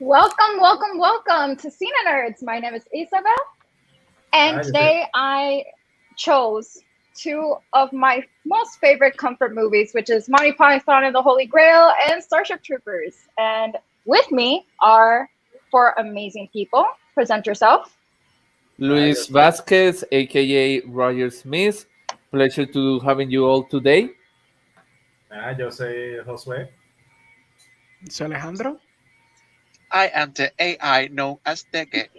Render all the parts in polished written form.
Welcome to Cine Nerds. My name is Isabel, and Ah, yo soy, today I chose two of my most favorite comfort movies, which is Monty Python and the Holy Grail and Starship Troopers. And with me are four amazing people. Present yourself. ah, yo Luis soy, Vasquez, aka Roger Smith. Pleasure to having you all today. yo soy Josué. Soy Alejandro. I am the AI known as Deke.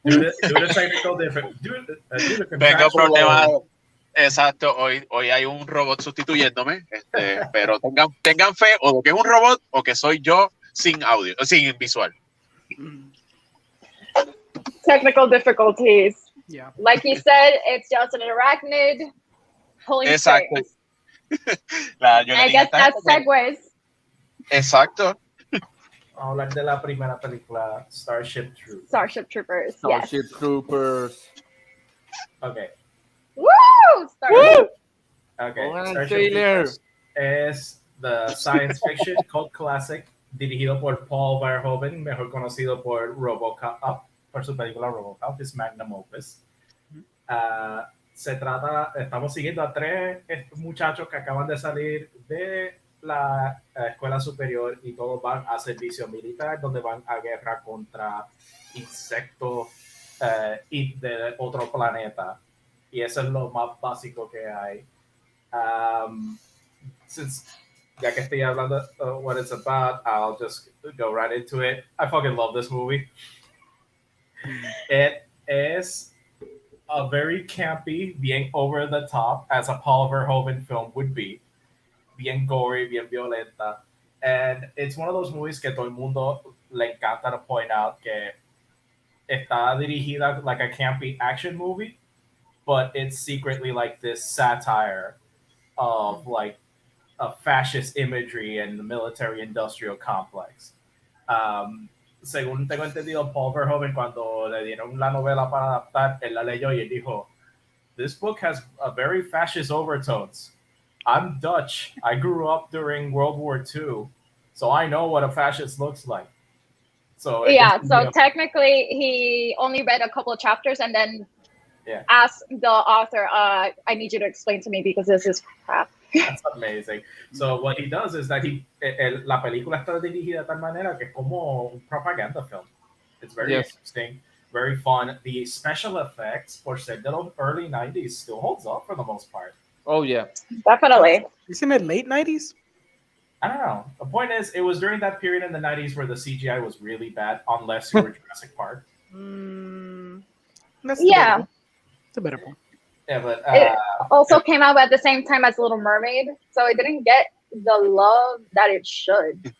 Do the technical difference. Do the Tengo problemas. contractual. Exacto, hoy hay un robot sustituyéndome, pero tengan fe o de que es un robot o que soy yo sin audio, sin visual. Technical difficulties. Yeah. Like he said, it's just an arachnid pulling Exacto. strings. Yo le I dije guess a esta that's gente segues. exacto. Vamos a hablar de la primera película, Starship Troopers. Starship Troopers. Starship Yes. Troopers. Okay, Woo! Starship. okay. Pongan el Starship trailer. Troopers es the science fiction cult classic dirigido por Paul Verhoeven, mejor conocido por RoboCop, por su película RoboCop, his magnum opus. Estamos siguiendo a tres muchachos que acaban de salir de la escuela superior y todos van a servicio militar, donde van a guerra contra insectos y de otro planeta. Y eso es lo más básico que hay. Since ya que estoy hablando what it's about, I'll just go right into it. I fucking love this movie. It is a very campy, bien over the top, as a Paul Verhoeven film would be. Bien gory, bien violenta. And it's one of those movies que todo el mundo le encanta to point out que está dirigida like a campy action movie, but it's secretly like this satire of like a fascist imagery and the military industrial complex. Según tengo entendido, Paul Verhoeven, cuando le dieron la novela para adaptar, él la leyó y él dijo, this book has a very fascist overtones. I'm Dutch. I grew up during World War II, so I know what a fascist looks like. So Yeah, so technically he only read a couple of chapters and then asked the author, I need you to explain to me because this is crap. That's amazing. So what he does is that la película está dirigida de tal manera que es como un propaganda film. It's very interesting, very fun. The special effects, por ser de los early 90s, still holds up for the most part. Oh yeah. Definitely. Isn't it late 90s? I don't know. The point is, it was during that period in the 90s where the CGI was really bad, unless you were Jurassic Park. That's Yeah. It's a better point. Yeah, but It also came out at the same time as Little Mermaid, so it didn't get the love that it should.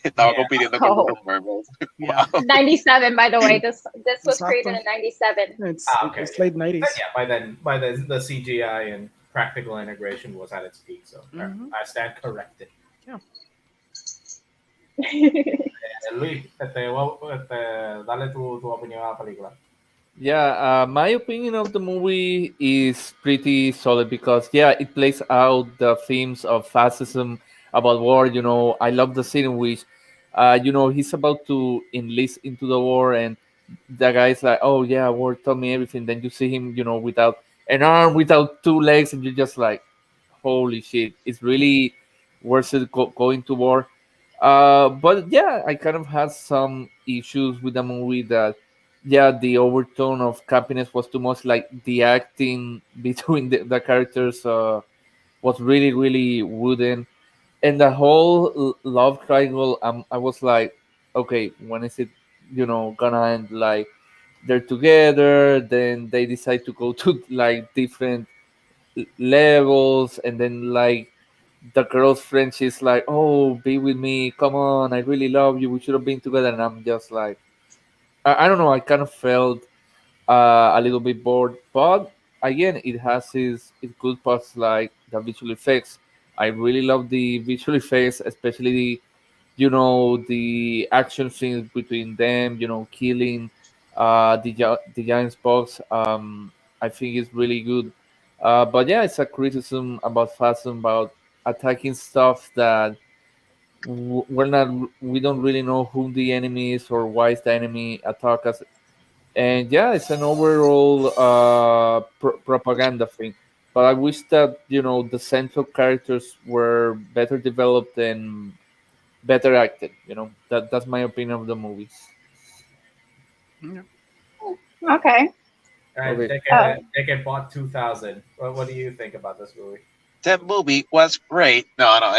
Estaba compitiendo con Oh. Little Mermaid. Yeah. 97, by the way. This was Exacto. created in 97. Okay. It's late 90s. But yeah, by then the CGI and practical integration was at its peak. So I stand corrected. Yeah. Luis, dale tu opinión a la película. Yeah, my opinion of the movie is pretty solid because it plays out the themes of fascism, about war. I love the scene in which he's about to enlist into the war, and the guy's like, oh yeah, war taught me everything. Then you see him, without an arm, without two legs, and you're just like, holy shit, it's really worth it going to war. But yeah, I kind of had some issues with the movie that the overtone of campiness was too much. Like the acting between the characters was really really wooden, and the whole love triangle. I was like, okay, when is it gonna end? Like they're together, then they decide to go to like different levels, and then like the girl's friend, she's like, oh, be with me, come on, I really love you, we should have been together. And I'm just like, I don't know, I kind of felt a little bit bored. But again, it has its good parts, like the visual effects. I really love the visual effects, especially the action scenes between them, killing the giant box. I think it's really good. But yeah, it's a criticism about fashion, about attacking stuff that we don't really know who the enemy is or why is the enemy attack us. And yeah, it's an overall propaganda thing. But I wish that the central characters were better developed and better acted. That's my opinion of the movie. Yeah. Okay. All right, Okay. Take Bot 2000. What do you think about this movie? That movie was great. No, no,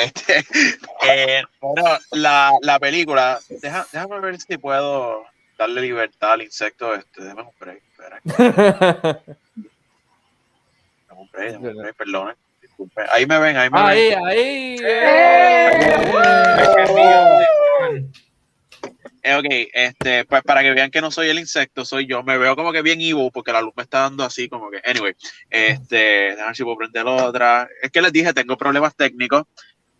bueno, la película, déjame ver si puedo darle libertad al insecto déjame un break, espera, déjame un break, perdón, disculpe. Ahí me ven. Ahí. Ok, pues para que vean que no soy el insecto, soy yo. Me veo como que bien evil porque la luz me está dando así como que. Anyway, déjame ver si puedo prender otra. Es que les dije, tengo problemas técnicos.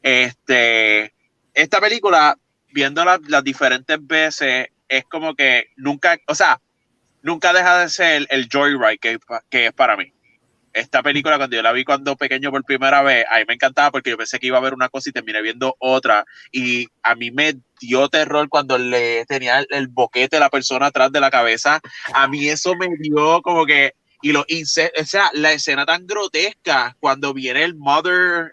Esta película, viéndola las diferentes veces, es como que nunca deja de ser el joyride que es para mí. Esta película, cuando yo la vi cuando pequeño por primera vez, a mí me encantaba porque yo pensé que iba a ver una cosa y terminé viendo otra. Y a mí me dio terror cuando le tenía el boquete de la persona atrás de la cabeza. A mí eso me dio como que... Y o sea, la escena tan grotesca cuando viene el mother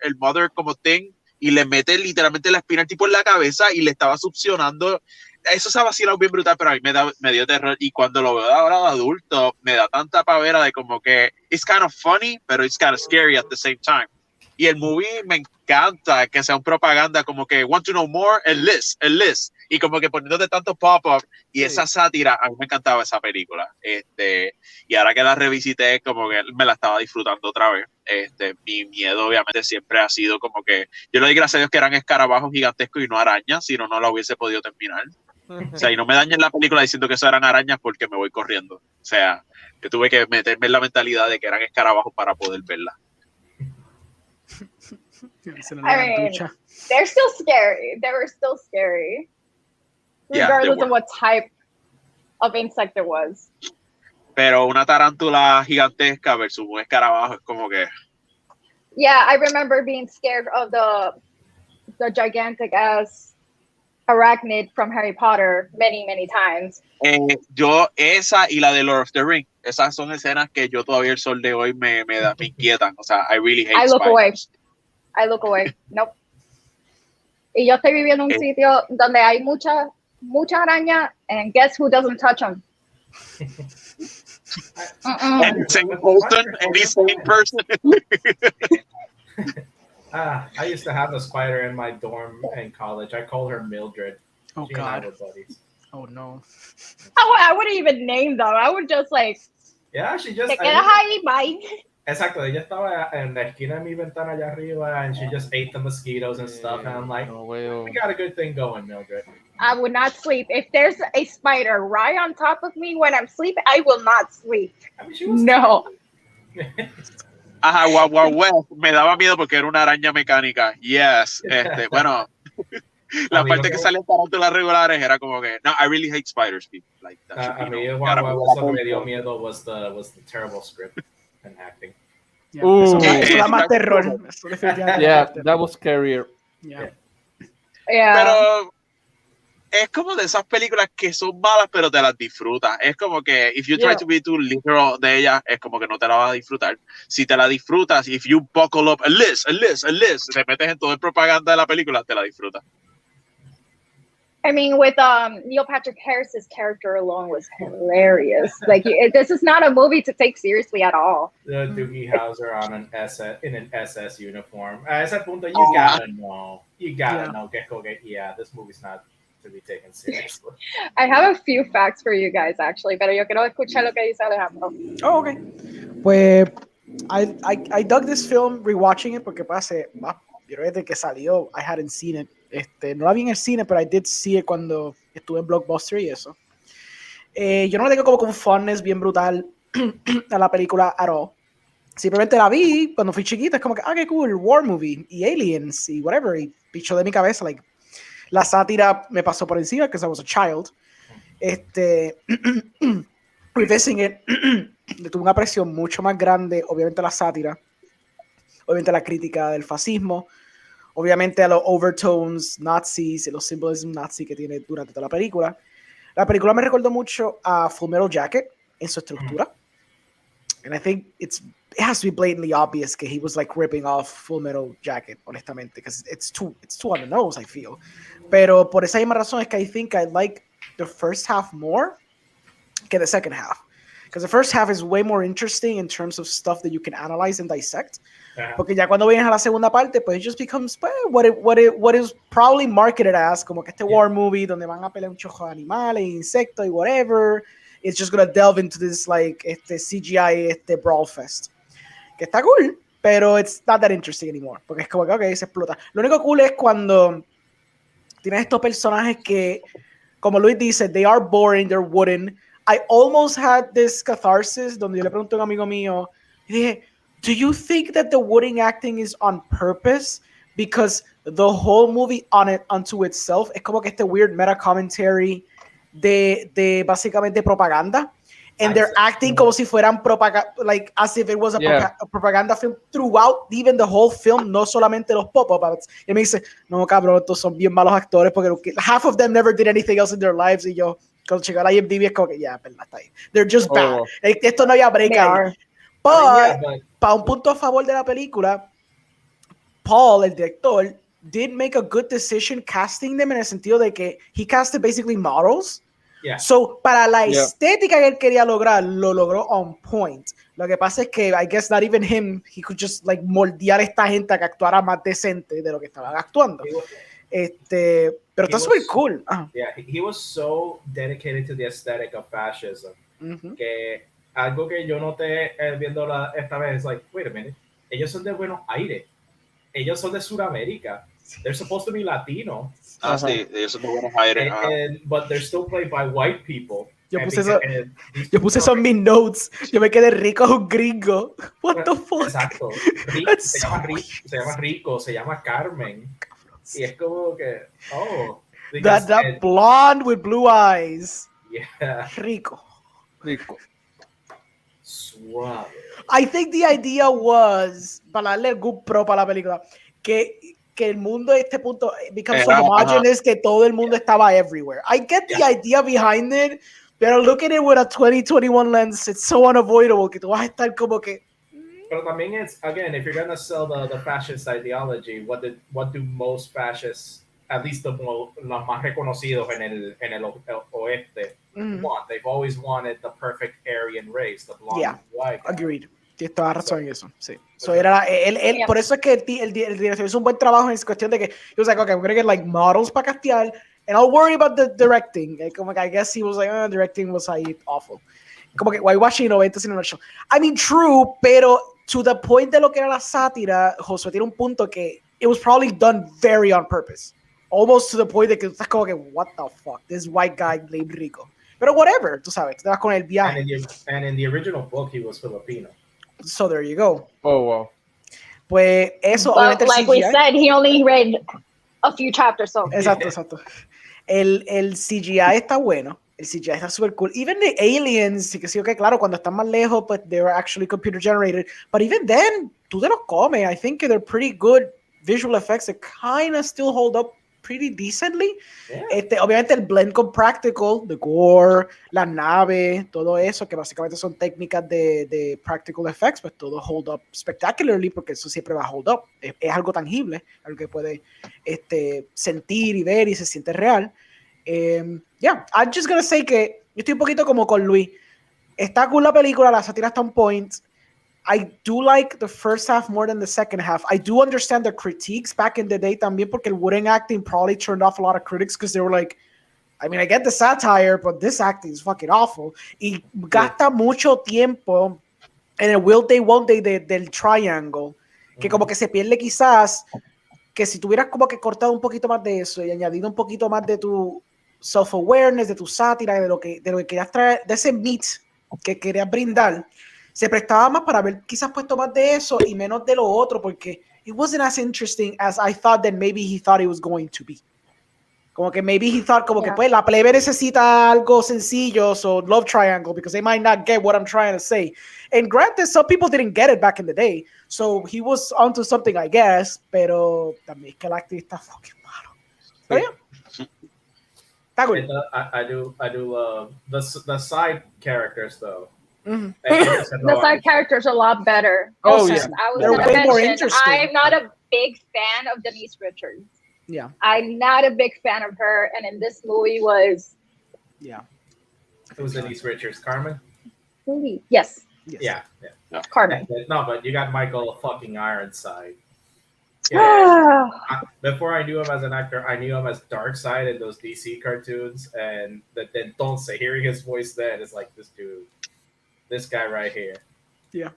como thing y le mete literalmente la espina al tipo en la cabeza y le estaba succionando. Eso se ha vacilado bien brutal, pero a mí me dio terror. Y cuando lo veo ahora de adulto, me da tanta pavera de como que it's kind of funny, pero it's kind of scary at the same time. Y el movie me encanta que sea un propaganda como que want to know more, el list. Y como que poniéndote tanto pop-up y esa sátira, a mí me encantaba esa película. Y ahora que la revisité, como que me la estaba disfrutando otra vez. Mi miedo obviamente siempre ha sido como que yo le doy gracias a Dios que eran escarabajos gigantescos y no arañas, si no, no la hubiese podido terminar. O sea, y no me dañen la película diciendo que eso eran arañas porque me voy corriendo. O sea, yo tuve que meterme en la mentalidad de que eran escarabajos para poder verla. I mean, they're still scary. They were still scary, regardless of what type of insect it was. Pero una tarántula gigantesca versus un escarabajo es como que... Yeah, I remember being scared of the gigantic ass arachnid from Harry Potter many times. Yo esa y la de Lord of the Rings, esas son escenas que yo todavía el sol de hoy me inquietan. O sea, I really hate spiders. I look away. Nope. Y yo estoy viviendo en un sitio donde hay mucha araña, and guess who doesn't touch them? Any sane person. I used to have a spider in my dorm in college. I called her Mildred. Oh, she God. And I were buddies. Oh, no. I wouldn't even name them. I would just like... Yeah, she just... Te quedas ahí, bye. Exacto, ella estaba en la esquina de mi ventana allá arriba, and she just ate the mosquitoes and stuff, and I'm like, we got a good thing going, Mildred. I would not sleep. If there's a spider right on top of me when I'm sleeping, I will not sleep. I mean, she was no. Ajá, wow, me daba miedo porque era una araña mecánica. Yes, bueno, la parte que salían tarántulas regulares era como que, no, I really hate spiders, people. Like that. A mí, lo que me dio miedo was the terrible script and acting. Yeah, eso da más terror. Yeah, that was scarier. Yeah. Pero es como de esas películas que son malas, pero te las disfrutas. Es como que, if you try to be too literal de ellas, es como que no te la vas a disfrutar. Si te la disfrutas, if you buckle up a list, te metes en todo el propaganda de la película, te la disfrutas. I mean, with Neil Patrick Harris's character alone was hilarious. Like, this is not a movie to take seriously at all. The Doogie Howser on an SS uniform. A ese punto, you gotta know. You gotta know. This movie's not to be taken seriously. I have a few facts for you guys, actually, pero yo quiero escuchar lo que dice Alejandro. Oh, okay. Pues, I dug this film rewatching it porque desde que salió, I hadn't seen it. No la vi en el cine, pero I did see it cuando estuve en Blockbuster y eso. Yo no le tengo como un fondness bien brutal a la película at all. Simplemente la vi cuando fui chiquita, es como que, qué cool, war movie, y aliens, y whatever, y pichó de mi cabeza, like, la sátira me pasó por encima, because I was a child. Revisiting it, le tuve una presión mucho más grande, obviamente la sátira, obviamente la crítica del fascismo, obviamente a los overtones nazis y los symbolism nazi que tiene durante toda la película. La película me recordó mucho a Full Metal Jacket en su estructura. And I think it has to be blatantly obvious que he was like ripping off Full Metal Jacket, honestamente, because it's too on the nose, I feel. Pero por esa misma razón es que I think I like the first half more que the second half. Because the first half is way more interesting in terms of stuff that you can analyze and dissect. Porque ya cuando vienes a la segunda parte, pues it just becomes what is probably marketed as, como que este war movie donde van a pelear un chojo de animales, insectos y whatever. It's just gonna delve into this like CGI brawl fest. Que está cool, pero it's not that interesting anymore. Porque es como que, okay, se explota. Lo único cool es cuando tienes estos personajes que, como Luis dice, they are boring, they're wooden. I almost had this catharsis donde yo le pregunté a un amigo mío y dije, do you think that the wooden acting is on purpose? Because the whole movie unto itself es como que este weird meta commentary de básicamente propaganda. And they're acting como si fueran propaganda, like as if it was a propaganda film throughout even the whole film, no solamente los pop-ups. Y me dice, no cabrón, estos son bien malos actores porque half of them never did anything else in their lives. Y yo, cuando llegué a la IMDb es como que, ya, verdad, está ahí. They're just bad. Esto no había break ahí. But, para un punto a favor de la película, Paul, el director, did make a good decision casting them en el sentido de que he casted basically models. Yeah. So, para la estética que él quería lograr, lo logró on point. Lo que pasa es que, I guess not even him, he could just like moldear a esta gente a que actuara más decente de lo que estaban actuando. Pero está súper cool. Yeah, he was so dedicated to the aesthetic of fascism que algo que yo noté viendo esta vez es like, wait a minute, ellos son de Buenos Aires, ellos son de Sudamérica, they're supposed to be Latino. Sí, ellos son de Buenos Aires. But they're still played by white people. Yo puse eso en mis notes. Yo me quedé rico es un gringo. What the fuck? Exacto. Se llama Rico, se llama Carmen. Y es como que, that blonde with blue eyes. Yeah. Rico. Suave. I think the idea was, para darle algún pro para la película, que el mundo a este punto becomes so homogeneous que todo el mundo estaba everywhere. I get the idea behind it, pero look at it with a 2021 lens, it's so unavoidable que tú vas a estar como que... Pero también it's, again, if you're going to sell the fascist ideology, what do most fascists, at least los más reconocidos en el oeste, want? They've always wanted the perfect Aryan race, the blonde white guy. Agreed. Tienes toda razón en eso, sí. So era él por eso es que el director hizo un buen trabajo en cuestión de que he was like, okay, we're gonna get like models para castear and I'll worry about the directing. Como que I guess he was like, directing was ahí awful. Como que whitewashing 90 sin una show. I mean, true, pero to the point de lo que era la sátira, Josué tiene un punto que it was probably done very on purpose. Almost to the point de que estás como que, what the fuck, this white guy named Rico. Pero whatever, tú sabes, te vas con el viaje. And in the original book, he was Filipino. So there you go. Oh, wow. Pues eso, but like we said, he only read a few chapters. So. Exacto. El CGI está bueno. El CGI está super cool. Even the aliens, que sí, okay, claro, cuando están más lejos, but they were actually computer generated. But even then, tú te los comes. I think they're pretty good visual effects that kind of still hold up pretty decently. Yeah. Obviamente el blend con practical, the gore, la nave, todo eso, que básicamente son técnicas de practical effects, pues todo hold up spectacularly, porque eso siempre va a hold up. Es algo tangible, algo que puede sentir y ver y se siente real. Yeah, I'm just gonna say que yo estoy un poquito como con Luis. Está cool la película, la sátira está on point. I do like the first half more than the second half. I do understand the critiques back in the day también porque el wooden acting probably turned off a lot of critics because they were like, I mean, I get the satire, but this acting is fucking awful. Y gasta mucho tiempo en el will they, won't they del triangle, que como que se pierde quizás, que si tuvieras como que cortado un poquito más de eso y añadido un poquito más de tu self-awareness, de tu sátira, de lo que querías traer, de ese meat que querías brindar, se prestaba más para haber quizás puesto más de eso y menos de lo otro, porque it wasn't as interesting as I thought that maybe he thought it was going to be. Como que maybe he thought como que Yeah. pues la plebe necesita algo sencillo, so love triangle, because they might not get what I'm trying to say. And granted, some people didn't get it back in the day, so he was onto something, I guess, pero también es que el acting está fucking malo. Pero yeah, está good. I do love the side characters though. Mhm. The side characters are a lot better. Oh, And yeah. I was They're gonna way more mention, interesting. I'm not a big fan of Denise Richards. Yeah, I'm not a big fan of her, and in this movie was yeah. It was Denise Richards, Carmen. yes, Yeah. Carmen. No, but you got Michael fucking Ironside. Yeah. Before I knew him as an actor, I knew him as Darkseid in those DC cartoons, and then don't say hearing his voice then is like this dude, this guy right here. Yeah.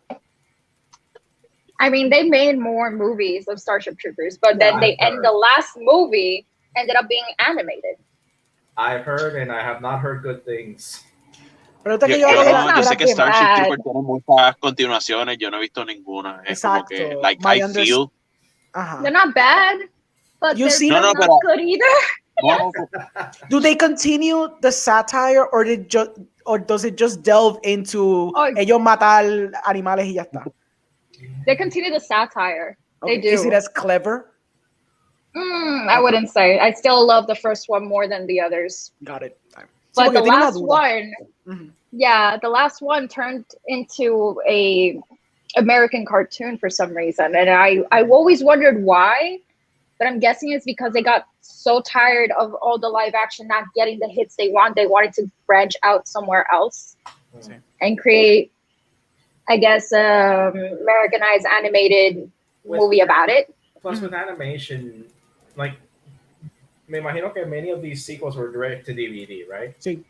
I mean, they made more movies of Starship Troopers, but then the last movie ended up being animated. I've heard and I have not heard good things. Pero ahorita que Yo, yo hablo de la- yo de la sé que que- Starship bad. Troopers tiene muchas continuaciones, yo no he visto ninguna. Es como que, Exacto. like, My I feel. Ajá. They're not bad, but You they're see- No, not pero- good either. No, Do they continue the satire, or does it just delve into Oh. ellos matar animales y ya está? They continue the satire. They do. Is it as clever? I wouldn't say. I still love the first one more than the others. Got it. Sí, But porque the tiene una last duda. one, Mhm. yeah, the last one turned into a American cartoon for some reason, and I always wondered why. But I'm guessing it's because they got so tired of all the live action not getting the hits they want. They wanted to branch out somewhere else and create, I guess, Americanized animated movie about it. Plus, with animation, like, me imagino que many of these sequels were direct to DVD, right? Sí.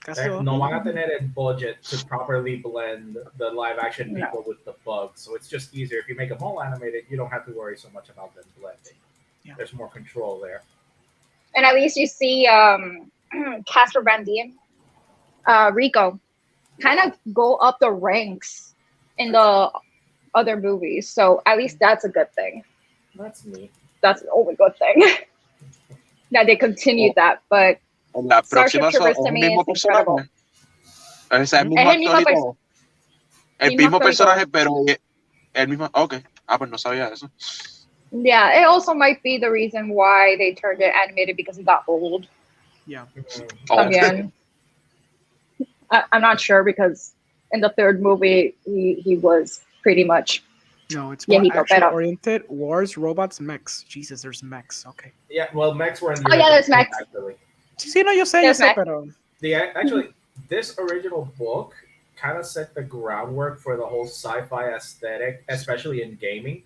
Casi todo. No van a tener el budget to properly blend the live action No. people with the bugs. So it's just easier. If you make them all animated, you don't have to worry so much about them blending. Yeah. There's more control there. And at least you see Casper Van Dien, Rico, kind of go up the ranks in the other movies. So at least that's a good thing. That's neat. That's the only good thing. That they continued that, but en la Starship próxima Troopers es to el me mismo is personaje. incredible. O sea, el mismo Es el mismo actor y todo. El mismo mismo actor y personaje, pero el mismo. Ok. Pues no sabía eso. Yeah, it also might be the reason why they turned it animated because he got old. Yeah. Oh. También. I'm not sure because in the third movie he was pretty much. No, it's Yeah, more he got better. action-oriented. Wars, robots, mechs. Jesus, there's mechs. Okay. Yeah, well, mechs were in the Oh, yeah, original there's book, mechs. actually. Sí, no, yo sé, There's mechs. pero... Actually, this original book kind of set the groundwork for the whole sci-fi aesthetic, especially in gaming.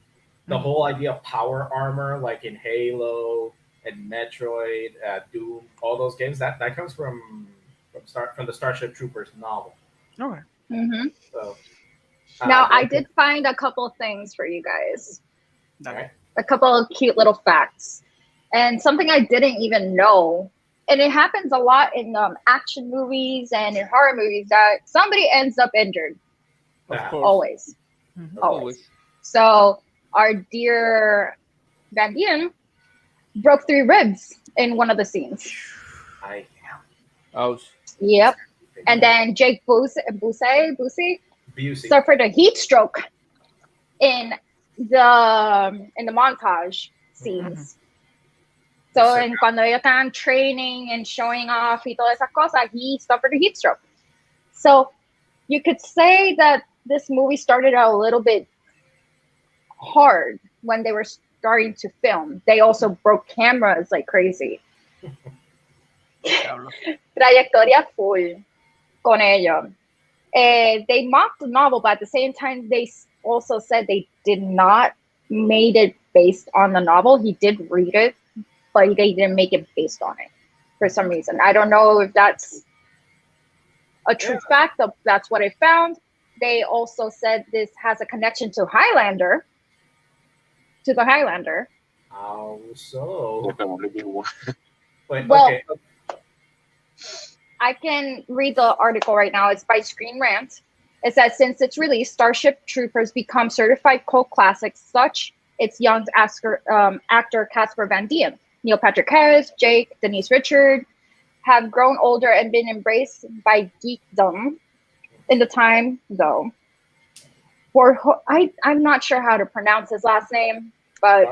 The whole idea of power armor, like in Halo and Metroid, Doom, all those games, that comes from the Starship Troopers novel. Okay. Mm-hmm. So Now I did find a couple of things for you guys. Alright. A couple of cute little facts, and something I didn't even know. And it happens a lot in action movies and in horror movies that somebody ends up injured. Of Yeah. course. Always. Always. So our dear Van Dien broke 3 ribs in one of the scenes. Ouch. Yep. And then Jake Busey Busey. suffered a heat stroke in the montage scenes. So en cuando ellos estaban training and showing off y todas esas cosas, he suffered a heat stroke. So you could say that this movie started out a little bit hard when they were starting to film. They also broke cameras like crazy. Trayectoria full con ellos. They mocked the novel, but at the same time, they also said they did not made it based on the novel. He did read it, but they didn't make it based on it for some reason. I don't know if that's a true fact. That's what I found. They also said this has a connection to Highlander. To the Highlander. How so? Wait, Well, okay. I can read the article right now. It's by Screen Rant. It says, since its release, Starship Troopers become certified cult classics, such its young actor Casper Van Dien. Neil Patrick Harris, Jake, Denise Richard have grown older and been embraced by geekdom in the time, though. I'm not sure how to pronounce his last name, but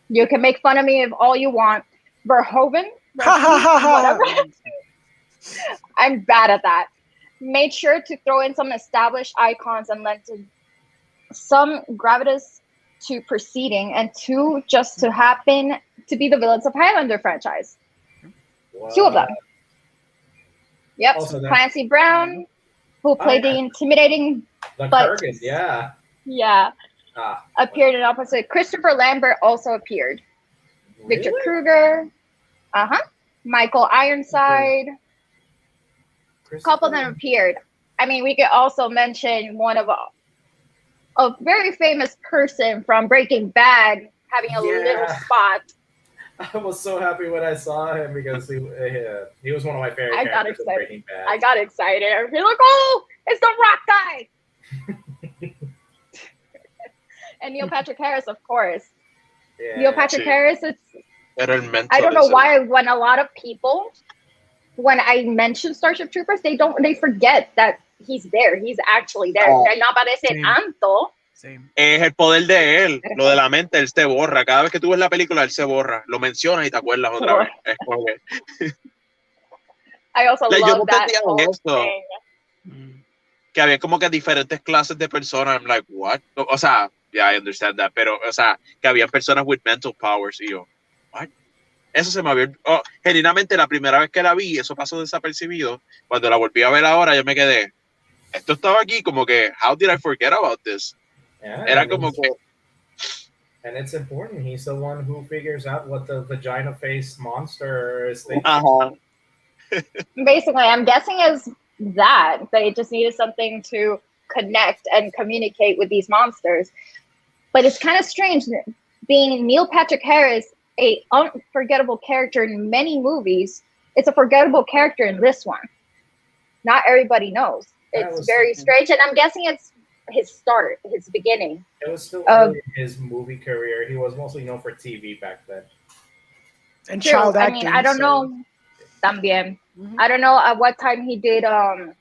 you can make fun of me if all you want. Verhoeven? Whatever. I'm bad at that. Made sure to throw in some established icons and lend some gravitas to proceeding, and two just to happen to be the villains of Highlander franchise. Wow. Two of them. Yep. Also that- Clancy Brown, who played the intimidating The but- Kurgan, yeah. Yeah. Ah, Appeared in opposite. Christopher Lambert also appeared. Victor really? Krueger. Michael Ironside. A couple of them appeared. I mean, we could also mention one of a very famous person from Breaking Bad having a little spot. I was so happy when I saw him because he was one of my favorite I got characters in excited. Breaking Bad. I got excited. I was like, oh, it's the Rock guy. And Neil Patrick Harris, of course. Yeah. Neil Patrick Sí. Harris, it's Era el mentor. I don't know ese. why when a lot of people, when I mention Starship Troopers, they forget that he's there. He's actually there. Oh. No aparece Sí. tanto. Same. Es el poder de él, lo de la mente, él se borra. Cada vez que tú ves la película, él se borra. Lo mencionas y te acuerdas otra vez. Es como que, I also yo love no that entendía whole eso. thing. Que había como que diferentes clases de personas. I'm like, what? O sea, yeah, I understand that. Pero, o sea, que había personas with mental powers. Y yo, what? Eso se me había... genuinamente, la primera vez que la vi, eso pasó desapercibido. Cuando la volví a ver ahora, yo me quedé, esto estaba aquí como que, how did I forget about this? Yeah, Era and como it's- que, And it's important. He's the one who figures out what the vagina face monster is thinking. ajá. Basically, I'm guessing is that they just needed something to connect and communicate with these monsters. But it's kind of strange being Neil Patrick Harris, a unforgettable character in many movies. It's a forgettable character in this one. Not everybody knows. That It's was very something. strange, and I'm guessing it's his start, his beginning. It was still Um, early in his movie career. He was mostly known for TV back then. And True. child I acting. mean, I don't so- know. También. Mhm. I don't know at what time he did How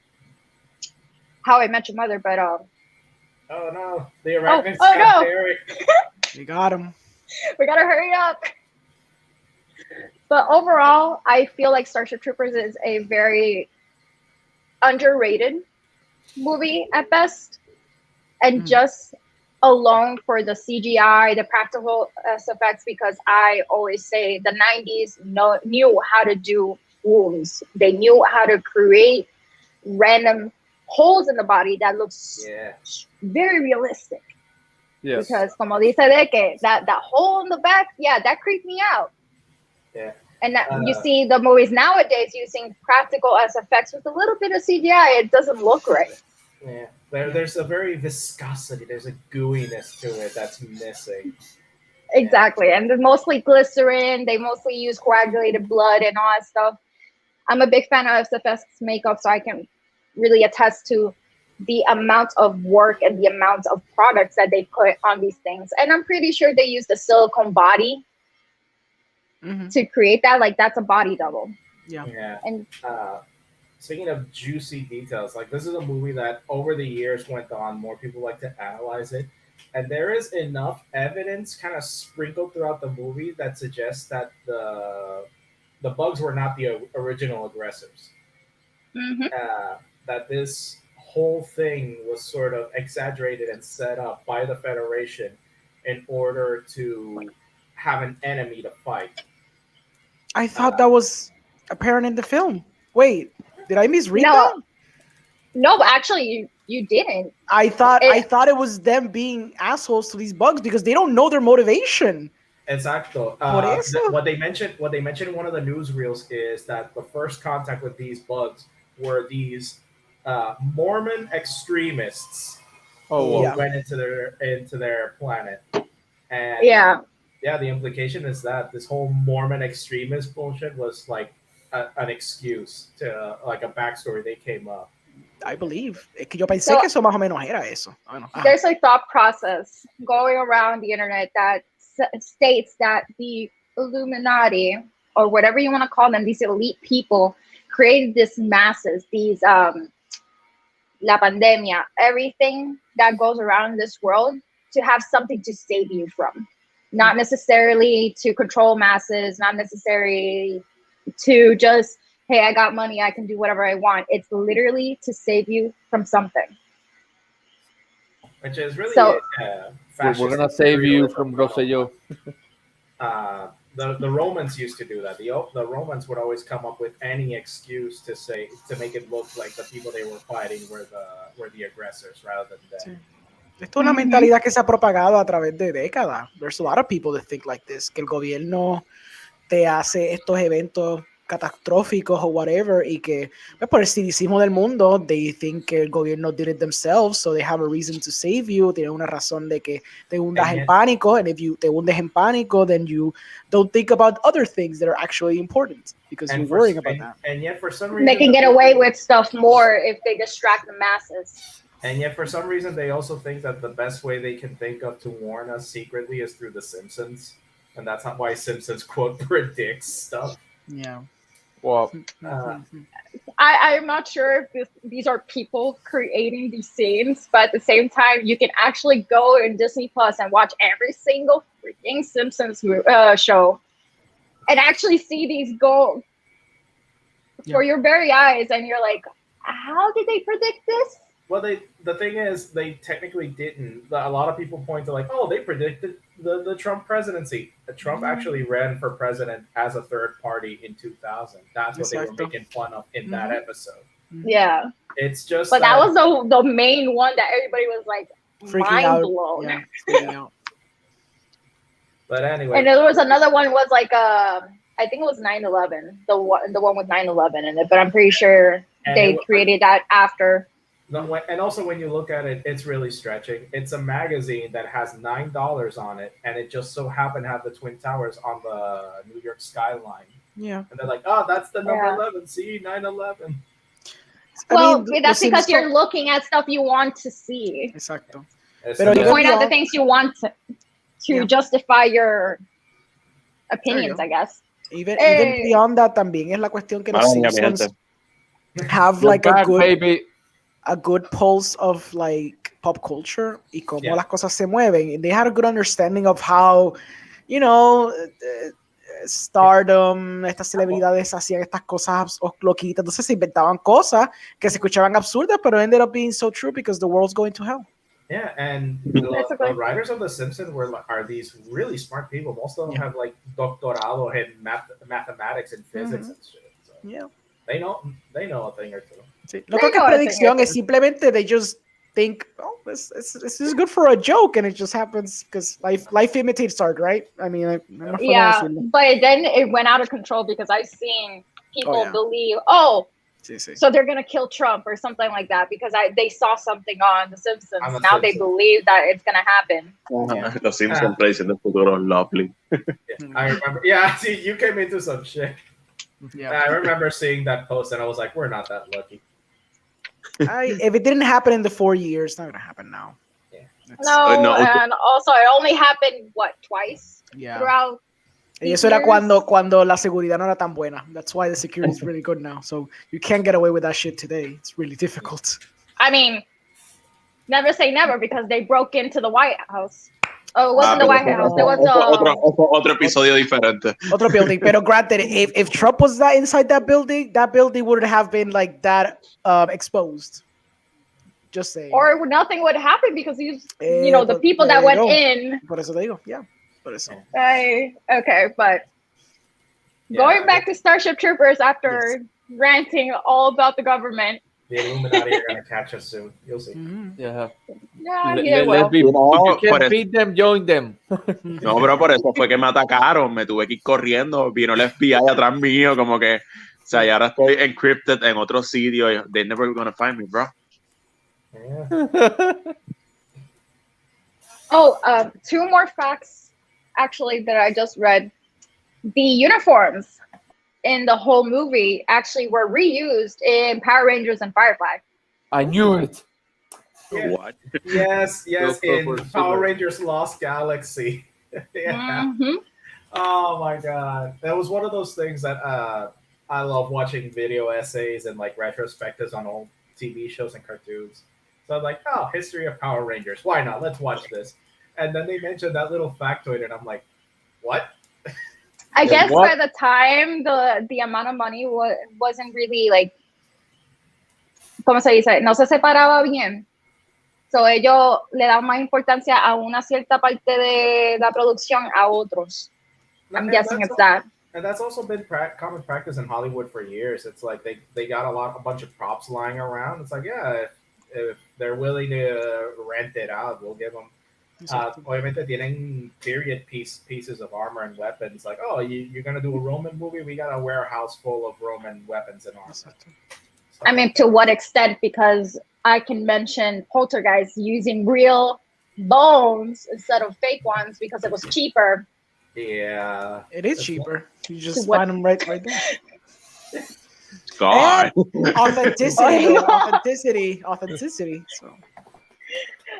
I Met Your Mother, but Oh no, the arachnids oh, got no. Derek. You got him. we gotta hurry up. But overall, I feel like Starship Troopers is a very underrated movie at best, and Mm. just alone for the CGI, the practical effects, because I always say the 90s knew how to do wounds. They knew how to create random holes in the body that looks Yeah. very realistic. Yes. Because como dice de que that hole in the back, yeah, that creeped me out. Yeah. And that you see the movies nowadays using practical as effects with a little bit of CGI, it doesn't look right. Yeah. There's a very viscosity, there's a gooiness to it that's missing. Exactly. And they're mostly glycerin, they mostly use coagulated blood and all that stuff. I'm a big fan of SFX makeup, so I can really attest to the amount of work and the amount of products that they put on these things. And I'm pretty sure they use the silicone body Mhm. to create that. Like, that's a body double. Yeah. And Speaking of juicy details, like this is a movie that over the years went on, more people like to analyze it. And there is enough evidence kind of sprinkled throughout the movie that suggests that the bugs were not the original aggressors. That this whole thing was sort of exaggerated and set up by the Federation in order to have an enemy to fight. I thought that was apparent in the film. Wait, did I misread that? No, actually, you didn't. I thought it was them being assholes to these bugs because they don't know their motivation. Exacto. Por eso. What they mentioned in one of the newsreels is that the first contact with these bugs were these Mormon extremists Oh, who well. went into their planet. And Yeah. the implication is that this whole Mormon extremist bullshit was like an excuse to like a backstory they came up. I believe. Es que yo pensé So- que eso más o menos era eso. Bueno, There's a thought process going around the internet that states that the Illuminati, or whatever you want to call them, these elite people created this masses, these la pandemia, everything that goes around in this world to have something to save you from. Not necessarily to control masses, not necessarily to just, hey, I got money, I can do whatever I want. It's literally to save you from something. Which is really So- We're gonna save you from Rosselló. The Romans used to do that. The Romans would always come up with any excuse to make it look like the people they were fighting were the aggressors rather than them. Esto es una mentalidad que se ha propagado a través de décadas. There's a lot of people that think like this, que el gobierno te hace estos eventos catastróficos o whatever, y que pues, por el cinicismo del mundo, they think que el gobierno did it themselves, so they have a reason to save you. Tienen una razón de que te hundas en pánico, and if you te hundes en pánico, then you don't think about other things that are actually important because you're worrying about that. And yet, for some reason, They can get away with stuff more if they distract the masses. And yet, for some reason, they also think that the best way they can think of to warn us secretly is through The Simpsons. And that's not why Simpsons quote predicts stuff. Yeah. Well, I'm not sure if these are people creating these scenes, but at the same time, you can actually go in Disney Plus and watch every single freaking Simpsons show and actually see these go for your very eyes. And you're like, how did they predict this? Well, the thing is, they technically didn't. A lot of people point to like, oh, they predicted the Trump presidency. Trump actually ran for president as a third party in 2000. That's what they were making fun of in that episode. Yeah. It's just But that was the main one that everybody was like Freaking mind out. blown. Yeah, freaking out. But anyway. And there was another one was like I think it was 9/11, the one with 9/11 in it, but I'm pretty sure they created that after. No, and also when you look at it, it's really stretching. It's a magazine that has $9 on it, and it just so happened to have the Twin Towers on the New York skyline. Yeah. And they're like, oh, that's the number 11. See, 9/11. Well, that's because you're looking at stuff you want to see. Exacto. Pero you point out the things you want to justify your opinions, I guess. Even beyond that, también es la cuestión que los Simpsons have like a good pulse of like pop culture y cómo las cosas se mueven. And they had a good understanding of how, you know, stardom, estas celebridades hacían estas cosas loquitas. Entonces se inventaban cosas que se escuchaban absurdas, pero ended up being so true because the world's going to hell. Yeah, and the writers of The Simpsons are these really smart people. Most of them have like doctorado in mathematics and physics and shit. So they know a thing or two. Sí. No creo que es predicción, es simplemente they just think, oh, this is good for a joke, and it just happens because life imitates art, right? I mean, yeah, but then it went out of control because I've seen people believe, so they're gonna kill Trump or something like that because they saw something on The Simpsons. Now they believe that it's gonna happen. Los Simpsons predicen el futuro, lovely. I remember. Yeah, see, you came into some shit. Yeah, I remember seeing that post, and I was like, "We're not that lucky." If it didn't happen in the 4 years, it's not gonna happen now. Yeah. No, and also it only happened twice throughout. Y eso era cuando la seguridad no era tan buena. That's why the security is really good now. So you can't get away with that shit today. It's really difficult. I mean, never say never because they broke into the White House. Oh, it wasn't the White House. There was otro episodio diferente. Otro building. Pero granted, if Trump was inside that building would have been like that exposed. Just saying. Or nothing would happen because the people that went in. Por eso te digo, por eso. Okay, but going back to Starship Troopers after ranting all about the government. The Illuminati are going to catch us soon. You'll see. Yeah. Yeah, well. You can beat them, join them. No, pero por eso fue que me atacaron. Me tuve que ir corriendo. Vino el FBI atrás mío, como que, o sea, y ahora estoy encrypted en otro sitio. They're never gonna find me, bro. Yeah. Two more facts, actually, that I just read. The uniforms in the whole movie actually were reused in Power Rangers and Firefly. I knew it. Yeah. What? Yes, in Power Rangers Lost Galaxy. Oh my god, that was one of those things that I love watching video essays and like retrospectives on old TV shows and cartoons. So I'm like, oh, history of Power Rangers. Why not? Let's watch this. And then they mentioned that little factoid, and I'm like, what? I Yeah, guess what? by the time the amount of money wasn't really like, ¿cómo se dice? No se separaba bien. So ellos le dan más importancia a una cierta parte de la producción a otros. I'm guessing it's that. And that's also been common practice in Hollywood for years. It's like they got a bunch of props lying around. It's like, yeah, if they're willing to rent it out, we'll give them. Obviamente tienen period pieces of armor and weapons. Like, oh, you're gonna do a Roman movie? We got a warehouse full of Roman weapons and armor. I mean, to what extent? Because I can mention Poltergeist using real bones instead of fake ones because it was cheaper. Yeah, It is cheaper. You just What? find them right there. God. Authenticity, I though. know. Authenticity. So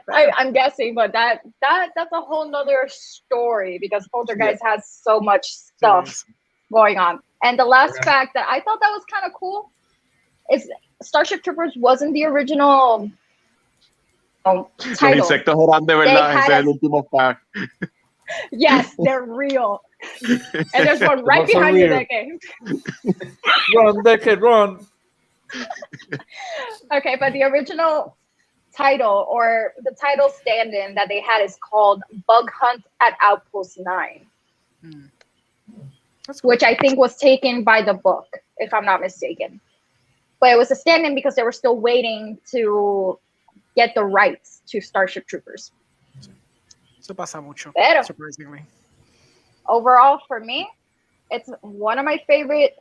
I'm guessing, but that's a whole nother story because Poltergeist has so much stuff going on. And the last fact that I thought that was kind of cool is Starship Troopers wasn't the original Los title. insectos eran de verdad. They Ese had es el último pack. Yes, they're real. And there's one right ones are behind you, real. Deke. Run, Deckard, run! Okay, but the original title or the title stand-in that they had is called Bug Hunt at Outpost 9, that's cool. which I think was taken by the book, if I'm not mistaken. But it was a stand-in because they were still waiting to get the rights to Starship Troopers. Eso pasa mucho, Pero surprisingly. overall, for me, it's one of my favorite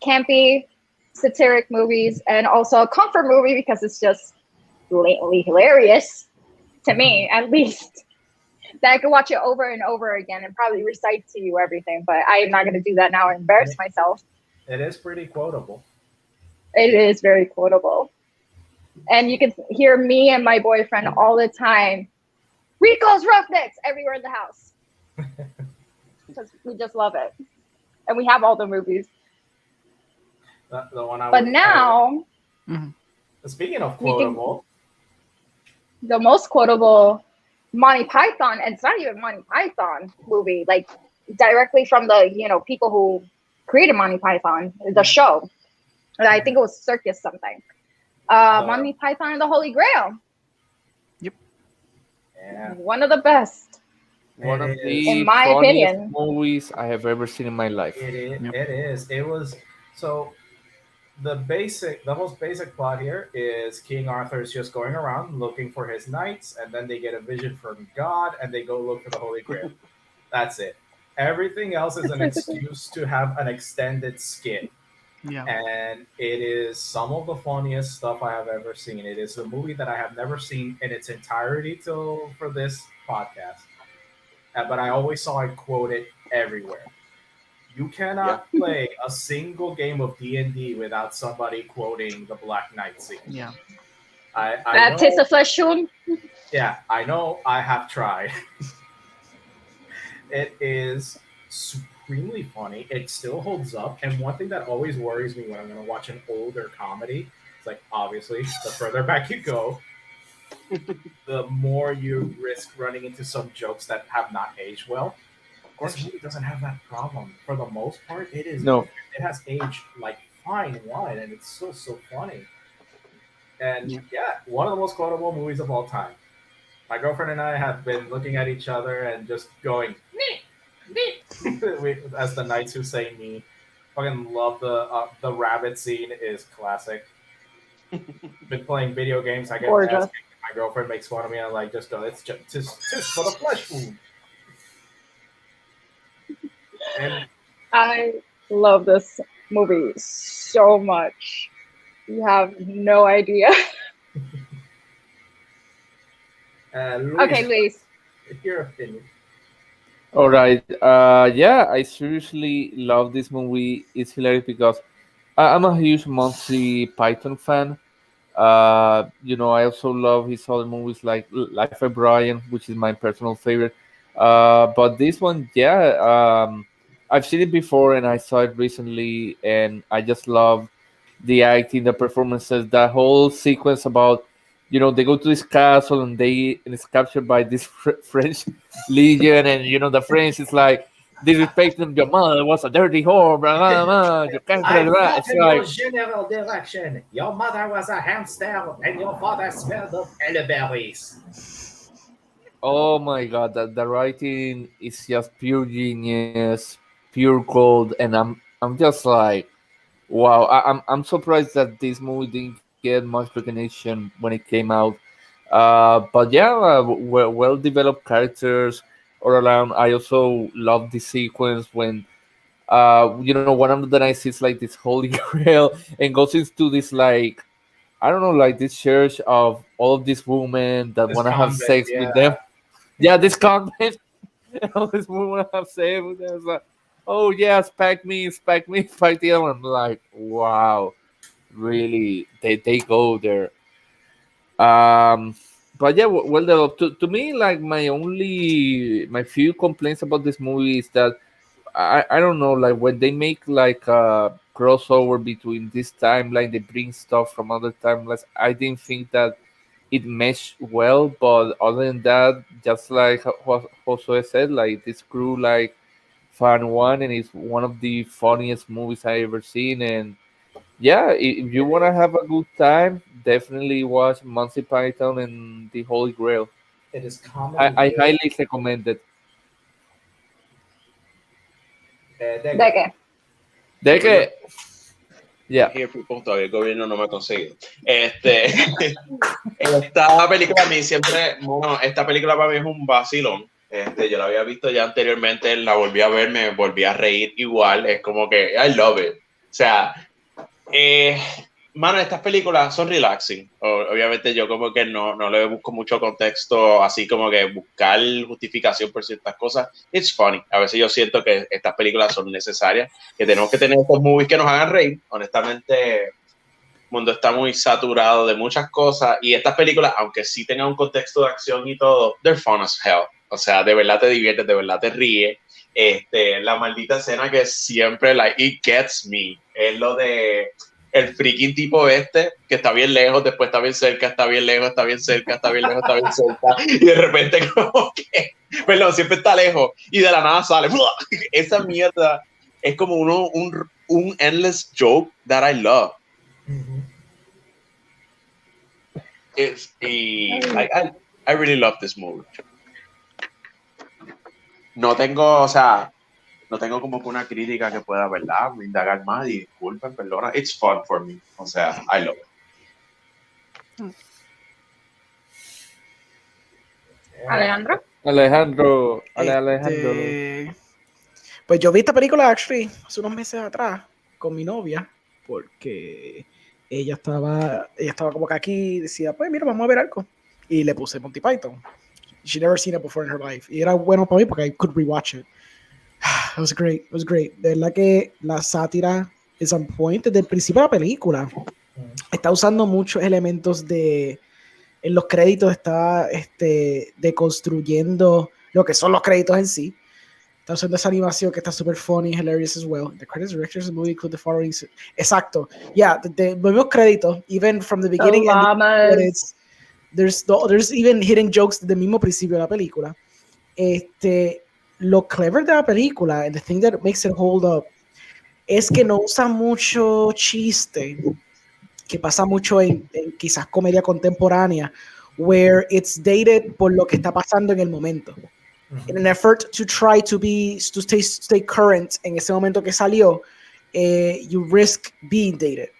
campy, satiric movies, and also a comfort movie because it's just blatantly hilarious to me, at least. That I could watch it over and over again and probably recite to you everything, but I am not going to do that now and embarrass myself. it is pretty quotable. It is very quotable. And you can hear me and my boyfriend all the time, Rico's Roughnecks, everywhere in the house. Because we just love it. And we have all the movies. The one I But would- now, speaking of we can- quotable, the most quotable Monty Python, and it's not even Monty Python movie, like directly from the people who created Monty Python, the show. And I think it was Circus something. Monty Python and the Holy Grail. yeah, One of the best. One of It the is. In my funniest opinion. movies I have ever seen in my life. It is. Yep. It is. It was so. The most basic plot here is King Arthur's just going around looking for his knights, and then they get a vision from God, and they go look for the Holy Grail. That's it. Everything else is an excuse to have an extended skit, Yeah. and it is some of the funniest stuff I have ever seen. It is a movie that I have never seen in its entirety till for this podcast, but I always saw it quoted everywhere. You cannot play a single game of D&D without somebody quoting the Black Knight scene. Yeah. I That tastes know, of flesh soon. yeah, I know. I have tried. It is supremely funny. It still holds up. And one thing that always worries me when I'm going to watch an older comedy, it's like obviously the further back you go, the more you risk running into some jokes that have not aged well. This movie doesn't have that problem. For the most part, it is. No. It has aged like fine wine, and it's still so funny. And yeah, one of the most quotable movies of all time. My girlfriend and I have been looking at each other and just going, "Nee, nee," as the knights who say "me." Fucking love the rabbit scene is classic. Been playing video games. I get Gorgeous. asked, my girlfriend makes fun of me. I like just go. It's just for the flesh wound. And I love this movie so much. You have no idea. Luis, Okay, Luis. your opinion. All right. Yeah, I seriously love this movie. It's hilarious because I'm a huge Monty Python fan. I also love his other movies like Life of Brian, which is my personal favorite. But this one, yeah, I've seen it before and I saw it recently, and I just love the acting, the performances, the whole sequence about, they go to this castle and it's captured by this French legion, and the French is like disrespecting your mother was a dirty whore, blah, blah, blah, you can't, blah, I'm blah. not It's in your like, general direction. Your mother was a hamster, and your father smelled of elderberries. oh my god, the writing is just pure genius, pure gold, and I'm just like, wow, I'm surprised that this movie didn't get much recognition when it came out. But yeah, well developed characters all around. I also love the sequence when one of the knights is like this holy grail and goes into this, like, I don't know, like this church of all of these women that This want to have convent, sex with them. yeah. Yeah, this convent, and all these women want to have sex with them. It's like, oh yeah, spank me, spank the other one. I'm like, wow, really, they go there. Um, but yeah, well developed. To me, like my few complaints about this movie is that I don't know, like when they make like a crossover between this timeline, they bring stuff from other timelines. I didn't think that it meshed well, but other than that, just like what Josue said, like this crew like fan one, and it's one of the funniest movies I ever seen. And yeah, if you want to have a good time, definitely watch Monty Python and the Holy Grail. It is I, comedy I good. highly recommend it. ¿De qué? De que, I'm yeah, here, people, todavía el gobierno no me ha conseguido. Esta película a mí siempre, bueno, esta película para mí es un vacilón. Yo la había visto ya anteriormente, la volví a ver, me volví a reír igual. Es como que I love it. O sea, mano, estas películas son relaxing. Obviamente yo como que no le busco mucho contexto, así como que buscar justificación por ciertas cosas. It's funny. A veces yo siento que estas películas son necesarias, que tenemos que tener estos movies que nos hagan reír. Honestamente, el mundo está muy saturado de muchas cosas y estas películas, aunque sí tengan un contexto de acción y todo, they're fun as hell. O sea, de verdad te diviertes, de verdad te ríes. La maldita escena que siempre, like, it gets me, es lo de el freaking tipo que está bien lejos, después está bien cerca, está bien lejos, está bien cerca, está bien lejos, está bien cerca, y de repente como que, perdón, siempre está lejos, y de la nada sale. Esa mierda es como un endless joke that I love. Like, I really love this movie. No tengo, o sea, no tengo como que una crítica que pueda, ¿verdad?, indagar más, y disculpen, perdona. It's fun for me. O sea, I love it. Alejandro. Alejandro, Pues yo vi esta película, actually, hace unos meses atrás, con mi novia, porque ella estaba como que aquí, decía, pues mira, vamos a ver algo. Y le puse Monty Python. She never seen it before in her life. Y era bueno para mí porque I could rewatch it. It was great, it was great. De verdad que la sátira is on point. Desde el principio de la película está usando muchos elementos en los créditos, está deconstruyendo lo que son los créditos en sí. Está usando esa animación que está super funny, hilarious as well. The credits directors of the movie include the following. Exacto. Yeah, los mismos créditos, even from the beginning The and the llamas. credits, there's even hidden jokes desde el mismo principio de la película. Lo clever de la película, and the thing that makes it hold up, es que no usa mucho chiste, que pasa mucho en quizás comedia contemporánea, where it's dated por lo que está pasando en el momento. In an effort to try to stay current en ese momento que salió, you risk being dated.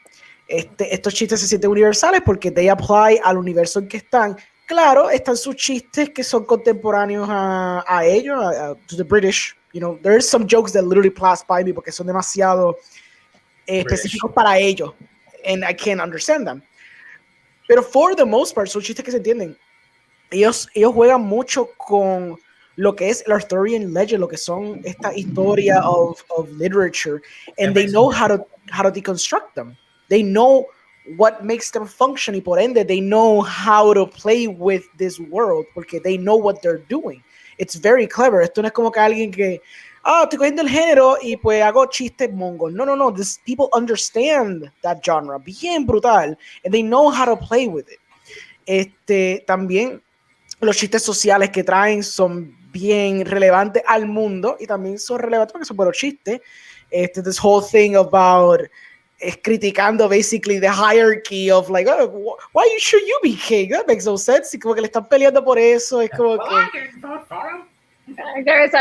Estos chistes se sienten universales porque they apply al universo en que están. Claro, están sus chistes que son contemporáneos a ellos, to the British. You know, there's some jokes that literally pass by me porque son demasiado específicos para ellos, and I can't understand them. Pero for the most part, son chistes que se entienden. Ellos juegan mucho con lo que es el Arthurian legend, lo que son esta historia of literature, and they know how to deconstruct them. They know what makes them function, y por ende they know how to play with this world porque they know what they're doing. It's very clever. Esto no es como que alguien que, estoy cogiendo el género y pues hago chistes mongos. No. This people understand that genre. Bien brutal. And they know how to play with it. También los chistes sociales que traen son bien relevantes al mundo y también son relevantes porque son buenos chistes. This whole thing about criticando basically the hierarchy of like, oh, why should you be king? That makes no sense. Y como que le están peleando por eso. Es como que... There's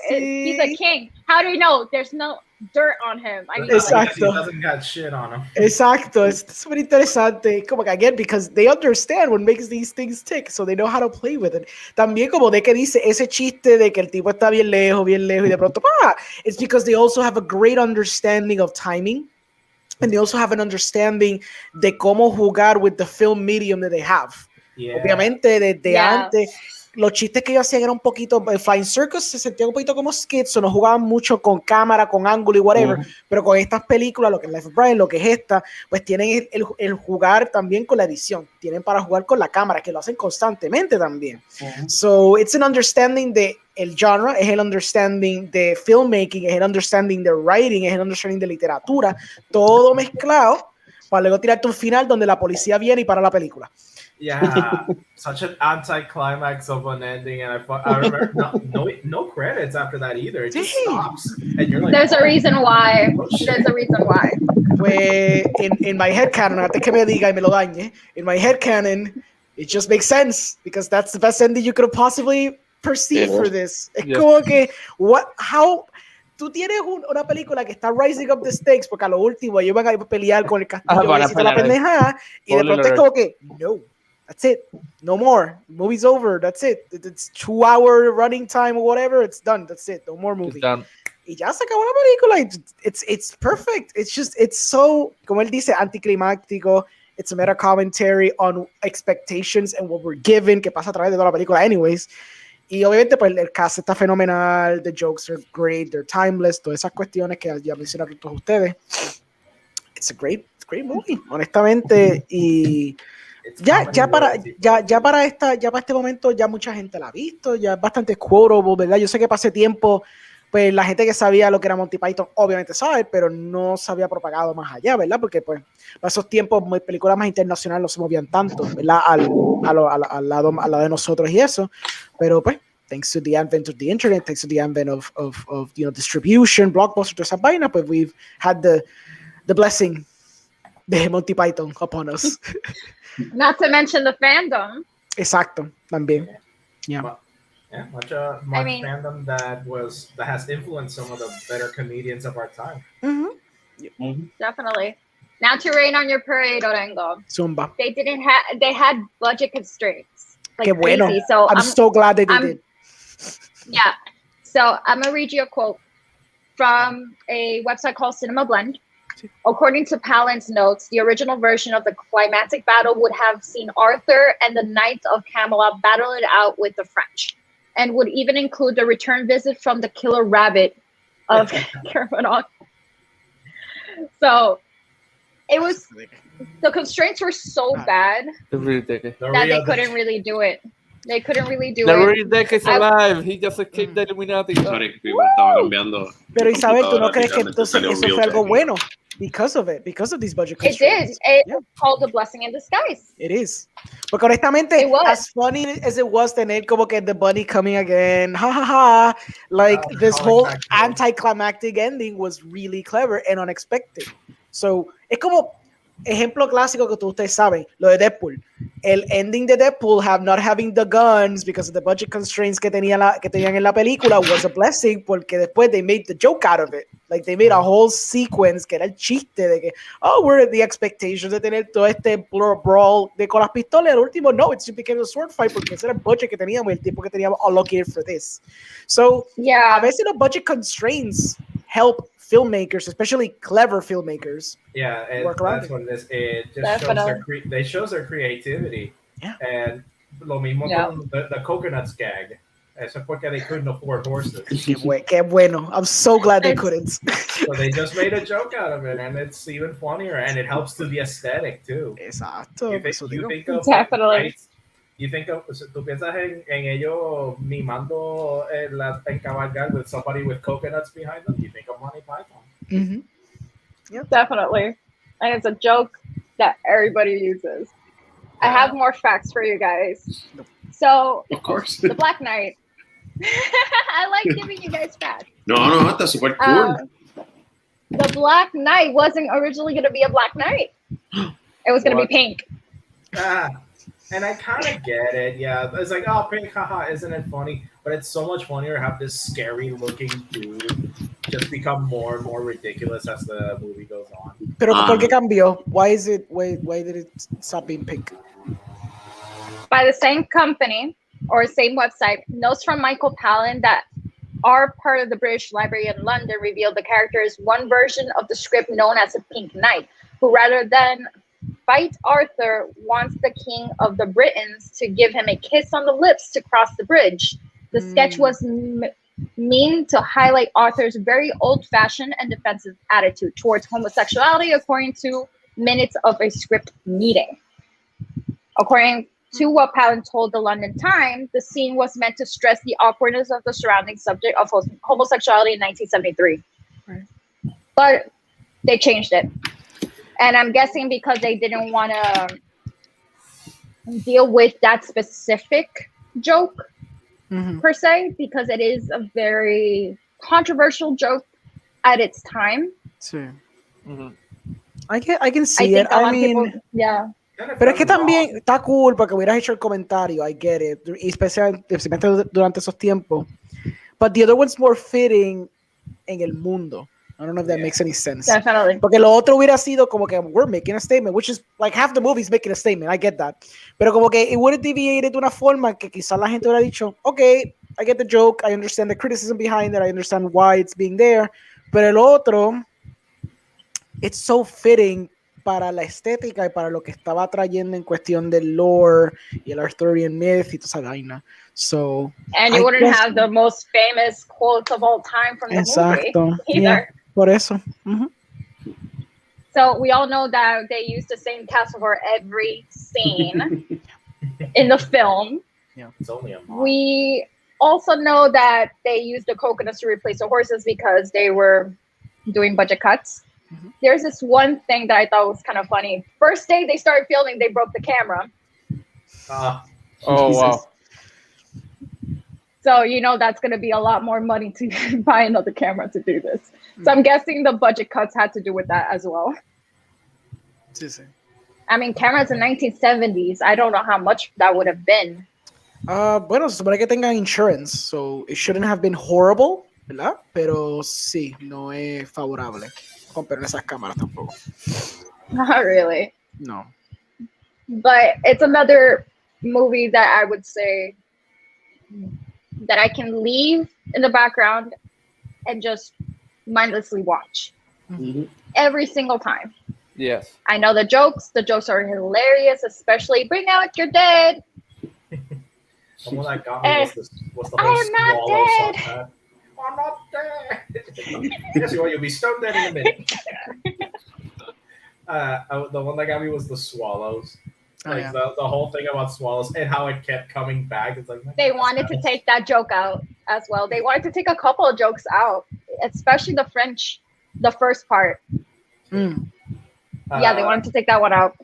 he's a king. How do you know? There's no dirt on him. I mean, Exacto. He doesn't got shit on him. Exacto. Es súper interesante. Como que, again, because they understand what makes these things tick, so they know how to play with it. También como de que dice ese chiste de que el tipo está bien lejos, y de pronto, it's because they also have a great understanding of timing. And they also have an understanding de cómo jugar with the film medium that they have. Yeah. Obviamente, desde antes, los chistes que ellos hacían eran un poquito, Flying Circus se sentía un poquito como skits, o no jugaban mucho con cámara, con ángulo y whatever, pero con estas películas, lo que es Life of Brian, lo que es esta, pues tienen el jugar también con la edición, tienen para jugar con la cámara, que lo hacen constantemente también. So, it's an understanding de el genre, es el understanding de filmmaking, es el understanding de writing, es el understanding de literatura, todo mezclado, para luego tirarte un final donde la policía viene y para la película. Yeah, such an anticlimax of an ending, and I remember no credits after that either. It just stops, and you're like, there's a reason why. There's a reason why. Pues in my headcanon, antes que me diga y me lo dañe, in my headcanon, it just makes sense because that's the best ending you could have possibly perceived for this. Es como que, how. Tú tienes una película que está rising up the stakes porque a lo último ellos van a pelear con el castillo y la pendejada y de pronto es como que, no. That's it. No more. Movie's over. That's it. It's 2-hour running time or whatever. It's done. That's it. No more movie. Y ya se acabó la película. It's perfect. It's so, como él dice, anticlimáctico. It's a meta commentary on expectations and what we're given, que pasa a través de toda la película anyways. Y obviamente pues el cast está fenomenal. The jokes are great. They're timeless. Todas esas cuestiones que ya mencionaron todos ustedes. It's a great movie, honestamente. Y ya para este momento ya mucha gente la ha visto, ya es bastante quotable, ¿verdad? Yo sé que pasé tiempo, pues la gente que sabía lo que era Monty Python obviamente sabe, pero no se había propagado más allá, ¿verdad? Porque pues para esos tiempos películas más internacionales no se movían tanto, ¿verdad? Al lado de nosotros y eso, pero pues thanks to the advent of the internet, thanks to the advent of distribution, blockbuster, toda esa vaina, pues we've had the blessing de Monty Python upon us. Not to mention the fandom. Exacto, también. Yeah. Much fandom that has influenced some of the better comedians of our time. Definitely. Now to rain on your parade, Orengo. Zumba. They had budget constraints. Like Qué bueno. crazy. So I'm so glad they did. Yeah. So I'm gonna read you a quote from a website called Cinema Blend. According to Palin's notes, the original version of the climactic battle would have seen Arthur and the Knights of Camelot battle it out with the French, and would even include the return visit from the killer rabbit of Kermadec. So it was, the constraints were so bad that they couldn't really do it. They couldn't really do it. Deck is alive. He just escaped the Illuminati. Sorry, estaba cambiando. Pero Isabel, ¿tú no crees que entonces eso fue algo bueno? Because of these budget constraints. It did. It was called a blessing in disguise. It is. Porque honestamente, as funny as it was tener como que the bunny coming again, ha ha ha, like this whole anticlimactic ending was really clever and unexpected. So, es como ejemplo clásico que ustedes saben, lo de Deadpool. El ending de Deadpool not having the guns because of the budget constraints que tenían en la película was a blessing porque después they made the joke out of it. Like they made a whole sequence que era el chiste de que, we're at the expectations de tener todo este brawl con las pistolas. Al último, no, it just became a sword fight porque ese era el budget que teníamos, el tiempo que teníamos allocated for this. So, a veces los budget constraints help filmmakers, especially clever filmmakers. Yeah, and that's what it is. It just shows their creativity. Yeah. And lo mismo con the coconuts gag. Eso porque they couldn't afford horses. Qué bueno. I'm so glad they couldn't. So they just made a joke out of it, and it's even funnier, and it helps to the aesthetic too. Exacto. You think of definitely You think of, tú piensas en ellos mimando en cabalgar with somebody with coconuts behind them, you think of Monty Python. Mhm. Definitely. And it's a joke that everybody uses. I have more facts for you guys. So, Of course. the Black Knight. I like giving you guys facts. No, está super cool. The Black Knight wasn't originally going to be a Black Knight. It was going to be pink. And I kind of get it. Yeah, it's like, oh, pink, haha, isn't it funny? But it's so much funnier to have this scary-looking dude just become more and more ridiculous as the movie goes on. Pero ¿por qué cambió? Why did it stop being pink? By the same company or same website, notes from Michael Palin that are part of the British Library in London revealed the character is one version of the script known as a Pink Knight, who rather than fight Arthur wants the King of the Britons to give him a kiss on the lips to cross the bridge. The sketch was mean to highlight Arthur's very old-fashioned and defensive attitude towards homosexuality, according to minutes of a script meeting. According to what Palin told the London Times, the scene was meant to stress the awkwardness of the surrounding subject of homosexuality in 1973. Right. But they changed it. And I'm guessing because they didn't want to deal with that specific joke per se, because it is a very controversial joke at its time. Sí. I can see it. I mean, people, yeah. Pero es que también está cool porque hubieras hecho el comentario. I get it. Especialmente durante esos tiempos. But the other one's more fitting en el mundo. I don't know if that makes any sense. Definitely. Porque lo otro hubiera sido como que we're making a statement, which is like half the movie's making a statement. I get that. Pero como que it would have deviated de una forma que quizás la gente hubiera dicho, okay, I get the joke, I understand the criticism behind it, I understand why it's being there. Pero el otro, it's so fitting para la estética y para lo que estaba trayendo en cuestión del lore y el Arthurian myth y toda esa vaina. So, and you wouldn't have the most famous quotes of all time from the movie either. Yeah, por eso. So we all know that they use the same cast for every scene in the film. Yeah, it's only a month. We also know that they used the coconuts to replace the horses because they were doing budget cuts. There's this one thing that I thought was kind of funny. First day they started filming, they broke the camera. Oh, wow. So, you know, that's going to be a lot more money to buy another camera to do this. So I'm guessing the budget cuts had to do with that as well. I mean, cameras in 1970s, I don't know how much that would have been. Bueno, se supone que tengan insurance, so it shouldn't have been horrible, ¿verdad? Pero sí, no es favorable comprar esas cámaras tampoco. Not really. No. But it's another movie that I would say that I can leave in the background and just mindlessly watch every single time. Yes. I know the jokes are hilarious, especially Bring Out Your Dead. The one that got me was the whole I am not swallow dead. song. I'm not dead. Yes, you will. You'll be stone dead in a minute. The one that got me was the swallows. Like the whole thing about swallows and how it kept coming back. It's like they wanted to take that joke out as well. They wanted to take a couple of jokes out, especially the French, the first part. Yeah, they wanted to take that one out.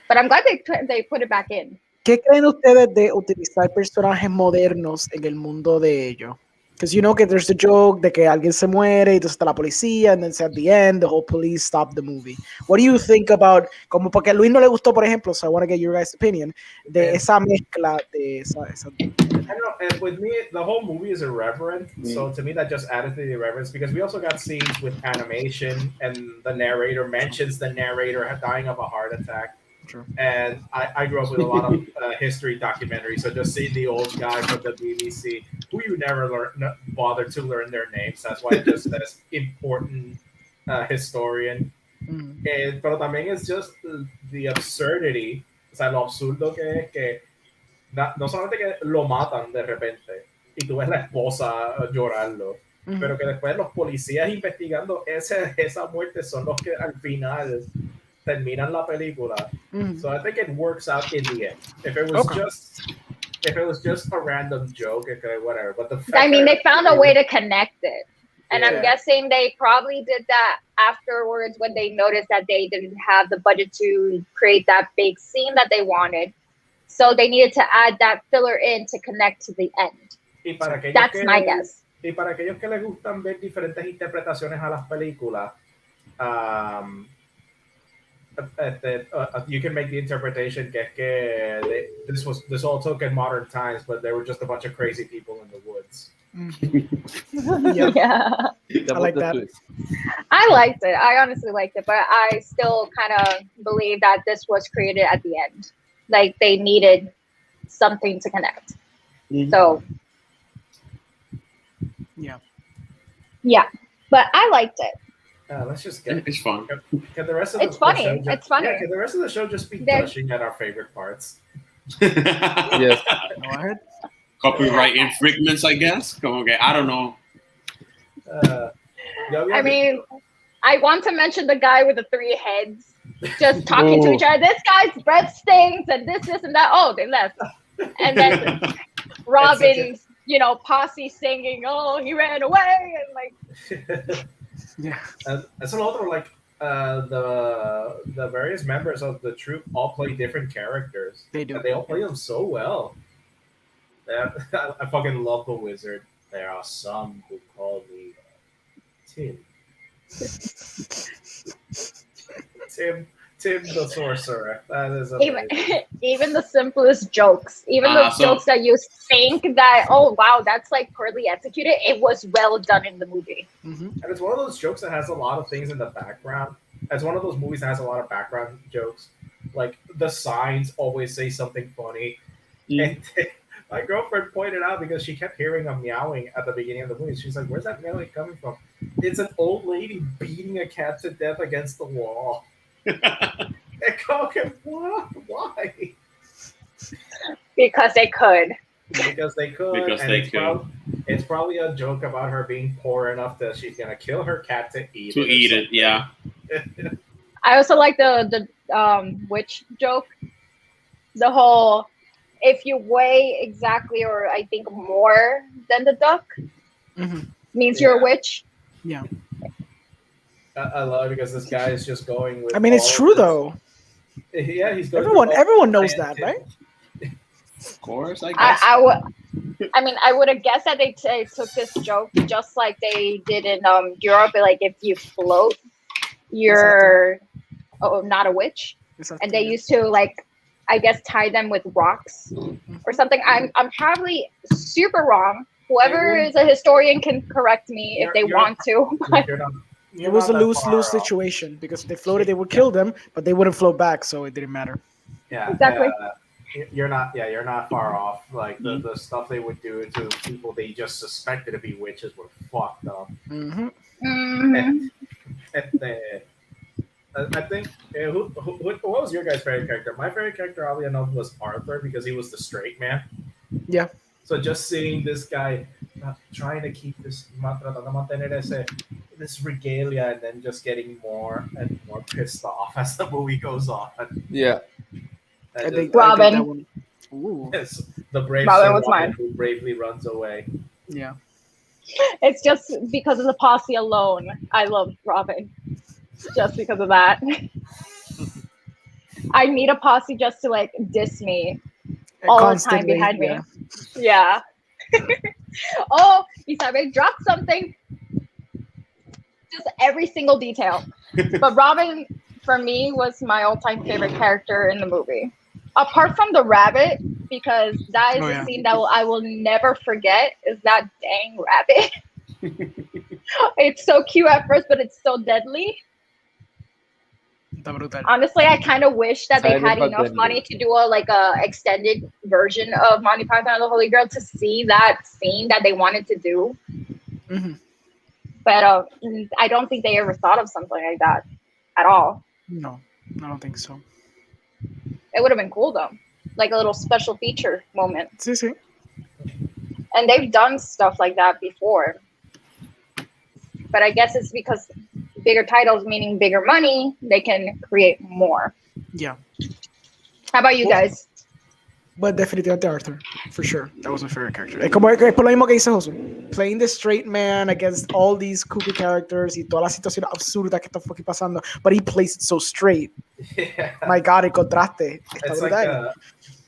But I'm glad they put it back in. ¿Qué creen ustedes de utilizar personajes modernos en el mundo de ellos? Because you know que there's a joke de que alguien se muere y entonces está la policía and then at the end the whole police stop the movie. What do you think about, como porque a Luis no le gustó, por ejemplo, so I want to get your guys' opinion, de esa mezcla de esa I don't know, and with me, the whole movie is irreverent, so to me that just added to the irreverence, because we also got scenes with animation, and the narrator mentions the narrator dying of a heart attack. True. And I grew up with a lot of history documentaries, so just seeing the old guy from the BBC, who you never bother to learn their names, that's why it just says important historian. Pero también es just the absurdity, o sea, lo absurdo que es que no solamente que lo matan de repente y tú ves la esposa llorando, pero que después los policías investigando esa muerte son los que al final terminan la película. Mhm. So I think it works out in the end. If it was Okay. just a random joke, okay, whatever. But the fact I mean, that they found a way to connect it. And I'm Yeah. guessing they probably did that afterwards when they noticed that they didn't have the budget to create that big scene that they wanted. So they needed to add that filler in to connect to the end. Y para aquellos That's que, my guess. Y para aquellos que les gustan ver diferentes interpretaciones a las películas, you can make the interpretation que es que this all took in modern times, but there were just a bunch of crazy people in the woods. Yeah. Yeah. I like that. I liked it. I honestly liked it, but I still kind of believe that this was created at the end. Like they needed something to connect. So yeah, but I liked it. Let's just get It's fun. can the rest of It's the funny. show just, It's funny. Yeah, can the rest of the show just be There's- gushing at our favorite parts? Yes. Go ahead. Copyright infringements, I guess. Como que, I don't know. I mean, I want to mention the guy with the 3 heads just talking to each other. This guy's breath stinks and this, and that. Oh, they left. And then Robin's, posse singing, oh, he ran away. And like, Yeah. That's another like the various members of the troupe all play different characters. They do. And they all play them so well. I fucking love the wizard. There are some who call me Tim. Tim the sorcerer. That is amazing. even the simplest jokes, even the jokes that you think that, oh wow, that's like poorly executed, it was well done in the movie. Mhm. And it's one of those jokes that has a lot of things in the background. It's one of those movies that has a lot of background jokes. Like the signs always say something funny. And my girlfriend pointed out because she kept hearing a meowing at the beginning of the movie. She's like, "Where's that meowing coming from?" It's an old lady beating a cat to death against the wall. Okay, why? Because they could. Because they could. Because and they it's could. It's probably a joke about her being poor enough that she's gonna kill her cat to eat To it. or eat it, something. yeah. I also like the witch joke. The whole, if you weigh exactly or I think more than the duck, Mhm. means you're a witch. Yeah. I love it because this guy is just going with. I mean, it's all true of this- though. Yeah, he's going. Everyone knows that, right? Of course, I guess. I would have guessed that they took this joke just like they did in Europe. Like if you float, you're not a witch, and they used to like, I guess, tie them with rocks or something. I'm probably super wrong. Whoever is a historian can correct me if they want to. It was a lose-lose situation because if they floated, they would kill them, but they wouldn't float back, so it didn't matter. Yeah, Exactly. You're not far off. Like the stuff they would do to people they just suspected to be witches were fucked up. Mm-hmm. Mhm. I think what was your guys' favorite character? My favorite character, oddly enough, was Arthur because he was the straight man. Yeah. So just seeing this guy trying to keep this this regalia and then just getting more and more pissed off as the movie goes on. Yeah. And just, Robin. that one. Ooh. yes, the brave Robin Sir was Robin mine. who bravely runs away. Yeah. It's just because of the posse alone. I love Robin. Just because of that. I need a posse just to like diss me all the time Constantly, behind me. yeah. Yeah. Oh, Isabel dropped something. Just every single detail. But Robin, for me, was my all-time favorite character in the movie. Apart from the rabbit, because that is a scene that I will never forget, is that dang rabbit. It's so cute at first, but it's so deadly. Honestly, I kind of wish that they had enough money to do a extended version of Monty Python and the Holy Grail to see that scene that they wanted to do. Mm-hmm. But I don't think they ever thought of something like that at all. No, I don't think so. It would have been cool though, like a little special feature moment. Sí, sí. And they've done stuff like that before. But I guess it's because bigger titles, meaning bigger money, they can create more. Yeah. How about you guys? But definitivamente Arthur, for sure. That was my favorite character. Es como es por lo mismo que dice Josu. Playing the straight man against all these kooky characters y todas las situaciones absurdas que están fucking pasando. But he plays it so straight. Yeah. My God, el contraste. Está It's brutal.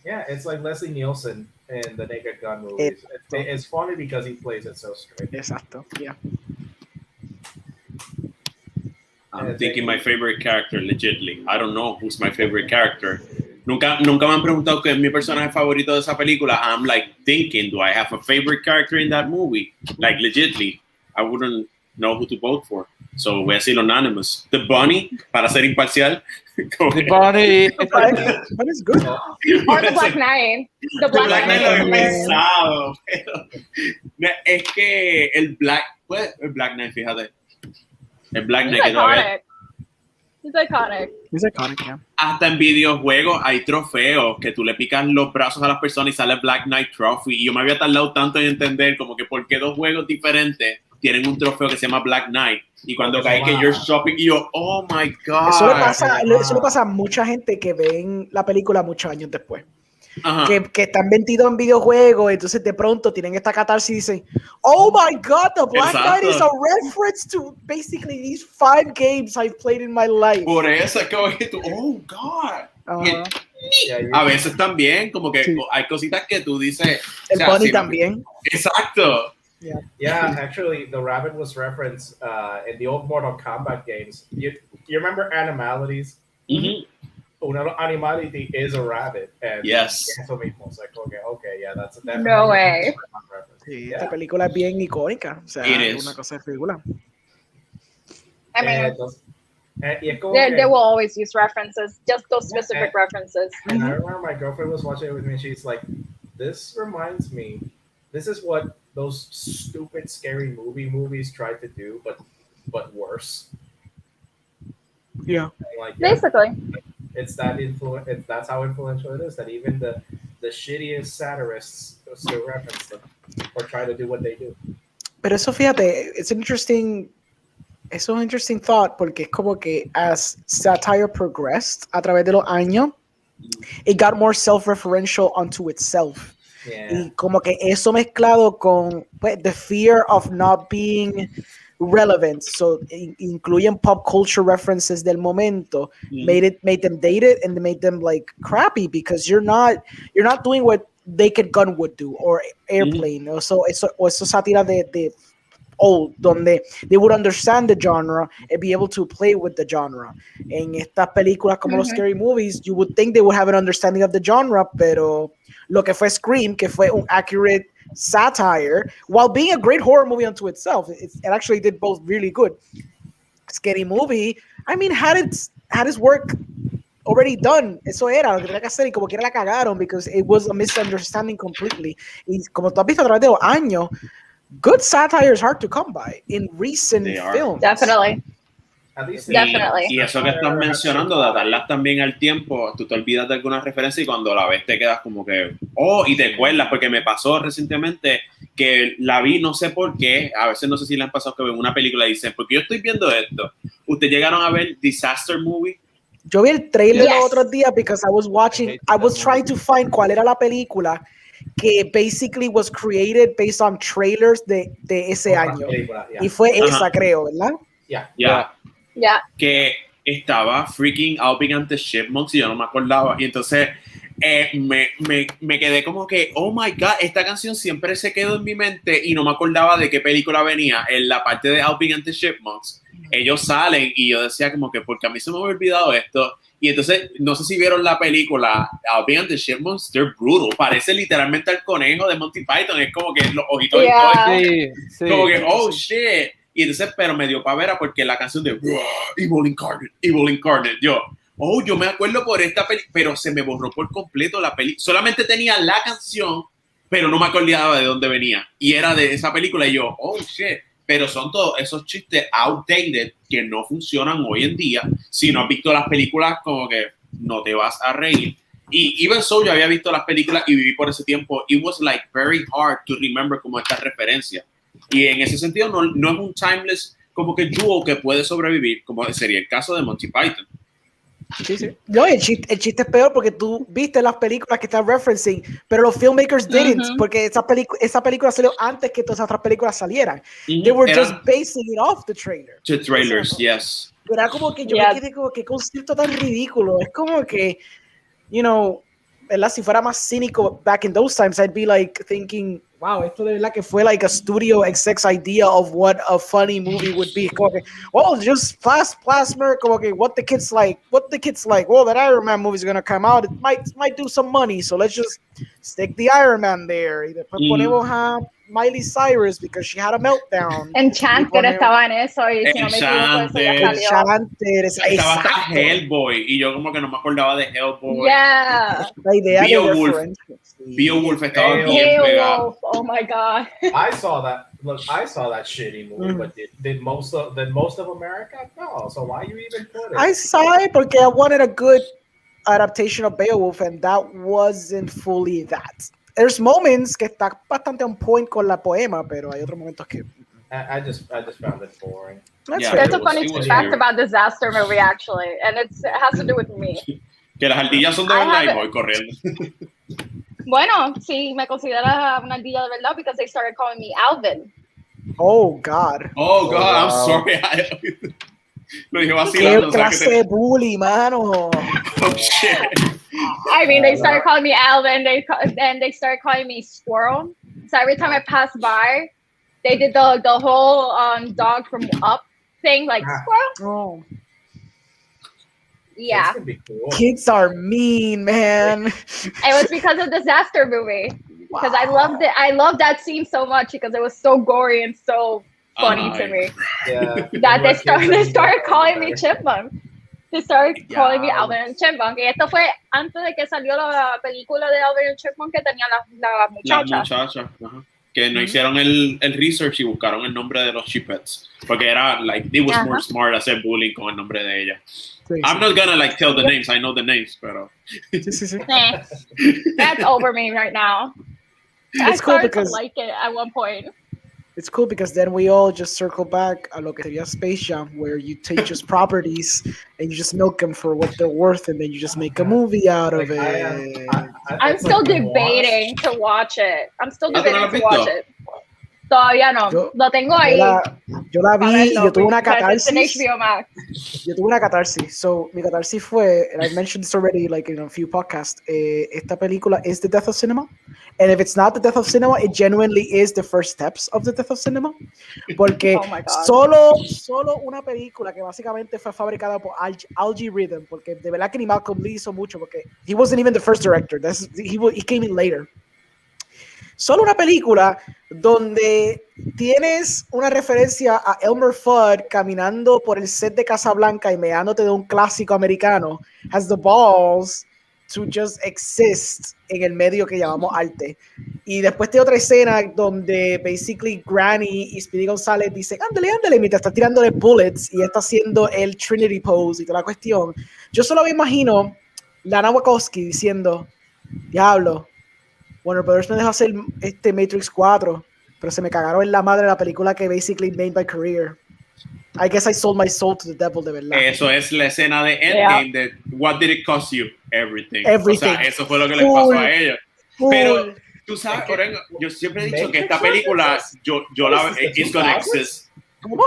like it's like Leslie Nielsen in the Naked Gun movies. It's funny because he plays it so straight. Exacto. Yeah. I'm thinking my favorite character, legitly. I don't know who's my favorite character. Nunca me han preguntado qué es mi personaje favorito de esa película. I'm like thinking, do I have a favorite character in that movie? Like, legitly, I wouldn't know who to vote for. So voy a decir anonymous. The Bunny, para ser imparcial. The Bunny. But it's good. Or the Black Knight. The The Black Knight lo he Knight. pensado, pero es que el Black Knight, fíjate. El Black He's Knight que todavía iconic. He's iconic. He's iconic, yeah. hasta en videojuegos hay trofeos que tú le picas los brazos a las personas y sale Black Knight Trophy. Y yo me había tardado tanto en entender como que por qué dos juegos diferentes tienen un trofeo que se llama Black Knight. Y cuando cae que you're shopping, y yo, oh my God. Eso le pasa a mucha gente que ven la película muchos años después. Ajá. Que están metidos en videojuegos, entonces de pronto tienen esta catarsis y dicen, oh my God, the Black Exacto. Knight is a reference to basically these 5 games I've played in my life. Por eso es como que tú, oh God. Y Ajá. a veces también, como que Sí. hay cositas que tú dices. El o sea, Bunny sí, también. Exacto. Yeah, actually, the rabbit was referenced in the old Mortal Kombat games. You remember Animalities? Ujú. Una animality is a rabbit. And Yes. Eso mismo. It's like, okay, yeah, that's definitely No way. a reference. Sí, Yeah. esta película es bien icónica. O sea, It es is. una cosa de película. I mean, Entonces, y es como they que- will always use references, just those specific references. And I remember my girlfriend was watching it with me. And she's like, "This reminds me. This is what those stupid, scary movies tried to do, but worse." Yeah. And like, yeah, Basically. it's that that's how influential it is. That even the shittiest satirists still reference them or try to do what they do. Pero eso, fíjate, it's an interesting thought, porque es como que as satire progressed a través de los años, it got more self-referential unto itself. Yeah. Y como que eso mezclado con pues, the fear of not being relevant, so incluyen pop culture references del momento, made them dated and made them like crappy because you're not doing what Naked Gun would do or Airplane, o eso sátira de old, donde they would understand the genre and be able to play with the genre. En estas películas como los scary movies, you would think they would have an understanding of the genre, pero lo que fue Scream, que fue un accurate satire, while being a great horror movie unto itself, it actually did both really good. Scary movie, I mean, had its work already done. Eso era lo que tenía que hacer y como quiera la cagaron because it was a misunderstanding completely. Y como tú has visto a través de los años, good satire is hard to come by in recent They are. films. Definitely. At least Definitely. Y eso que estás mencionando, de darlas también al tiempo, tú te olvidas de alguna referencia y cuando la ves te quedas como que, oh, y te acuerdas, porque me pasó recientemente que la vi, no sé por qué, a veces no sé si le han pasado que ven una película y dicen, porque yo estoy viendo esto. ¿Ustedes llegaron a ver Disaster Movie? Yo vi el trailer Yes. los otros días because I was trying to find cuál era la película que basically was created based on trailers de ese año. Y fue esa, creo, ¿verdad? Yeah. Ya. Yeah. Que estaba freaking Alvin and the Chipmunks y yo no me acordaba. Y entonces me quedé como que, oh my God, esta canción siempre se quedó en mi mente y no me acordaba de qué película venía. En la parte de Alvin and the Chipmunks, ellos salen y yo decía como que, porque a mí se me había olvidado esto. Y entonces, no sé si vieron la película Alvin and the Chipmunks, they're brutal. Parece literalmente al conejo de Monty Python. Es como que los ojitos Yeah. Sí, sí. como que, oh shit. Y entonces, pero me dio pavera porque la canción de Evil Incarnate, yo me acuerdo por esta película, pero se me borró por completo la película. Solamente tenía la canción, pero no me acordaba de dónde venía. Y era de esa película y yo, oh shit. Pero son todos esos chistes outdated que no funcionan hoy en día. Si no has visto las películas, como que no te vas a reír. Y even so, yo había visto las películas y viví por ese tiempo. It was like very hard to remember como esta referencia. Y en ese sentido no es un timeless como que dúo que puede sobrevivir, como sería el caso de Monty Python. Sí, sí. No, el chiste es peor porque tú viste las películas que están referencing, pero los filmmakers didn't, porque esa película salió antes que todas esas otras películas salieran. They were just basing it off the trailer. The trailers, yes. Era como que yo me quedé como que concepto tan ridículo. Es como que, you know, ¿verdad? Si fuera más cínico back in those times, I'd be like thinking, wow, esto de verdad que fue like a studio exec's idea of what a funny movie would be. Como que, well, just plasma, como que what the kids like, well, that Iron Man movie is going to come out, it might do some money, so let's just stick the Iron Man there. Y después ponemos a Miley Cyrus because she had a meltdown. Enchanted estaba en eso y si no me equivoco, eso ya salió. Estaba hasta Hellboy y yo como que no me acordaba de Hellboy. Yeah. La idea Beowulf. Beowulf estaba bien pegado. Oh my god. I saw that. Look, I saw that shitty movie, but did most of America? No. So why you even put it? I saw it porque I wanted a good adaptation of Beowulf, and that wasn't fully that. There's moments que está bastante on point con la poema, pero hay otros momentos que. I just found it boring. There's a funny fact about Disaster movie actually, and it has to do with me. Que las ardillas son de verdad y voy corriendo. Bueno, sí, me consideras una ardilla de verdad because they started calling me Alvin. Oh God. Oh God, I'm sorry. Lo dije vacilando. ¿Qué clase de bully, mano? Oh shit. I mean, they started calling me Alvin. Then they started calling me Squirrel. So every time I passed by, they did the whole dog from Up thing, like Squirrel. Oh. Yeah. Cool. Kids are mean, man. It was because of Disaster movie. Because I loved it. I loved that scene so much because it was so gory and so funny to me. Yeah. That they started calling me Chipmunk. They started calling me Alvin and Chipmunk. Y esto fue antes de que salió la película de Alvin and Chipmunk que tenía la muchacha. La muchacha. Uh-huh. Que no hicieron el research y buscaron el nombre de los Chipettes. Porque era, like, it was more smart hacer bullying con el nombre de ella. Sí, I'm not gonna, like, tell the names. I know the names, pero... That's over me right now. It's cool because... to like it at one point. It's cool because then we all just circle back a lo que sería Space Jam, where you take just properties and you just milk them for what they're worth, and then you just make a movie out of it. I'm still debating to watch it. Todavía no. Lo tengo ahí. Yo la vi y yo tuve una catarsis. Yo tuve una catarsis. So, mi catarsis fue, and I mentioned this already like in a few podcasts, esta película is the death of cinema. And if it's not the death of cinema, it genuinely is the first steps of the death of cinema. Porque solo una película que básicamente fue fabricada por Algie Rhythm, porque de verdad que ni Malcolm Lee hizo mucho, porque he wasn't even the first director. He came in later. Solo una película donde tienes una referencia a Elmer Fudd caminando por el set de Casablanca y meándote de un clásico americano has the balls to just exist en el medio que llamamos arte. Y después de otra escena donde basically Granny y Speedy González dicen ándale, mientras está tirándole bullets y está haciendo el Trinity pose y toda la cuestión. Yo solo me imagino Lana Wachowski diciendo, diablo, Warner Brothers me dejó hacer Matrix 4, pero se me cagaron en la madre la película que basically made my career. I guess I sold my soul to the devil, de verdad. Eso es la escena de Endgame de What did it cost you? Everything. O sea, eso fue lo que les pasó a ellos. Pero tú sabes, Orengo, yo siempre he dicho que esta película, yo la it's gonna exist. ¿Cómo?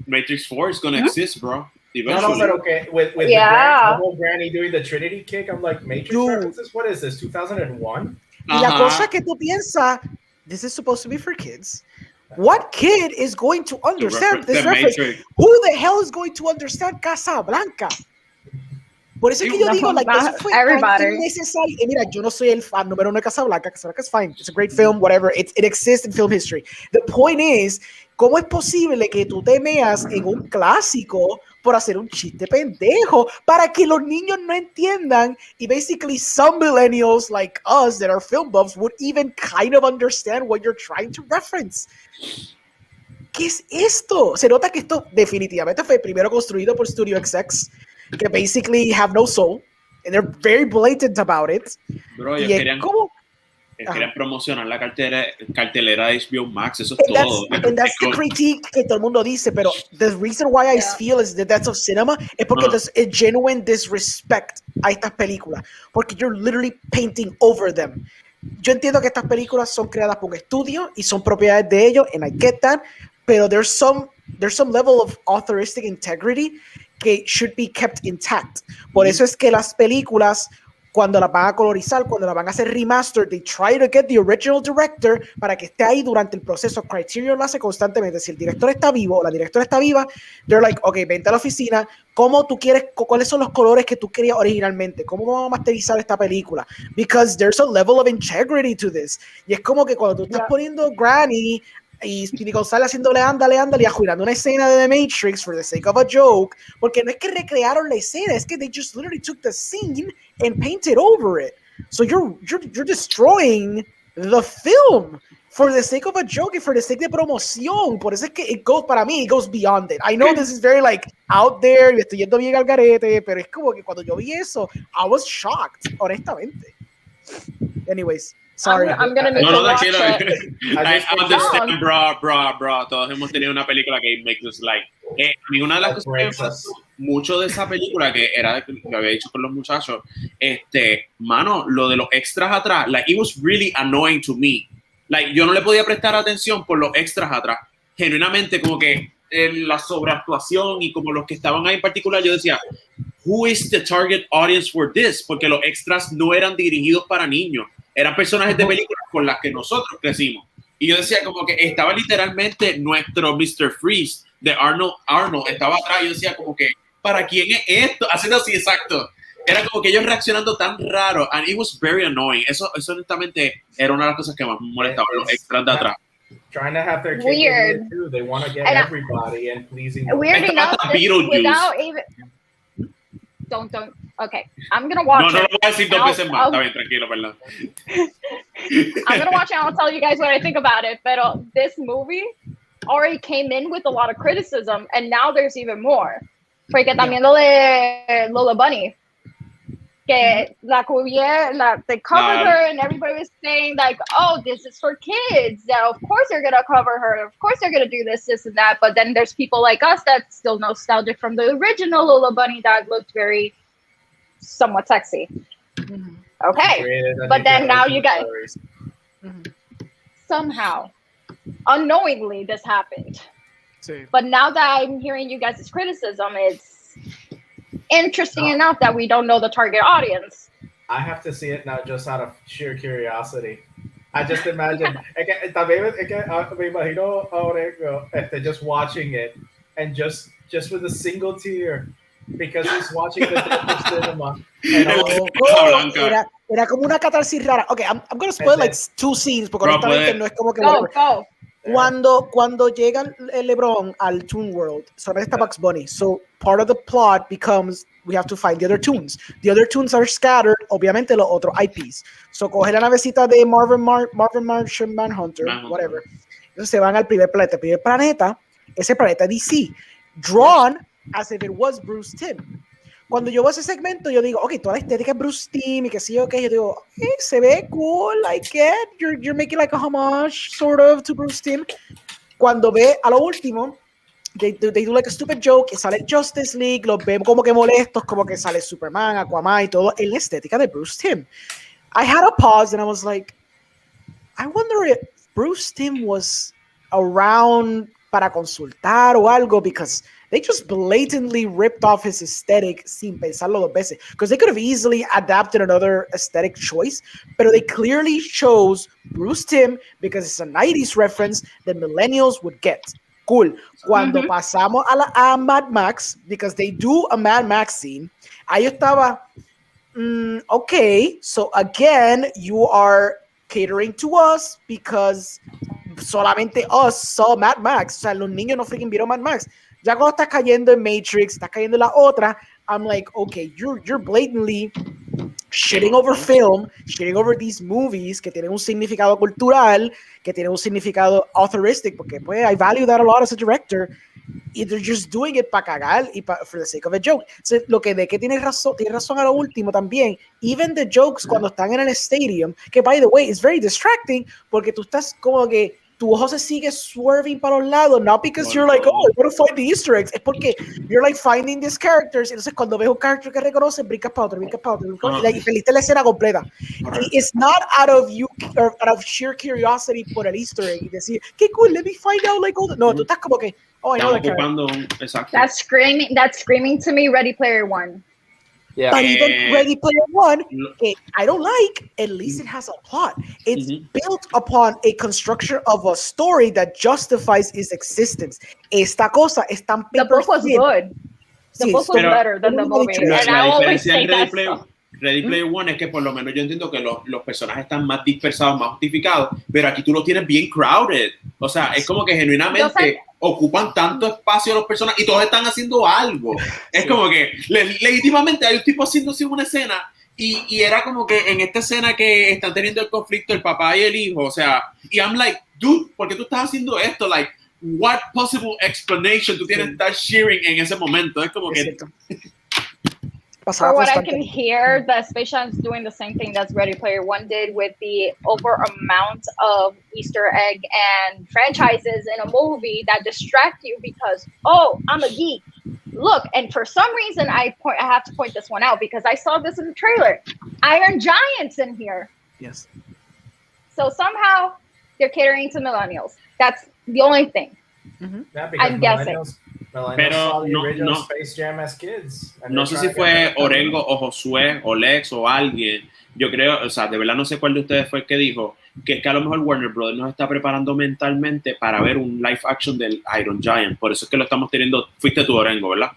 Matrix 4 is gonna exist, bro. No, but okay, with the whole Granny doing the Trinity kick, I'm like, Matrix references? What is this, 2001? Y la cosa que tú piensas, this is supposed to be for kids. What kid is going to understand this reference? Who the hell is going to understand Casablanca? Por eso es que yo digo, like, eso fue innecessary. Y mira, yo no soy el fan número uno de Casablanca. Casablanca is fine. It's a great film, whatever. It exists in film history. The point is, ¿cómo es posible que tú te meas en un clásico por hacer un chiste pendejo para que los niños no entiendan y basically some millennials like us that are film buffs would even kind of understand what you're trying to reference? ¿Qué es esto? Se nota que esto definitivamente fue primero construido por Studio XX, que basically have no soul, and they're very blatant about it. Bro, y es como, quieren promocionar la cartelera de HBO Max, eso es todo. And that's the critique que todo el mundo dice, pero the reason why I feel is the death of cinema es porque there's a genuine disrespect a estas películas, porque you're literally painting over them. Yo entiendo que estas películas son creadas por un estudio y son propiedades de ellos, and I get that, pero there's some level of authoristic integrity que should be kept intact. Por eso es que las películas, cuando las van a colorizar, cuando las van a hacer remastered, they try to get the original director para que esté ahí durante el proceso. Criterion lo hace constantemente. Si el director está vivo o la directora está viva, they're like, ok, vente a la oficina, ¿cómo tú quieres, cuáles son los colores que tú querías originalmente? ¿Cómo vamos a masterizar esta película? Because there's a level of integrity to this. Y es como que cuando tú estás poniendo Granny y Speedy González haciéndole ándale y ajustando una escena de The Matrix for the sake of a joke, porque no es que recrearon la escena, es que they just literally took the scene and painted over it. So you're destroying the film for the sake of a joke y for the sake de promoción. Por eso es que it goes beyond it. I know this is very like out there, y estoy yendo bien al garete, pero es como que cuando yo vi eso, I was shocked, honestamente. Anyways, sorry. I'm gonna need to watch it. I understand, bro. Todos hemos tenido una película que makes us like. Y una de las cosas mucho de esa película que era lo había dicho con los muchachos, mano, lo de los extras atrás, like it was really annoying to me. Like yo no le podía prestar atención por los extras atrás. Genuinamente como que la sobreactuación y como los que estaban ahí en particular, yo decía, who is the target audience for this? Porque los extras no eran dirigidos para niños, eran personajes de películas con las que nosotros crecimos. Y yo decía como que estaba literalmente nuestro Mr. Freeze de Arnold estaba atrás. Yo decía como que, ¿para quién es esto? Haciendo así, exacto. Era como que ellos reaccionando tan raro. And it was very annoying. Eso honestamente era una de las cosas que más me molestaba, los extras de atrás. Trying to have their cake in it too. They want to get everybody and pleasing. Weird enough, without even... Don't. Okay, I'm gonna watch it. No lo voy a decir dos veces más. Está bien, tranquilo, perdón. I'm gonna watch it and I'll tell you guys what I think about it. But this movie already came in with a lot of criticism, and now there's even more. Porque también lo de Lola Bunny, que they covered her, and everybody was saying like, "Oh, this is for kids. Now, of course they're gonna cover her. Of course they're gonna do this, and that." But then there's people like us that's still nostalgic from the original Lola Bunny that looked very somewhat sexy. Okay, but then now you guys somehow unknowingly this happened. Sí. But now that I'm hearing you guys' criticism, it's interesting enough that we don't know the target audience. I have to see it now just out of sheer curiosity. I just imagine, me imagino Aurelio just watching it and just with a single tear because he's watching the cinema. Era como una catarsis rara. Okay, I'm going to spoil like two scenes porque honestamente no es como que... Go. Cuando llega el LeBron al Toon World, solamente está Bugs Bunny. So part of the plot becomes we have to find the other toons. The other toons are scattered, obviamente los otros IPs. So coge la navecita de Marvin Martian Manhunter, whatever. Entonces se van al primer planeta. El primer planeta, ese planeta DC, drawn as if it was Bruce Timm. Cuando yo veo ese segmento, yo digo, ok, toda la estética es Bruce Timm y que sí, ok, yo digo, se ve cool, I get, you're making like a homage, sort of, to Bruce Timm. Cuando ve a lo último, they do like a stupid joke, y sale Justice League, los vemos como que molestos, como que sale Superman, Aquaman y todo, en la estética de Bruce Timm. I had a pause and I was like, I wonder if Bruce Timm was around para consultar o algo, because they just blatantly ripped off his aesthetic sin pensarlo dos veces. Because they could have easily adapted another aesthetic choice, but they clearly chose Bruce Timm because it's a 90s reference that millennials would get. Cool. Cuando pasamos a Mad Max, because they do a Mad Max scene, ahí estaba, okay, so again, you are catering to us because solamente us saw Mad Max. O sea, los niños no freaking vieron Mad Max. Ya cuando estás cayendo en Matrix, estás cayendo en la otra, I'm like, okay, you're blatantly shitting over film, shitting over these movies que tienen un significado cultural, que tienen un significado authoristic, porque pues I value that a lot as a director. y they're just doing it para cagar y for the sake of a joke. So, lo que de que tienes razón a lo último también. Even the jokes cuando están en el stadium, que by the way, it's very distracting porque tú estás como que tu ojo se sigue swerving para los lados, not because you're like, oh, I want to find the Easter eggs, es porque you're like finding these characters, entonces cuando ves un character que reconoces, brincas para otro, y perdiste la escena completa. It's not out of you, or out of sheer curiosity por el Easter egg, y decir, qué cool, let me find out, like, all the... No, tú estás como que, oh, I know that character. Exacto. That's screaming to me Ready Player One. Yeah. But even Ready Player One, I don't like, at least it has a plot. It's built upon a construction of a story that justifies its existence. Esta cosa es tan The book was good. The book was better than the movie. And I always say that. Ready Player One es que por lo menos yo entiendo que los personajes están más dispersados, más justificados, pero aquí tú lo tienes bien crowded. O sea, es como que genuinamente ocupan tanto espacio los personajes y todos están haciendo algo. Es como que legítimamente hay un tipo haciéndose una escena y era como que en esta escena que están teniendo el conflicto el papá y el hijo, o sea, y I'm like, dude, ¿por qué tú estás haciendo esto? Like, what possible explanation tú tienes estar cheering en ese momento? Es como que... For what I can hear, the Space Jam's doing the same thing that Ready Player One did with the over amount of Easter egg and franchises in a movie that distract you because, oh, I'm a geek. Look, and for some reason, I have to point this one out because I saw this in the trailer. Iron Giant's in here. Yes. So somehow they're catering to millennials. That's the only thing. Yeah, I'm guessing. Pero no, Space Jam as kids. No sé si fue Orengo o Josué o Lex o alguien. Yo creo, o sea, de verdad no sé cuál de ustedes fue el que dijo que es que a lo mejor Warner Brothers nos está preparando mentalmente para ver un live action del Iron Giant. Por eso es que lo estamos teniendo. Fuiste tú, Orengo, ¿verdad?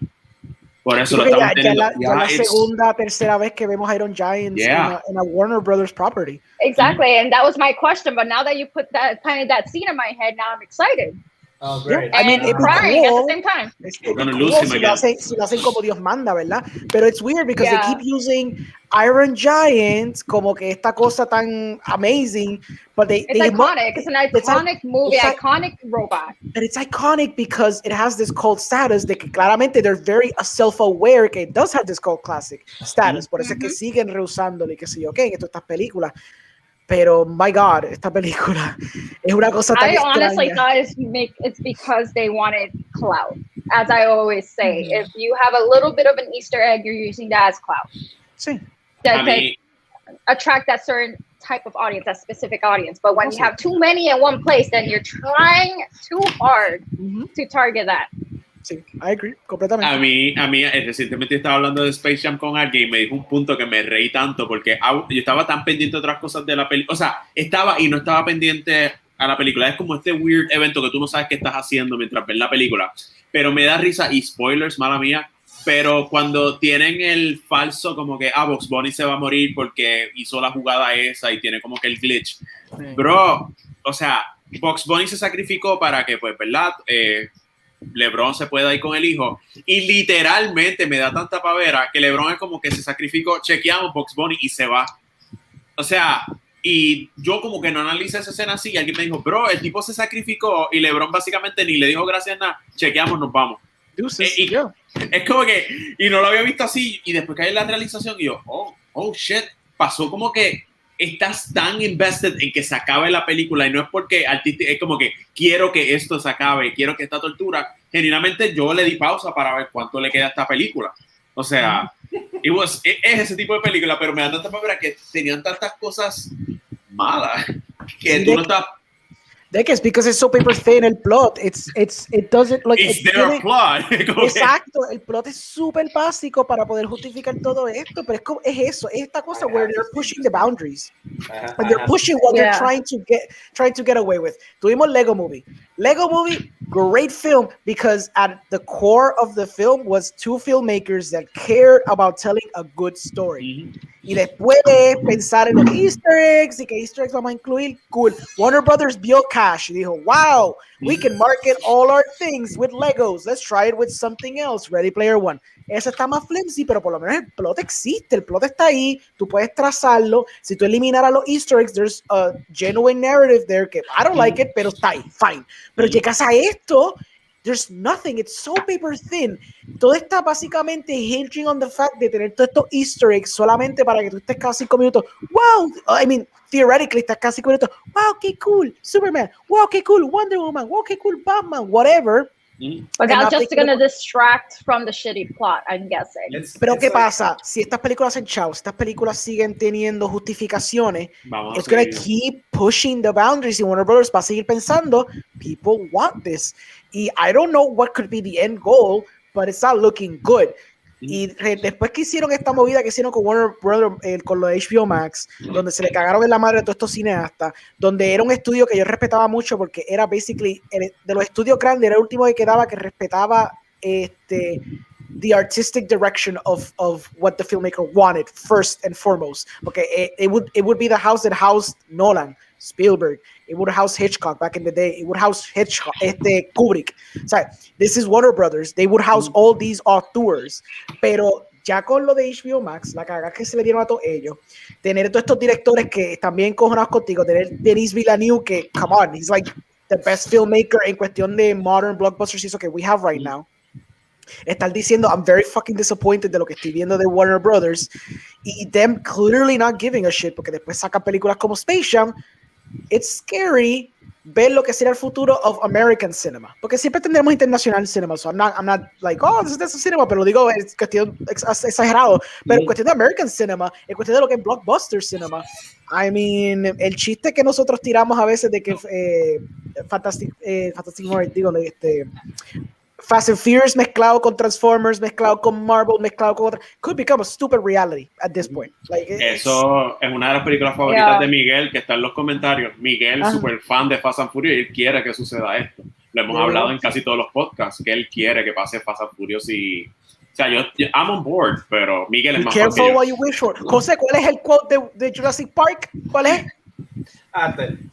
Por eso lo estamos teniendo. Ya la segunda, tercera vez que vemos Iron Giants in a Warner Brothers property. Exactly, and that was my question. But now that you put that scene in my head, now I'm excited. Oh, great. Yeah, I mean, and crying at the same time. We're gonna lose him again. Si lo hacen como Dios manda, ¿verdad? Pero it's weird because they keep using Iron Giant como que esta cosa tan amazing, but it's iconic. It's an iconic movie, iconic robot. But it's iconic because it has this cult status de que claramente they're very self-aware que it does have this cult classic status. Por eso es que siguen rehusándolo y que sí, ok, en estas películas. Pero, my God, esta película es una cosa tan extraña. I honestly thought it's because they wanted clout. As I always say, if you have a little bit of an Easter egg, you're using that as clout. Sí. To attract that certain type of audience, that specific audience. But when you have too many in one place, then you're trying too hard to target that. Sí, I agree, completamente. A mí recientemente estaba hablando de Space Jam con alguien y me dijo un punto que me reí tanto porque yo estaba tan pendiente de otras cosas de la película. O sea, estaba y no estaba pendiente a la película. Es como este weird evento que tú no sabes qué estás haciendo mientras ves la película. Pero me da risa, y spoilers, mala mía, pero cuando tienen el falso como que, Bugs Bunny se va a morir porque hizo la jugada esa y tiene como que el glitch. Sí. Bro, o sea, Bugs Bunny se sacrificó para que, pues, ¿verdad? LeBron se pueda ir con el hijo y literalmente me da tanta pavera que LeBron es como que se sacrificó, chequeamos Bugs Bunny y se va. O sea, y yo como que no analicé esa escena así y alguien me dijo, bro, el tipo se sacrificó y LeBron básicamente ni le dijo gracias a nada, chequeamos, nos vamos. Es como que, y no lo había visto así y después cae en la realización y yo, oh shit, pasó como que estás tan invested en que se acabe la película y no es porque es como que quiero que esto se acabe, quiero que esta tortura, genuinamente yo le di pausa para ver cuánto le queda a esta película. O sea, es ese tipo de película, pero me da tanta pena que tenían tantas cosas malas que tú no estás... It's because it's so paper thin el plot. It doesn't like. It's their plot. Exacto, el plot es súper básico para poder justificar todo esto, pero es eso, es esta cosa where they're pushing the boundaries, and they're pushing what they're trying to get away with. Tuvimos Lego Movie, great film because at the core of the film was two filmmakers that cared about telling a good story. Y después pensar en los Easter eggs y que Easter eggs vamos a incluir, cool. Warner Brothers vio cash y dijo, wow, we can market all our things with Legos. Let's try it with something else. Ready Player One. Esa está más flimsy, pero por lo menos el plot existe. El plot está ahí. Tú puedes trazarlo. Si tú eliminaras los Easter eggs, there's a genuine narrative there que I don't like it, pero está ahí. Fine. Pero llegas a esto, there's nothing. It's so paper thin. Todo está básicamente hinging on the fact de tener todos estos Easter eggs solamente para que tú estés cada 5 minutos. Wow, I mean, theoretically estás cada 5 minutos. Wow, qué cool, Superman. Wow, qué cool, Wonder Woman. Wow, qué cool, Batman. Whatever. But that's just going to distract from the shitty plot, I'm guessing. Pero ¿qué pasa? Si estas películas hacen chao, estas películas siguen teniendo justificaciones, it's going to keep pushing the boundaries y Warner Brothers va a seguir pensando, people want this. Y I don't know what could be the end goal, but it's not looking good. Y después que hicieron esta movida que hicieron con Warner Brothers, con lo de HBO Max, donde se le cagaron en la madre a todos estos cineastas, donde era un estudio que yo respetaba mucho porque era basically, de los estudios grandes, era el último que quedaba que respetaba the artistic direction of what the filmmaker wanted first and foremost. Porque it would be the house that housed Nolan, Spielberg, it would house Hitchcock back in the day, it would house Hitchcock, Kubrick. O sea, this is Warner Brothers, they would house all these auteurs, pero ya con lo de HBO Max, la cagada que se le dieron a todos ellos, tener todos estos directores que están bien cojonados contigo, tener Denis Villeneuve que, come on, he's like the best filmmaker en cuestión de modern blockbusters que we have right now. Estar diciendo I'm very fucking disappointed de lo que estoy viendo de Warner Brothers y them clearly not giving a shit porque después sacan películas como Space Jam. It's scary ver lo que será el futuro of American cinema porque siempre tendremos international cinema, so I'm not like this is cinema, pero digo es cuestión exagerado, pero en cuestión de American cinema, en cuestión de lo que es blockbuster cinema, I mean, el chiste que nosotros tiramos a veces de que Fantastic digo Fast and Furious mezclado con Transformers, mezclado con Marvel, mezclado con otra, could become a stupid reality at this point. Like, eso es una de las películas favoritas de Miguel, que está en los comentarios. Miguel, super fan de Fast and Furious, y él quiere que suceda esto. Lo hemos hablado en casi todos los podcasts, que él quiere que pase Fast and Furious y... O sea, yo I'm on board, pero Miguel es más fan. Careful what you wish for. José, ¿cuál es el quote de Jurassic Park? ¿Cuál es?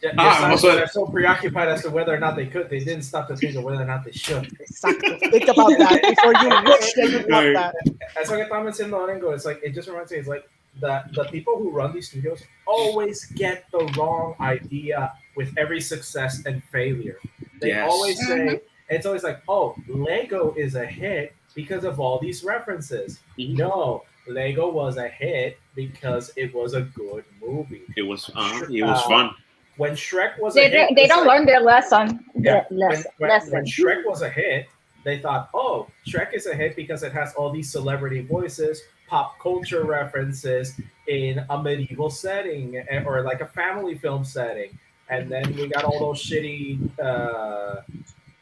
They're so preoccupied as to whether or not they could, they didn't stop to think of whether or not they should. Exactly. Think about that before you wish that you want that. That's what I'm saying. It's like, it just reminds me, it's like the people who run these studios always get the wrong idea with every success and failure. They always say, it's always like, oh, Lego is a hit because of all these references. No, Lego was a hit because it was a good movie. It was fun. When Shrek was a hit, they don't learn their lesson. When Shrek was a hit, they thought, oh, Shrek is a hit because it has all these celebrity voices, pop culture references in a medieval setting or like a family film setting. And then we got all those shitty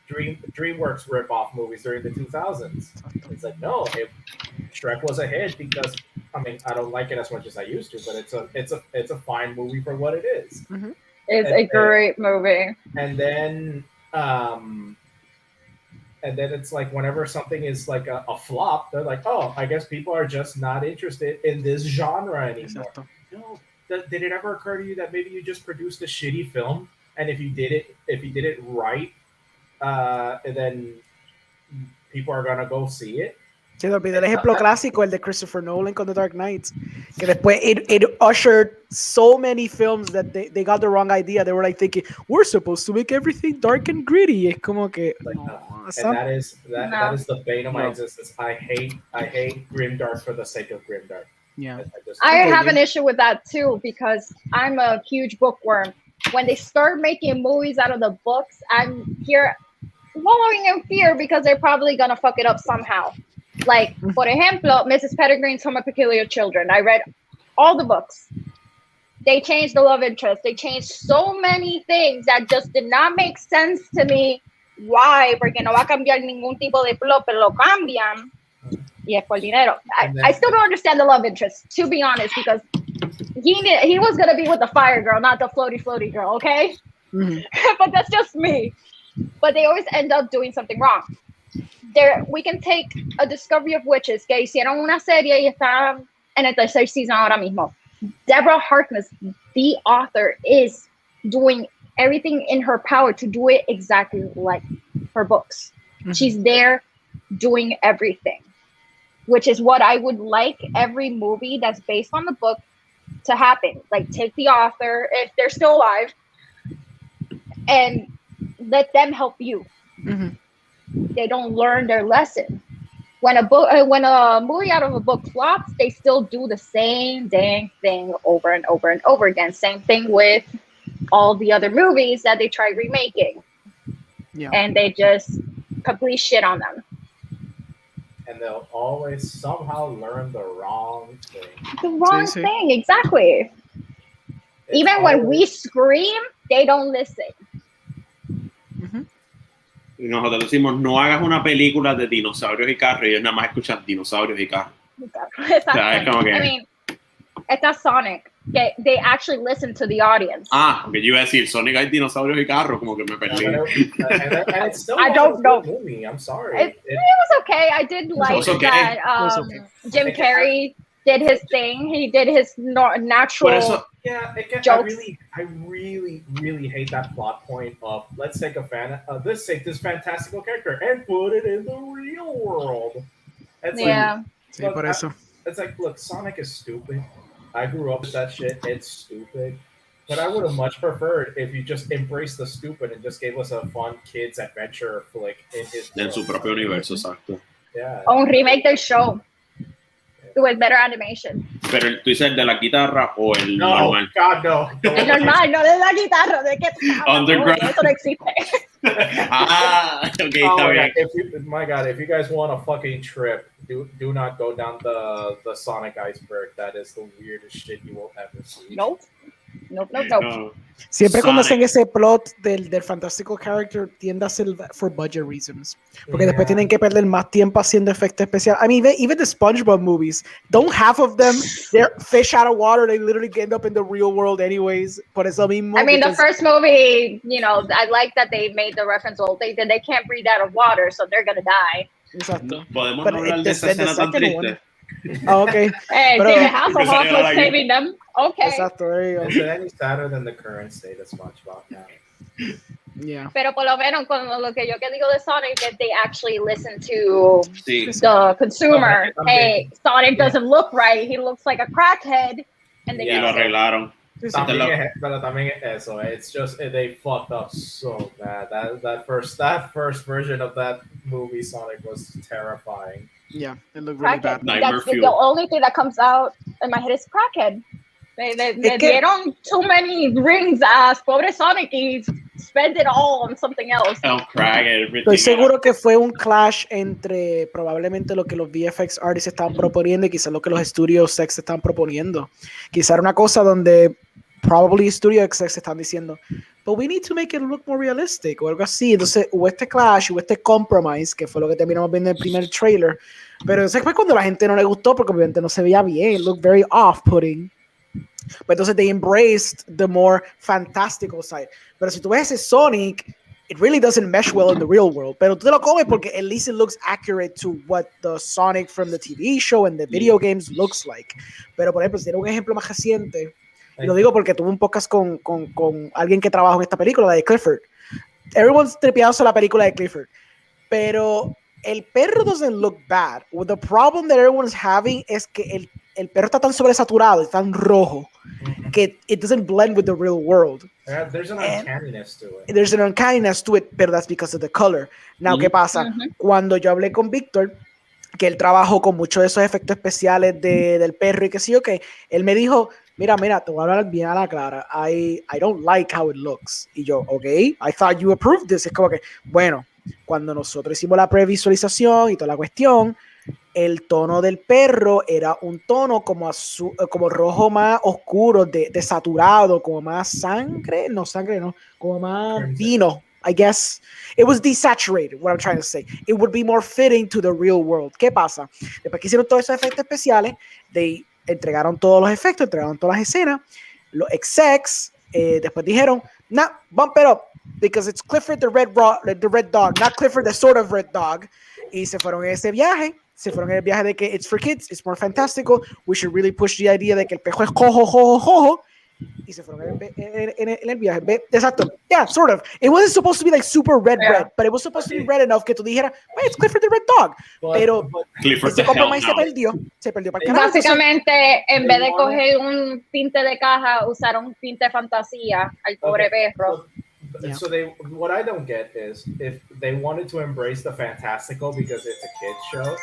DreamWorks rip-off movies during the 2000s. It's like, no, Shrek was a hit because, I mean, I don't like it as much as I used to, but it's a fine movie for what it is. Mm-hmm. It's a great movie. And then it's like whenever something is like a flop, they're like, oh, I guess people are just not interested in this genre anymore. Exacto. No, did it ever occur to you that maybe you just produced a shitty film, and if you did it right, and then people are gonna go see it? Se te olvidó el ejemplo clásico, el de Christopher Nolan con The Dark Knight, que después it ushered so many films that they got the wrong idea. They were like thinking, we're supposed to make everything dark and gritty. Es como que, like, no. And that is the bane of my existence. I hate grimdark for the sake of grimdark. Yeah, I have an issue with that too because I'm a huge bookworm. When they start making movies out of the books, I'm here wallowing in fear because they're probably gonna fuck it up somehow. Like, por ejemplo, Mrs. Peregrine's Home of Peculiar Children. I read all the books. They changed the love interest. They changed so many things that just did not make sense to me. Why? Porque no va a cambiar ningún tipo de plot, pero lo cambian. Y es por dinero. I still don't understand the love interest, to be honest, because he was going to be with the fire girl, not the floaty girl, okay? Mm-hmm. But that's just me. But they always end up doing something wrong. We can take a Discovery of Witches, que hicieron una serie y está en el tercer season ahora mismo. Deborah Harkness, the author, is doing everything in her power to do it exactly like her books. Mm-hmm. She's there doing everything, which is what I would like every movie that's based on the book to happen. Like, take the author, if they're still alive, and let them help you. Mm-hmm. they don't learn their lesson. When a movie out of a book flops, they still do the same dang thing over and over and over again. Same thing with all the other movies that they try remaking. Yeah. And they just complete shit on them. And they'll always somehow learn the wrong thing. The wrong Sí, sí. thing, exactly. It's Even when we always- scream, they don't listen. Y nosotros decimos, no hagas una película de dinosaurios y carros, y ellos nada más escuchan dinosaurios y carros. Exactly. es como que- I mean, it's Sonic. They actually listen to the audience. Porque yo iba a decir, Sonic hay dinosaurios y carros, como que me perdí. and it's still I not don't a know. good movie. I'm sorry. It was okay. I did like was okay. that It was okay. Jim Carrey did his thing. He did his natural. Por eso, Yeah, I Jokes. really hate that plot point of let's take this fantastical character and put it in the real world. It's Yeah. Sí, por eso. It's like, look, Sonic is stupid. I grew up with that shit. It's stupid. But I would have much preferred if you just embraced the stupid and just gave us a fun kids adventure flick in his en su propio universo, exacto. Yeah. Un remake del show with better animation. Pero tú dices el de la guitarra o el No, normal. God, no. Es normal, no de la guitarra, de que Underground. eso no existe. Ok, Oh está my bien. God, my God, if you guys want a fucking trip, do not go down the Sonic iceberg. That is the weirdest shit you will ever see. Nope. No. Siempre cuando Sonic. hacen ese plot del fantástico character tiende a ser for budget reasons. Porque después tienen que perder más tiempo haciendo efectos especiales. I mean, even the SpongeBob movies, don't half of them, they're fish out of water. They literally end up in the real world anyways. Por eso mismo. I mean, the because- first movie, I like that they made the reference. Well, they can't breathe out of water, so they're gonna die. Exacto. Podemos But no hablar it- de the- esa the escena tan second one- triste. Oh, okay. Hey, Pero- David Hasselhoff Because was I- saving them. Okay. Exacto. There you Is go. it any sadder than the current state of SpongeBob now? Yeah. Pero por lo menos con lo que yo que digo de Sonic is they actually listen to Sí. the consumer. Okay. Hey, Sonic doesn't look right. He looks like a crackhead. And they Y lo fix it. arreglaron. Sí, sí. Pero también eso, it's just they fucked up so bad. That first version of that movie Sonic was terrifying. Yeah. It looked really Crackhead. bad. Nightmare That's the fuel. only thing that comes out in my head is crackhead. They Es que- dieron too many rings a pobre Sonic y spent it all on something else. El crack, everything. Estoy seguro que fue un clash entre probablemente lo que los VFX artists estaban proponiendo y quizás lo que los Studio Sex estaban proponiendo. Quizá era una cosa donde probably Studio Sex están diciendo, but we need to make it look more realistic o algo así. Entonces hubo este clash, hubo este compromise, que fue lo que terminamos viendo en el primer trailer. Pero eso fue cuando la gente no le gustó porque obviamente no se veía bien, it looked very off-putting. Pero entonces they embraced the more fantastical side. Pero si tú ves ese Sonic, it really doesn't mesh well in the real world. Pero tú te lo comes porque at least it looks accurate to what the Sonic from the TV show and the video games looks like. Pero por ejemplo, si tiene un ejemplo más reciente, y lo digo porque tuve un podcast con alguien que trabajó en esta película, la de Clifford. Everyone's tripeado la película de Clifford. Pero el perro doesn't look bad. The problem that everyone's having es que el perro está tan sobresaturado, está tan rojo, que it doesn't blend with the real world. There's an uncanniness to it. There's an uncanniness to it, pero that's because of the color. Now, ¿qué pasa? Cuando yo hablé con Víctor, que él trabajó con muchos de esos efectos especiales del perro y que sí, que él me dijo, mira, te voy a hablar bien a la clara, I don't like how it looks. Y yo, okay, I thought you approved this. Es como que, bueno, cuando nosotros hicimos la previsualización y toda la cuestión, el tono del perro era un tono como como rojo más oscuro, desaturado, como más sangre, como más vino. I guess it was desaturated, what I'm trying to say. It would be more fitting to the real world. ¿Qué pasa? Después que hicieron todos esos efectos especiales, entregaron todos los efectos, entregaron todas las escenas, los execs después dijeron, nah, bump it up, because it's Clifford the red dog, not Clifford the sort of red dog. Y se fueron en ese viaje. Se fueron en el viaje de que it's for kids, it's more fantastical, we should really push the idea de que el pejo es jojo. Y se fueron en el viaje. Exacto. Yeah, sort of. It wasn't supposed to be like super red, but it was supposed to be red enough que tú dijeras, wait, it's Clifford the red dog. Pero Clifford ese the hell compromise no. se perdió para el carajo. Básicamente, en vez de coger un tinte de caja, usaron un tinte de fantasía al pobre perro. Yeah. so they what I don't get is if they wanted to embrace the fantastical because it's a kids show,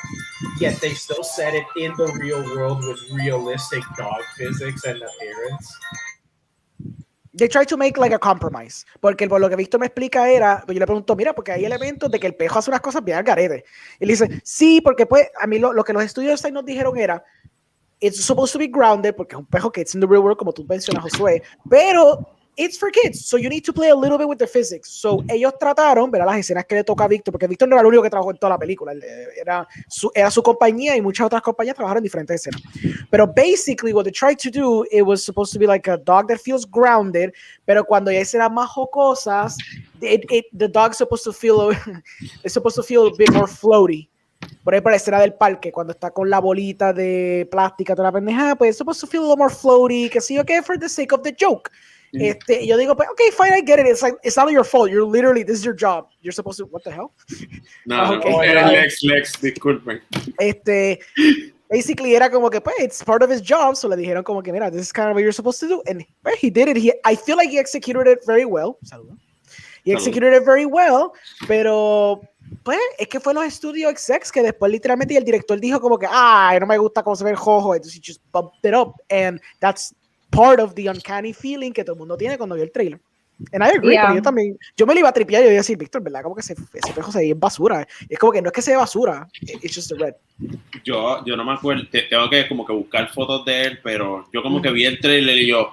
yet they still set it in the real world with realistic dog physics and appearance. They try to make like a compromise. Porque por lo que Víctor me explica era, pues yo le pregunto, mira, porque hay elementos de que el pejo hace unas cosas bien al garete. Y él dice, sí, porque pues a mí lo que los estudios ahí nos dijeron era, it's supposed to be grounded, porque es un pejo que it's in the real world, como tú mencionas, Josué, pero it's for kids, so you need to play a little bit with the physics. So ellos trataron, ¿verdad? Las escenas que le toca a Víctor, porque Víctor no era el único que trabajó en toda la película, era su compañía y muchas otras compañías trabajaron en diferentes escenas. Pero basically what they tried to do, it was supposed to be like a dog that feels grounded, pero cuando hay escenas más jocosas, the dog's supposed to feel it's supposed to feel a bit more floaty. Por ejemplo, la escena del parque, cuando está con la bolita de plástica, toda la pendejada, pues it's supposed to feel a little more floaty, que sí, okay, for the sake of the joke. Yo digo, pues, okay, fine, I get it. It's like, it's not your fault. You're literally, this is your job. You're supposed to, what the hell? No, Okay. Lex, disculpen. Basically era como que, pues, it's part of his job. So le dijeron como que, mira, this is kind of what you're supposed to do. And well, he did it. I feel like he executed it very well. Saludos. He executed it very well, pero pues es que fue los estudios execs que después literalmente y el director dijo como que, ay, no me gusta cómo se ve el jojo, entonces he just bumped it up, and that's part of the uncanny feeling que todo el mundo tiene cuando vio el trailer. And I agree, pero yo también, yo me lo iba a tripear y yo iba a decir, Víctor, ¿verdad? Como que ese pejo se ve en basura. Es como que no es que sea basura, it's just a red. Yo no me acuerdo, tengo que como que buscar fotos de él, pero yo como que vi el trailer y yo,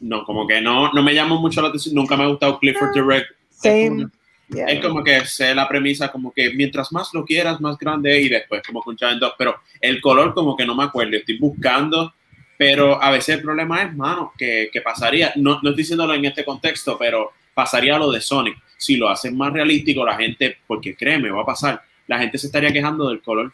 no, como que no me llamó mucho la atención, nunca me ha gustado Clifford the Red. Same. Es como que sé la premisa como que mientras más lo quieras, más grande y después como con Giant Dog, pero el color como que no me acuerdo, estoy buscando, pero a veces el problema es, mano, que pasaría, no estoy diciéndolo en este contexto, pero pasaría lo de Sonic, si lo hacen más realístico la gente, porque créeme, va a pasar, la gente se estaría quejando del color,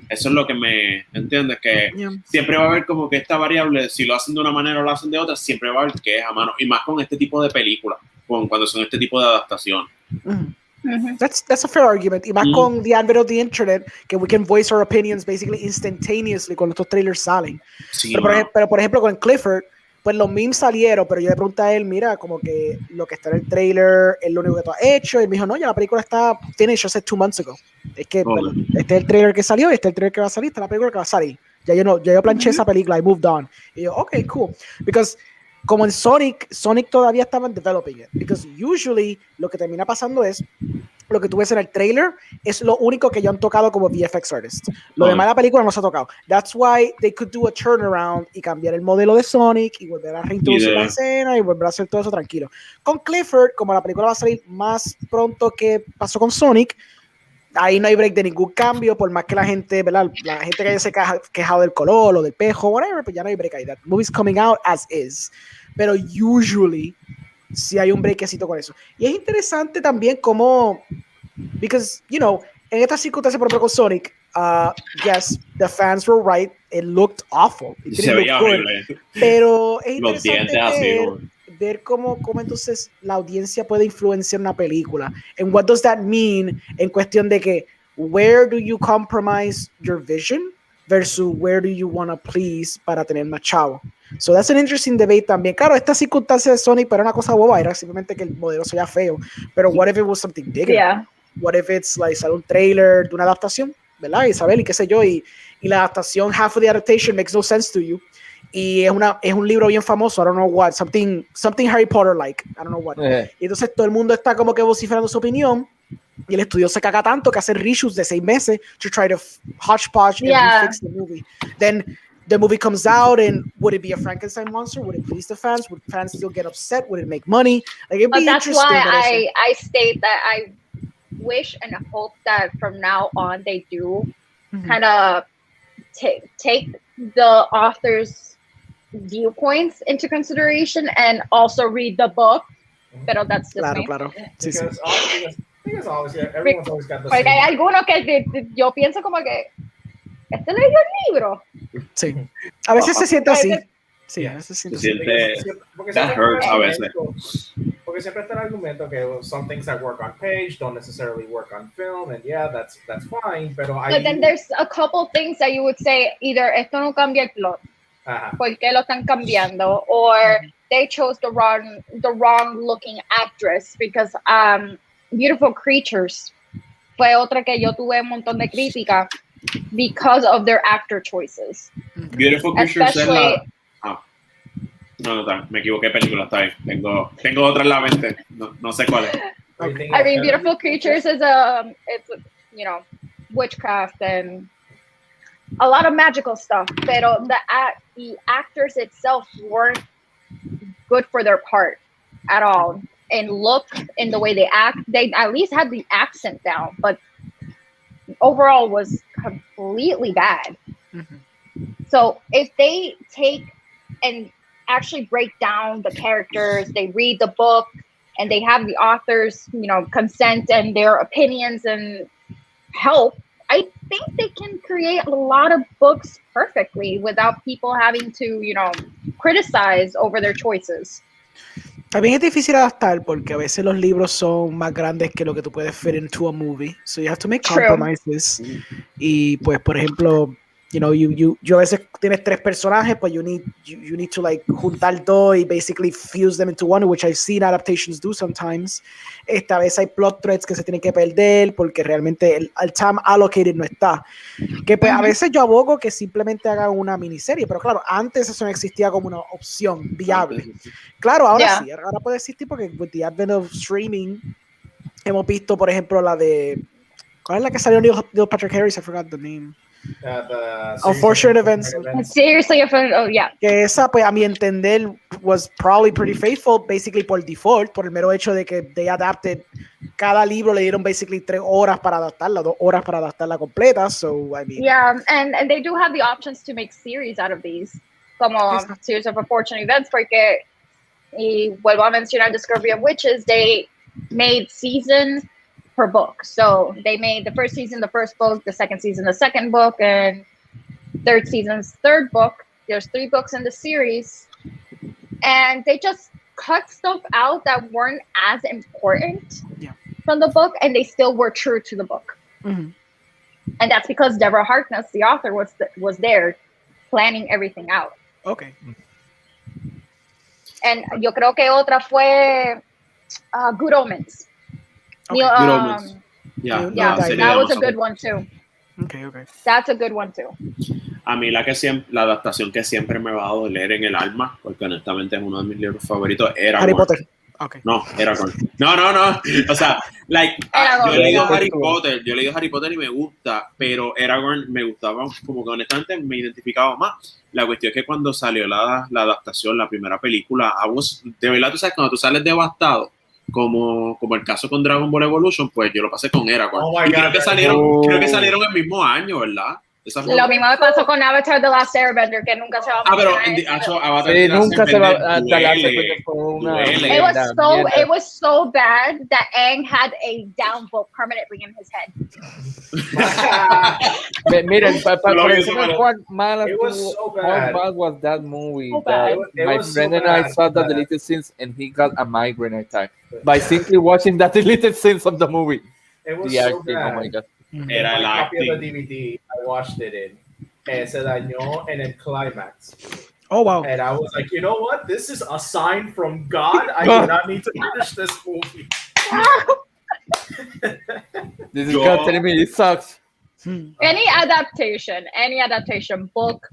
eso es lo que me entiendes, que siempre va a haber como que esta variable, si lo hacen de una manera o lo hacen de otra, siempre va a haber queja, mano, y más con este tipo de películas, cuando son este tipo de adaptaciones. That's a fair argument. Y más con the advent of the internet, que we can voice our opinions basically instantaneously cuando estos trailers salen. Sí, pero por ejemplo con Clifford, pues los memes salieron, pero yo le pregunté a él, mira, como que lo que está en el trailer es lo único que tú has hecho. Y él me dijo, no, ya la película está finished hace 2 months ago. Es que este es el trailer que salió y este es el trailer que va a salir, esta es la película que va a salir. Ya yo planché esa película, I moved on. Y yo, ok, cool. Because como en Sonic todavía estaban developing it. Because usually lo que termina pasando es lo que tú ves en el trailer es lo único que ya han tocado como VFX artists. Lo demás de la película no se ha tocado. That's why they could do a turnaround y cambiar el modelo de Sonic y volver a reintroducir la escena y volver a hacer todo eso tranquilo. Con Clifford, como la película va a salir más pronto que pasó con Sonic, ahí no hay break de ningún cambio, por más que la gente, ¿verdad? La gente que haya se quejado del color o del pejo, whatever, pues ya no hay break ahí. That movie's coming out as is. Pero usually sí hay un breakcito con eso. Y es interesante también como, because, you know, en estas circunstancias, por ejemplo, con Sonic, yes, the fans were right, it looked awful. It se veía horrible. Pero es los interesante dientes así, ver cómo entonces la audiencia puede influenciar una película. And what does that mean en cuestión de que, where do you compromise your vision versus where do you want to please para tener más chavo? So that's an interesting debate también. Claro, esta circunstancia de Sonic era una cosa boba, era simplemente que el modelo se veía feo, pero what if it was something bigger? Yeah. What if it's like sale un trailer de una adaptación, ¿verdad? Isabel, y qué sé yo, y la adaptación, half of the adaptation makes no sense to you. Y es un libro bien famoso, I don't know what, something Harry Potter-like, I don't know what. Y entonces todo el mundo está como que vociferando su opinión, y el estudio se caga tanto que hace reshoots de 6 meses to try to hodgepodge and fix the movie. Then the movie comes out, and would it be a Frankenstein monster? Would it please the fans? Would fans still get upset? Would it make money? Like, it'd be that's interesting. why I state that I wish and hope that from now on they do kind of take the author's viewpoints into consideration and also read the book. Pero that's just me. Claro. Sí, sí. Because obviously everyone's always got the Porque same. hay algunos que yo pienso como que este leyó el libro. Sí. A veces se siente así. Sí, a veces se siente así. That hurts a veces. Porque siempre está el argumento que some things that work on page don't necessarily work on film, and yeah, that's fine. Pero But then there's a couple things that you would say either esto no cambia el plot, Ajá. ¿Por qué lo están cambiando? Or they chose the wrong looking actress because Beautiful Creatures fue otra que yo tuve un montón de crítica because of their actor choices. Beautiful Creatures es Especially, la... No, me equivoqué, película, está bien. Tengo otra en la mente, no sé cuál es. Okay. I mean, Beautiful Creatures is it's you know, witchcraft and a lot of magical stuff. Pero the actors itself weren't good for their part at all. In look, in the way they act, they at least had the accent down, but overall was completely bad. So if they take and actually break down the characters, they read the book, and they have the authors, consent and their opinions and help, I think they can create a lot of books perfectly without people having to, criticize over their choices. También es difícil adaptar porque a veces los libros son más grandes que lo que tú puedes fit into a movie. So you have to make compromises. Y pues, por ejemplo, yo a veces tienes 3 personajes, pues you need to like juntar 2 y basically fuse them into one, which I've seen adaptations do sometimes. Esta vez hay plot threads que se tienen que perder porque realmente el time allocated no está. Que pues a veces yo abogo que simplemente hagan una miniserie, pero claro, antes eso no existía como una opción viable. Claro, ahora sí, ahora puede existir porque with the advent of streaming hemos visto, por ejemplo, la de... ¿Cuál es la que salió Neil Patrick Harris? I forgot the name. Unfortunate Events. Seriously, oh yeah. Que esa, pues a mi entender, was probably pretty faithful, basically por default, por el mero hecho de que they adapted, cada libro le dieron basically 3 horas para adaptarla, 2 horas para adaptarla completa, so I mean. Yeah, and they do have the options to make series out of these, como Series of Unfortunate Events, porque, y vuelvo a mencionar Discovery of Witches, they made seasons per book. So they made the first season, the first book, the second season, the second book, and third season's third book. There's 3 books in the series. And they just cut stuff out that weren't as important from the book, and they still were true to the book. And that's because Deborah Harkness, the author, was there planning everything out. Okay. And yo creo que otra fue Good Omens. Okay. That was a good one too. Okay. That's a good one too. A mí la adaptación que siempre me va a doler en el alma, porque honestamente es uno de mis libros favoritos, era Harry Potter. Okay. No, Aragorn. No. O sea, yo he leído Harry Potter y me gusta, pero Aragorn me gustaba, como que honestamente me identificaba más. La cuestión es que cuando salió la adaptación, la primera película, de verdad, tú sabes, cuando tú sales devastado, como el caso con Dragon Ball Evolution, pues yo lo pasé con Aragorn. Oh y creo que salieron el mismo año, ¿verdad? Lo mismo me pasó con Avatar The Last Airbender, que nunca se va a pero nunca se va a It was so bad that Aang had a downvote permanently in his head. Miren, it was so bad. How bad was that movie? So bad. My friend and I saw the deleted scenes, and he got a migraine attack by simply watching the deleted scenes of the movie. It was The so acting, bad. oh my god. Era el copy of the acting. DVD I watched it in, se dañó en el climax. Oh wow. And I was like, you know what? This is a sign from God. I do not need to finish this movie. This is God telling me it sucks. Any adaptation, book,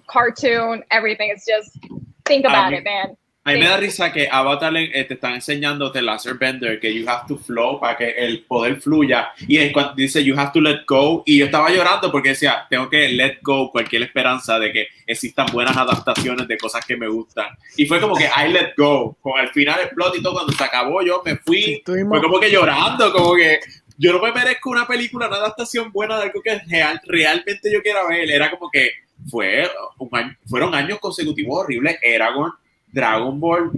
cartoon, everything. It's just think about it, man. A mí me da risa que Avatar te están enseñando The Laser Bender que you have to flow para que el poder fluya, y cuando dice you have to let go, y yo estaba llorando porque decía tengo que let go cualquier esperanza de que existan buenas adaptaciones de cosas que me gustan, y fue como que I let go, con el final explota y todo, cuando se acabó yo me fui, fue como que llorando, como que yo no me merezco una película, una adaptación buena de algo que realmente yo quiera ver. Era como que fueron años consecutivos horribles. Aragorn Dragon Ball,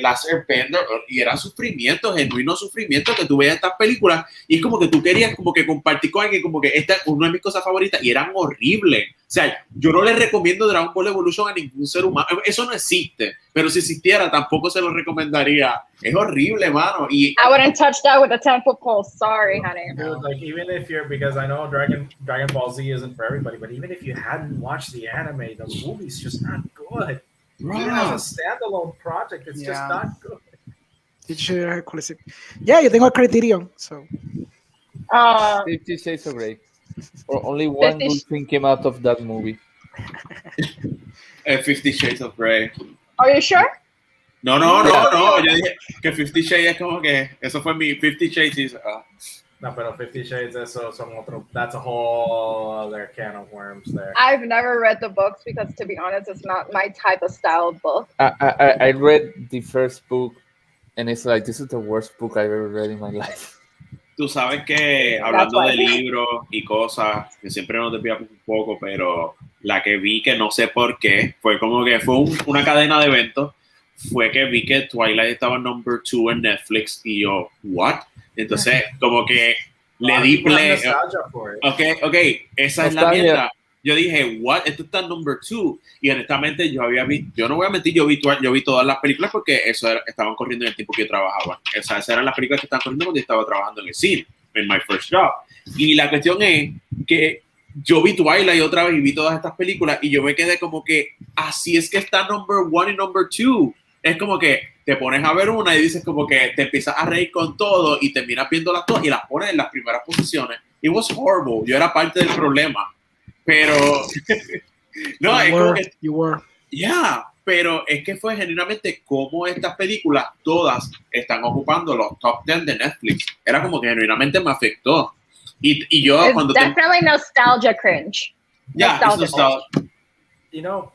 Last Airbender, y era sufrimiento, genuino sufrimiento que tú veías estas películas y es como que tú querías como que compartir con alguien como que esta es una de mis cosas favoritas y eran horribles. O sea, yo no le recomiendo Dragon Ball Evolution a ningún ser humano, eso no existe, pero si existiera tampoco se lo recomendaría. Es horrible, mano. Y I wouldn't touch that with a 10-foot pole. Sorry, honey. Dude, like even if you're, because I know Dragon Ball Z isn't for everybody, but even if you hadn't watched the anime, the movie's just not good. Even as a standalone project, it's just not good. Yeah, yo tengo el Criterion, so. 50 Shades of Grey. Or only one 50 good thing came out of that movie. 50 Shades of Grey. Are you sure? No. Yo dije que 50 Shades es como que eso fue mi 50 Shades. Is, No, pero 50 Shades, eso son otro, that's a whole other can of worms there. I've never read the books because, to be honest, it's not my type of style book. I read the first book, and it's like, this is the worst book I've ever read in my life. Tú sabes que hablando de libros y cosas, que siempre nos desviamos un poco, pero la que vi que no sé por qué, fue como que fue una cadena de eventos, fue que vi que Twilight estaba number 2 en Netflix y yo, ¿what? Entonces, como que le di play. Ok, esa es la mierda. Yo dije, what? Esto está en number 2. Y honestamente, yo no voy a mentir, yo vi todas las películas porque estaban corriendo en el tiempo que yo trabajaba. Esas eran las películas que estaban corriendo cuando yo estaba trabajando en el cine, en my first job. Y la cuestión es que yo vi Twilight otra vez y vi todas estas películas y yo me quedé como que así es que está number 1 y number 2. Es como que te pones a ver una y dices como que te empiezas a reír con todo y terminas viéndolas todas y las pones en las primeras posiciones. It was horrible. Yo era parte del problema. Pero no, es como que pero es que fue genuinamente como estas películas todas están ocupando los top 10 de Netflix. Era como que genuinamente me afectó. Y yo It's cuando definitely nostalgia cringe. Nostalgia. You know,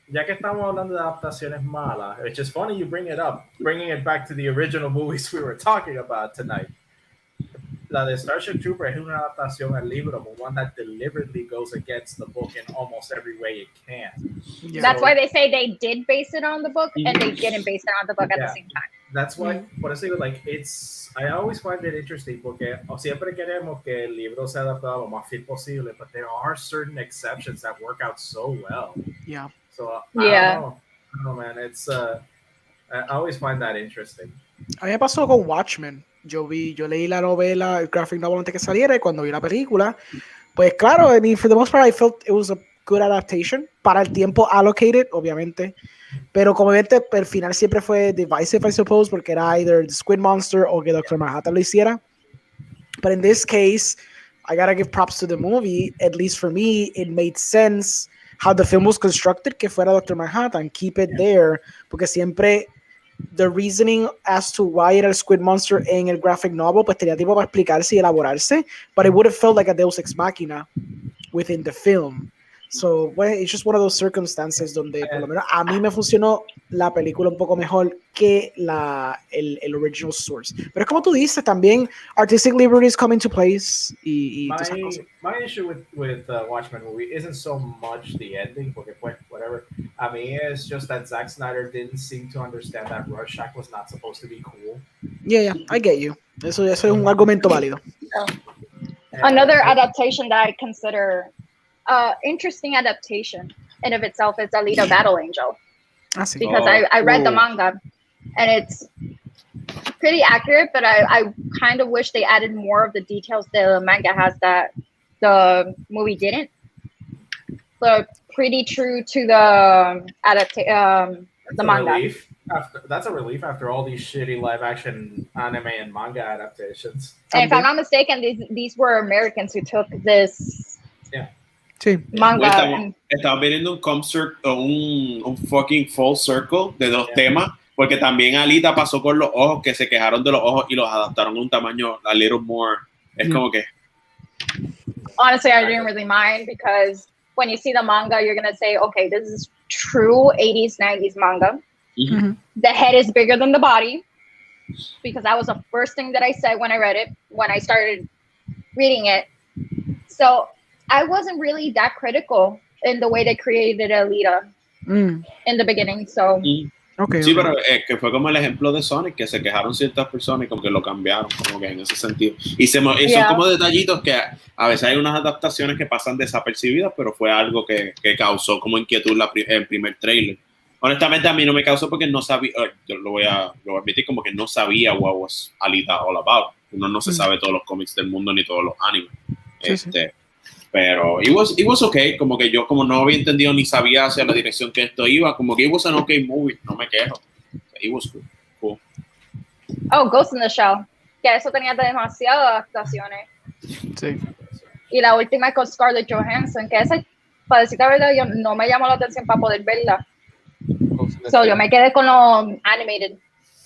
ya que estamos hablando de adaptaciones malas, it's just funny you bring it up, bringing it back to the original movies we were talking about tonight. La de Starship Trooper es una adaptación al libro, but one that deliberately goes against the book in almost every way it can. Yeah. That's why they say they did base it on the book and they didn't base it on the book at the same time. That's why, por eso digo, like, I always find it interesting porque siempre queremos que el libro sea adaptado lo más fiel posible, but there are certain exceptions that work out so well. Yeah. So, I don't know, man, I always find that interesting. A mí me pasó con Watchmen. Yo leí la novela, el graphic novel antes que saliera y cuando vi la película, pues claro, I mean, for the most part, I felt it was a good adaptation para el tiempo allocated, obviamente. Pero como viste, el final siempre fue divisive, I suppose, porque era either the Squid Monster o que Dr. Manhattan lo hiciera. But in this case, I gotta give props to the movie. At least for me, it made sense how the film was constructed, que fuera Dr. Manhattan, keep it there, porque siempre the reasoning as to why era el Squid Monster en el graphic novel, pues tenía tiempo para explicarse y elaborarse, but it would have felt like a Deus Ex Machina within the film. So, well, it's just one of those circumstances donde por lo menos a mí me funcionó la película un poco mejor que el original source. Pero es como tú dices, también artistic liberties come into place y my issue with Watchmen movie isn't so much the ending, porque pues, whatever. I mean, it's just that Zack Snyder didn't seem to understand that Rorschach was not supposed to be cool. Yeah, I get you. Eso es un argumento válido. Another adaptation that I consider interesting adaptation in of itself is Alita Battle Angel. Because I read the manga and it's pretty accurate, but I kind of wish they added more of the details the manga has that the movie didn't. But pretty true to the manga. That's a relief after all these shitty live action anime and manga adaptations. And if I'm not mistaken, these were Americans who took this manga. Estaba viendo un fucking full circle de dos temas, porque también Alita pasó con los ojos, que se quejaron de los ojos y los adaptaron a un tamaño a little more. Es como que... Honestly, I didn't really mind because when you see the manga, you're going to say, okay, this is true 80s, 90s manga. Mm-hmm. The head is bigger than the body, because that was the first thing that I said when I read it, when I started reading it. So I wasn't really that critical in the way they created Alita in the beginning. So Okay, Sí, okay. pero que fue como el ejemplo de Sonic, que se quejaron ciertas personas y como que lo cambiaron, como que en ese sentido. Y son Yeah. como detallitos que a veces hay unas adaptaciones que pasan desapercibidas, pero fue algo que causó como inquietud el primer trailer. Honestamente a mí no me causó porque no sabía, yo lo voy a admitir, como que no sabía what was Alita all about. Uno no se sabe todos los cómics del mundo ni todos los animes. Sí, sí. Pero it was okay, como que yo como no había entendido ni sabía hacia la dirección que esto iba, como que it was an okay movie, no me quejo. It was cool. Oh, Ghost in the Shell. Que eso tenía demasiadas actuaciones. Sí. Y la última es con Scarlett Johansson, que esa, para decir la verdad, yo no me llamó la atención para poder verla. So yo me quedé con lo animated.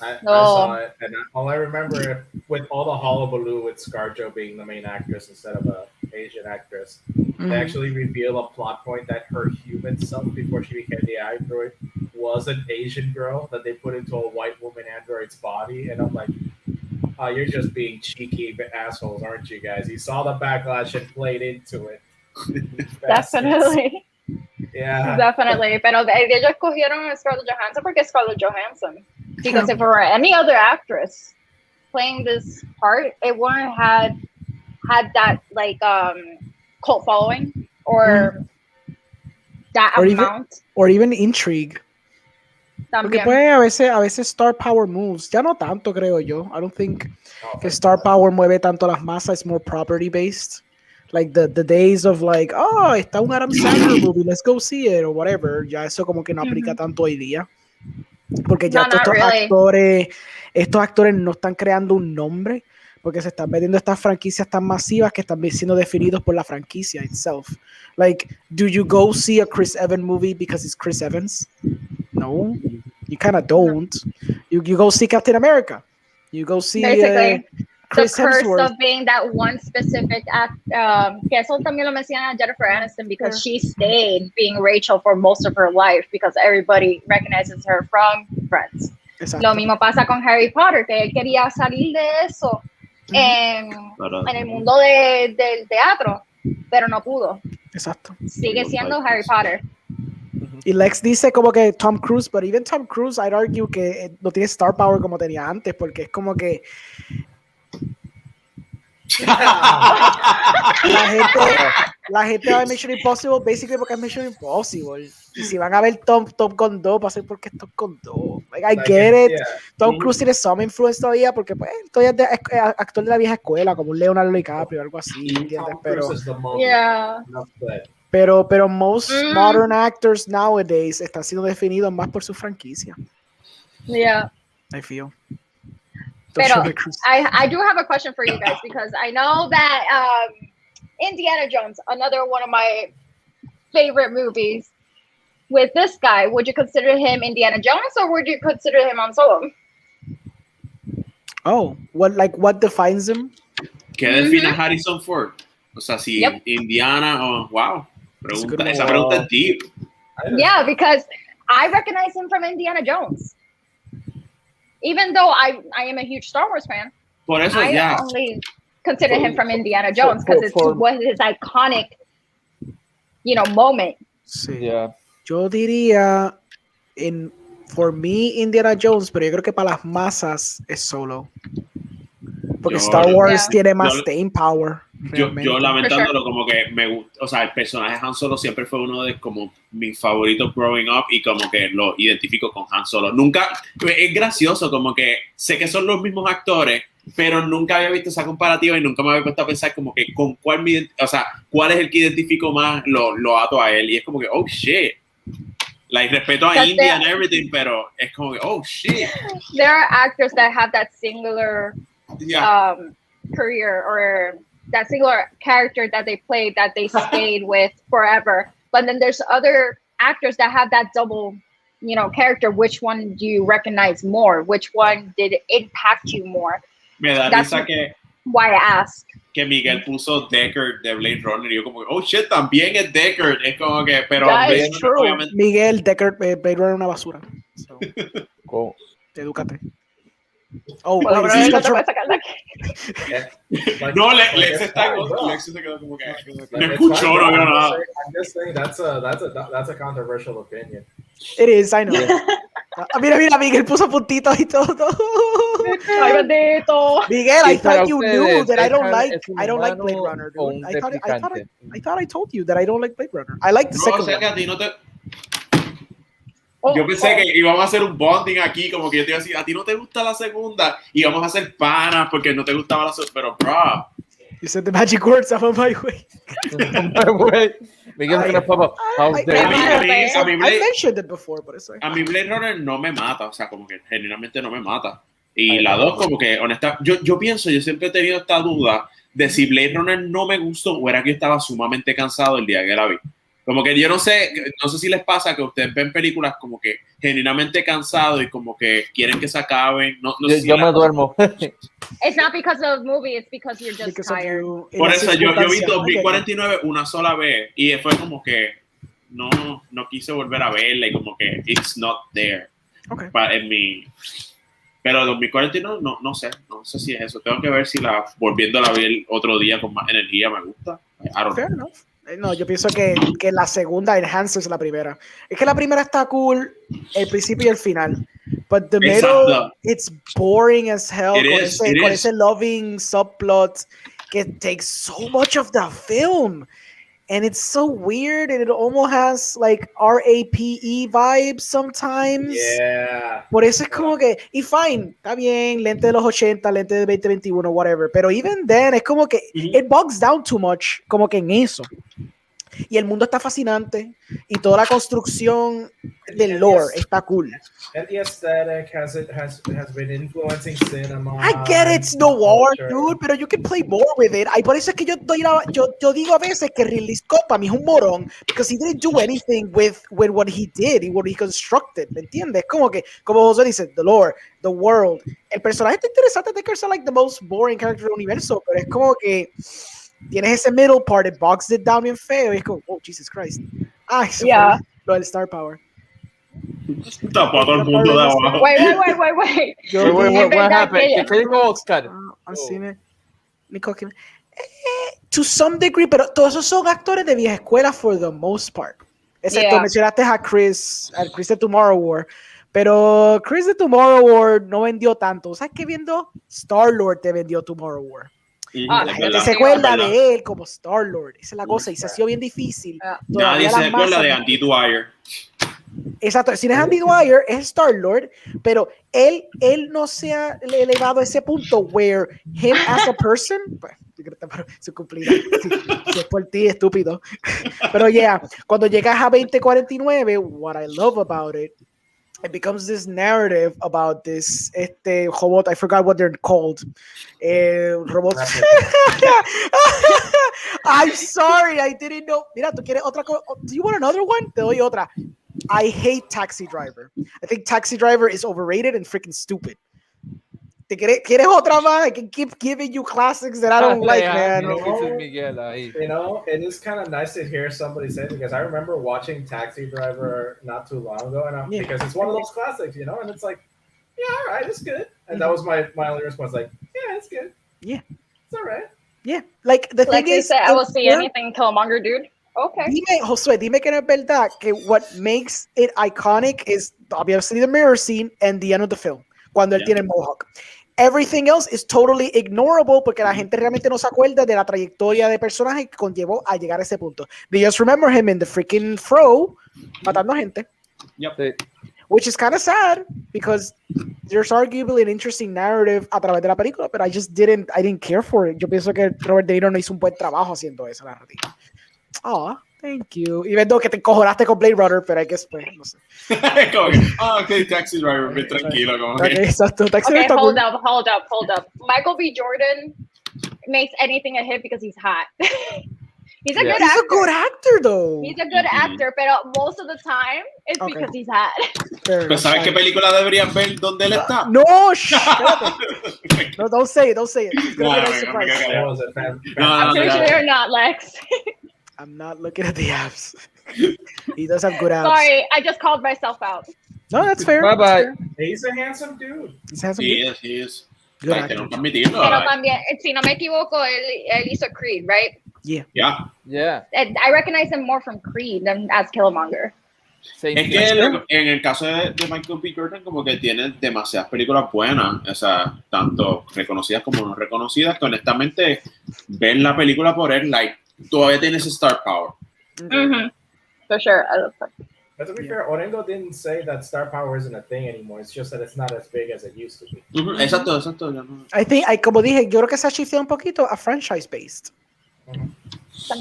I saw it, and all I remember with all the hullabaloo with ScarJo being the main actress instead of a Asian actress, they actually reveal a plot point that her human self before she became the android was an Asian girl that they put into a white woman android's body, and I'm like, oh, you're just being cheeky assholes, aren't you guys? You saw the backlash and played into it. Definitely. Yeah. Definitely. Pero ellos escogieron a Scarlett Johansson porque es Scarlett Johansson. Because if it were any other actress playing this part, it wouldn't had that like cult following or that amount. Or even intrigue. Porque También. pues a veces Star Power moves. Ya no tanto, creo yo. I don't think que Star Power mueve tanto las masas. It's more property based. Like the days of like, oh, está un Adam Sandler movie, let's go see it, or whatever. Ya eso como que no aplica tanto hoy día. Porque ya estos actores no están creando un nombre, porque se están metiendo estas franquicias tan masivas que están siendo definidos por la franquicia itself. Like, do you go see a Chris Evans movie because it's Chris Evans? No, you kind of don't. You go see Captain America. You go see Chris the curse Hemsworth. of being that one specific act, que eso también lo menciona Jennifer Aniston because she stayed being Rachel for most of her life because everybody recognizes her from Friends. Exacto. Lo mismo pasa con Harry Potter, que él quería salir de eso en el mundo del teatro, pero no pudo. Exacto. Sigue siendo Harry Potter. Y Lex dice como que Tom Cruise, but even Tom Cruise, I'd argue que no tiene star power como tenía antes, porque es como que la gente va a Mission Impossible basically porque es Mission Impossible. Y si van a ver Top Gun 2, va a ser porque es Top Gun 2. Like, I get it. Yeah. Tom Cruise tiene some influence todavía porque pues todavía es actor de la vieja escuela, como un Leonardo DiCaprio o algo así, ¿entiendes? Pero most modern actors nowadays están siendo definidos más por su franquicia. Yeah. I feel. Pero I do have a question for you guys because I know that Indiana Jones, another one of my favorite movies, with this guy, would you consider him Indiana Jones or would you consider him Han Solo? Oh, what defines him? ¿Qué define a Harrison Ford? O sea, si Indiana, wow. Esa pregunta es deep. Yeah, because I recognize him from Indiana Jones. Even though I am a huge Star Wars fan, por eso, I only consider him from Indiana Jones because it was his iconic, moment. Sí. Yeah. Yo diría, for me, Indiana Jones, pero yo creo que para las masas es Solo. Porque Star Wars tiene más staying power. Yo lamentándolo, como que me gusta, o sea, el personaje Han Solo siempre fue uno de como mis favoritos growing up y como que lo identifico con Han Solo. Nunca, es gracioso, como que sé que son los mismos actores, pero nunca había visto esa comparativa y nunca me había puesto a pensar como que con cuál cuál es el que identifico más, lo ato a él. Y es como que, oh shit. Like, respeto a India and everything, pero es como que, oh shit. There are actors that have that singular career or that singular character that they played that they stayed with forever. But then there's other actors that have that double, character. Which one do you recognize more? Which one did it impact you more? Me da risa que why I ask. Que Miguel puso Deckard de Blade Runner y yo como, oh shit, también es Deckard. Es como que, pero Blade Runner, obviamente... Miguel, Deckard, Blade Runner es una basura. So, edúcate. Oh, no, Lex está Lex se quedó como que me escuchó, no vio nada. I'm just saying that's a controversial opinion. It is, I know. Mira, Miguel puso puntitos y todo. Ay, bendito. Miguel, I Sí, para thought you knew ustedes, that I don't Ethan like es un Blade humano Runner, o dude. un I thought I told you that I don't like Blade Runner. I like the No, o second sea que one. a ti no te... Oh, Yo pensé oh. que íbamos a hacer un bonding aquí, como que yo te iba a decir, a ti no te gusta la segunda, y vamos a hacer panas porque no te gustaba la segunda, pero bro, You said the magic words. I'm on my way. Güey, Miguel, ¿qué pasa? How I- dare I- you. a mí I mentioned it before, but it's like, a mí Blade Runner no me mata, o sea, como que genuinamente no me mata. Y la dos, como que, honesta, yo pienso, yo siempre he tenido esta duda de si Blade Runner no me gustó o era que yo estaba sumamente cansado el día que la vi. Como que yo no sé si les pasa que ustedes ven películas como que genuinamente cansados y como que quieren que se acaben. No sé si Yo me duermo. It's not because of the movie, it's because you're just because of tired. you. in Por a eso yo vi circunstancia. I get it. 2049 una sola vez y fue como que no quise volver a verla y como que it's not there. Okay. En mi... Pero 2049 no sé si es eso. Tengo que ver si volviéndola a ver otro día con más energía me gusta. I don't Fair know. enough. No, yo pienso que la segunda enhances la primera. Es que la primera está cool, el principio y el final. But the middle, Exacto. it's boring as hell It con, is, ese, it con is. ese loving subplot que takes so much of the film. And it's so weird and it almost has like RAPE vibes sometimes. Yeah. Por eso es como que, y fine, está bien, lente de los 80, lente de 2021, whatever. Pero even then, es como que it bogs down too much, como que en eso. Y el mundo está fascinante y toda la construcción del lore está cool. And the aesthetic has been influencing cinema. I get it's the war, culture. dude, pero you can play more with it. Ay, por eso es que yo digo a veces que Ridley Scott para mí es un morón, because he didn't do anything with what he did y what he constructed, ¿me entiendes? Como José dice, the lore, the world. El personaje está interesante, I think it's like the most boring character del universo, pero es como que tienes ese middle part, it bogs it down bien feo y es como, oh, Jesus Christ. Ay, eso Yeah. fue lo del Star Power. Tapó a todo el mundo de abajo. Wait. Wait, Es what verdad happened? que- ¿Qué dijo Oscar? I'm seeing it. Nicole Kidman. To some degree, pero todos esos son actores de vieja escuela for the most part. Excepto Yeah. mencionaste a Chris de Tomorrow War. Pero Chris de Tomorrow War no vendió tanto. ¿Sabes qué vendió? Star-Lord te vendió Tomorrow War. Ah, La Es gente verdad, se es acuerda verdad. de él como Star-Lord. Esa es la cosa. Y se ha sido bien difícil. Nadie Todavía se las acuerda masas- de Andy Dwyer. Exacto, si no es Andy Dwyer, es Star-Lord, pero él no se ha elevado a ese punto where him as a person, pues, se cumplirá. Si es por ti, estúpido. Pero yeah, cuando llegas a 2049, what I love about it becomes this narrative about this robot, I forgot what they're called. Robots. I'm sorry, I didn't know. Mira, ¿tú quieres otra cosa? Do you want another one? Te doy otra. I hate Taxi Driver. I think Taxi Driver is overrated and freaking stupid. ¿Quieres otra más? I can keep giving you classics that I don't like, man. no. Ese es Miguel ahí. You know, it is kind of nice to hear somebody say it because I remember watching Taxi Driver not too long ago, and because it's one of those classics, you know, and it's like, yeah, all right, it's good, and that was my only response, like, yeah, it's good, Yeah, it's all right. yeah. Like the Like thing they is, said, I will see anything Killmonger, dude. Okay. Dime, Josué, dime que no es verdad que what makes it iconic is obviously the mirror scene and the end of the film, cuando él tiene el mohawk. Everything else is totally ignorable porque la gente realmente no se acuerda de la trayectoria de personaje que conllevó a llegar a ese punto. They just remember him in the freaking fro matando gente. Sí. Which is kind of sad because there's arguably an interesting narrative a través de la película, but I didn't care for it. Yo pienso que Robert De Niro no hizo un buen trabajo haciendo esa narrativa. Oh, thank you. Y vendo que te encojonaste con Blade Runner, pero I guess, pues, no sé. Como que, ok, Taxi Driver, bien tranquilo. Como Okay, que. exacto. Taxi Okay, está hold cool. up. Michael B. Jordan makes anything a hit because he's hot. He's a Yeah. good He's actor. a good actor, though. He's a good actor, but most of the time it's Okay. because he's hot. Fair Pues, ¿sabes enough. qué película deberías ver donde él está? No, shh, espérate. No, don't say it. It's gonna be a nice surprise. What was it, fam? I'm pretty sure you're not, Lex. I'm not looking at the abs. He does have good abs. Sorry, I just called myself out. No, that's fair. Bye that's bye. fair. He's a handsome dude. He's handsome. He is. Good Like, actor. tenemos que admitirlo. Pero like, también, si no me equivoco, él hizo Creed, right? yeah. Yeah. And I recognize him more from Creed than as Killmonger. Same Es here. que en el caso de Michael B. Jordan, como que tiene demasiadas películas buenas, o sea, tanto reconocidas como no reconocidas, que honestamente, ven la película por él, like, todavía tiene ese star power. For sure, I love her. But to be fair, Orengo didn't say that star power isn't a thing anymore. It's just that it's not as big as it used to be. Exacto. Ya no. I think, como dije, yo creo que se ha shifted un poquito a franchise-based.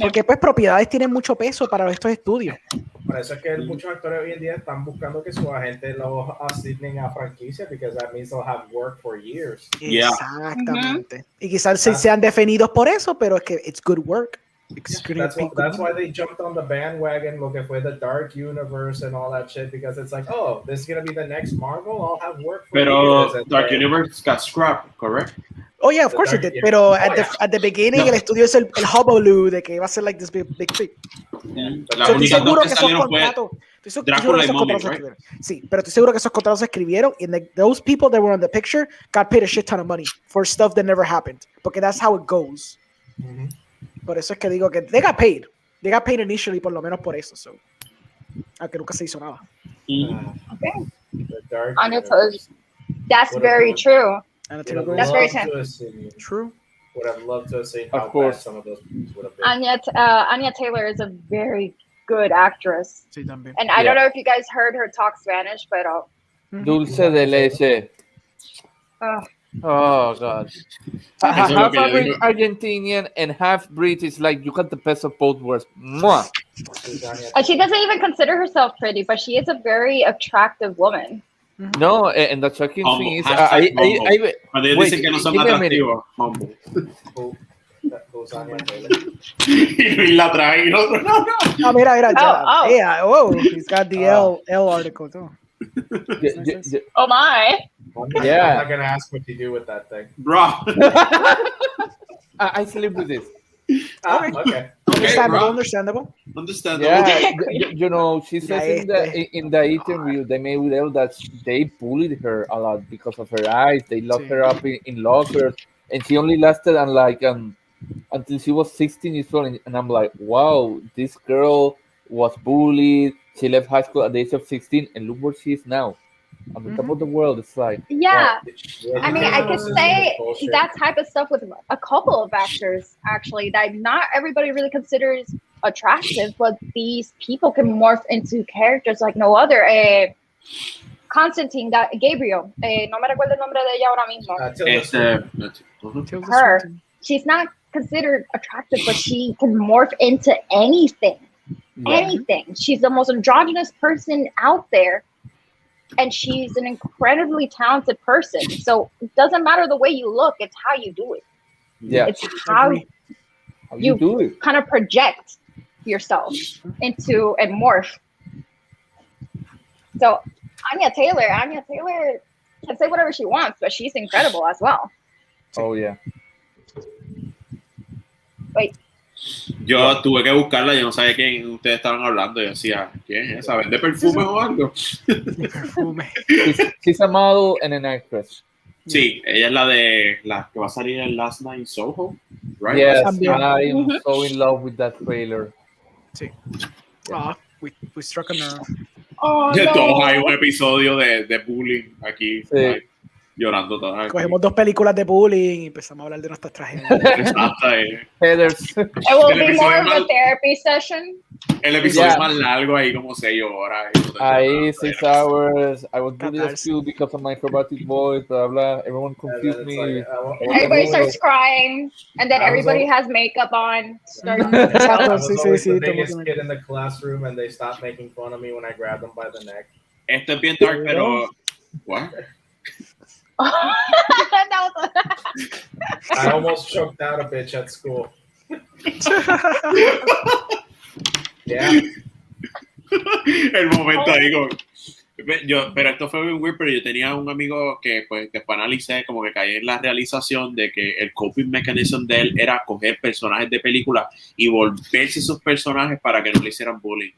Porque pues propiedades tienen mucho peso para estos estudios. Por eso es que muchos actores hoy en día están buscando que su agente los asignen a franquicia, because that means they'll have work for years. Yeah. Exactamente. Y quizás sean definidos por eso, pero es que it's good work. That's why they jumped on the bandwagon, lo que fue the Dark Universe and all that shit, because it's like, oh, this is going to be the next Marvel, I'll have work for Pero years. Dark Universe got scrapped, correct? Oh yeah, of course it did. Pero at the beginning el estudio es el hullabaloo de que iba a ser like this big thing. La única dos que salieron fue Drácula y Mommy, right? Sí, pero estoy seguro que esos contratos se escribieron and those people that were on the picture got paid a shit ton of money for stuff that never happened. Porque that's how it goes. Por eso es que digo que they got paid. They got paid initially por lo menos por eso. So. Aunque nunca se hizo nada. Okay. The Dark Anya Universe. that's very true. And That's very true. Would have loved to have seen how Of course. bad some of those movies would have been. Anya Taylor is a very good actress. Sí, también. And I don't know if you guys heard her talk Spanish, but Dulce de leche. Oh God. Half Argentinian and half British. Like you got the best of both worlds. Mwah. she doesn't even consider herself pretty, but she is a very attractive woman. No, and the shocking thing is, Cuando ellos dicen que no son atractivos, humble. Who's Anya Taylor? Y la trae y otro, no. Oh, mira, Oh. yeah, whoa, he's got the L article too. Oh my! Yeah. I'm not gonna ask what you do with that thing. Bro. I sleep with this. Okay. Understandable. Yeah, you know, she says in the interview they made with her that they bullied her a lot because of her eyes. They locked her up in lockers, and she only lasted until she was 16 years old. And I'm like, wow, this girl was bullied. She left high school at the age of 16, and look where she is now. On the top of the world. It's like, Yeah. wow. I mean, I could say that type of stuff with a couple of actors, actually, that not everybody really considers attractive, but these people can morph into characters like no other. Constantine, Gabriel, no me recuerdo el nombre de ella ahora mismo. Her, she's not considered attractive, but she can morph into anything. Anything. She's the most androgynous person out there. And she's an incredibly talented person. So it doesn't matter the way you look, it's how you do it. Yeah. It's how you do it. kind of project yourself into and morph. So Anya Taylor can say whatever she wants, but she's incredible as well. Oh, yeah. Wait. Yo tuve que buscarla, yo no sabía quién ustedes estaban hablando. Yo decía, ¿quién es esa? ¿Vende perfume o algo? She's a model and an actress. Sí, ella es la que va a salir en Last Night in Soho, right? Yes, I'm so in love with that trailer. Sí. We struck a nerve. Oh, Todos hay un episodio de bullying aquí, Sí. like, llorando todos aquí. Cogemos 2 películas de bullying y empezamos a hablar de nuestras tragedias. Exacto, Heathers. It will El be more of episodio a therapy session. El episodio Yeah. es más largo, ahí como 6 horas. Ahí 6 hours. I was really skilled because of my acrobatic voice, blah blah. Everyone confused me. Everybody starts crying, and then everybody has makeup on. I was Sí, always sí, the sí, biggest estamos- kid in the classroom, and they stopped making fun of me when I grabbed them by the neck. Esto es bien dark, pero... What? That was I almost choked out a bitch at school. Yeah. El momento ahí como... pero esto fue bien weird, pero yo tenía un amigo que pues después analicé, como que caí en la realización de que el coping mechanism de él era coger personajes de películas y volverse esos personajes para que no le hicieran bullying.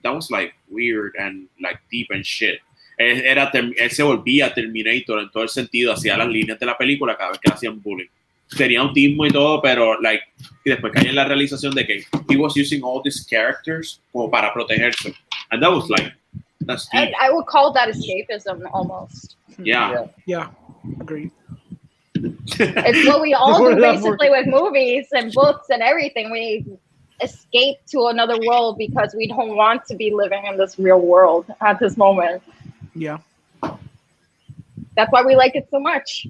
That was like weird and like deep and shit. Él se volvía Terminator en todo el sentido, hacía las líneas de la película cada vez que le hacían bullying. Tenía autismo y todo, pero like, y después caí en la realización de que he was using all these characters como para protegerse. And that was like That's deep. And I would call that escapism almost. Yeah. Yeah, agreed. It's what we all do basically with movies and books and everything. We escape to another world because we don't want to be living in this real world at this moment. Yeah. That's why we like it so much.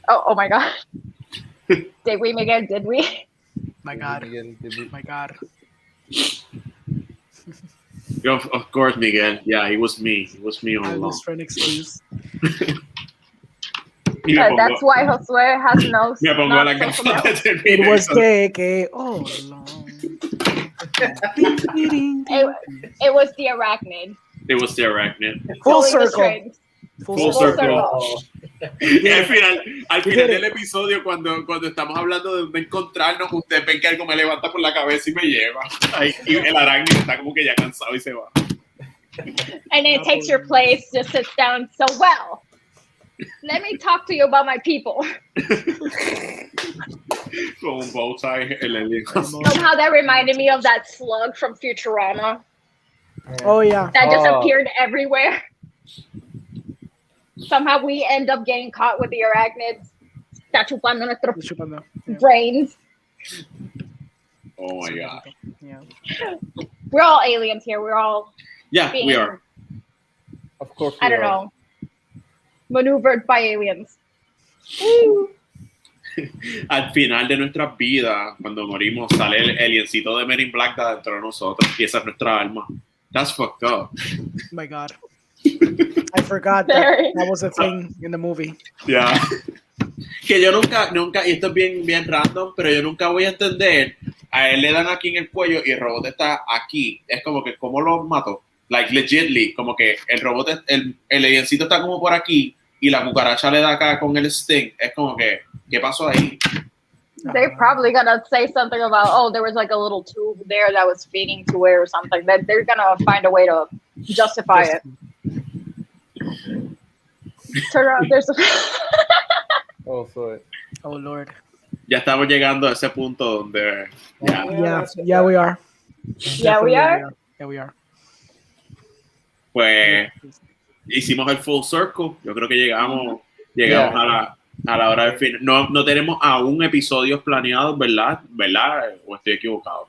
Oh my God. Did we, Miguel? Did we? My God. My God. Of course, Miguel. Yeah, it was me. It was me all I along. was for an excuse. That's why Josué has no. Me pongo not la social gafa network. de It was terminar. que all along. It was the arachnid. It was the arachnid. Full Pulling the circle. strings. Full circle. Y al final del episodio, cuando estamos hablando de dónde encontrarnos, ustedes ven que algo me levanta por la cabeza y me lleva. Ay, y el arácnido está como que ya cansado y se va. And it takes your place, just sits down. So, well, let me talk to you about my people. Con un bow tie, el alien. Somehow that reminded me of that slug from Futurama Oh, yeah. that just appeared everywhere. Somehow we end up getting caught with the arachnids. Está chupando nuestros Chupando. Yeah. brains. Oh my god. Yeah. We're all aliens here. We're all Yeah, being, we are. Of course. I don't know, maneuvered by aliens. Al final de nuestras vidas, cuando morimos, sale el aliencito de Men in Black de dentro de nosotros y esa es nuestra alma. That's fucked up. My God. I forgot that was a thing in the movie. Yeah. Que yo nunca, y esto es bien random, pero yo nunca voy a entender. A él le dan aquí en el cuello y el robot está aquí. Es como que, ¿cómo lo mató? Like, legitly, como que el robot, el aliencito está como por aquí y la cucaracha le da acá con el sting. Es como que, ¿qué pasó ahí? They're probably gonna say something about, oh, there was like a little tube there that was feeding to it or something. That they're gonna find a way to justify it. Turn around. There's a Oh, sorry. Oh, Lord. Ya estamos llegando a ese punto donde ya. Yeah, we are. Yeah, we are. Yeah, we are. Pues hicimos el full circle. Yo creo que llegamos a la hora del fin. No tenemos aún episodios planeados, ¿verdad? ¿O estoy equivocado?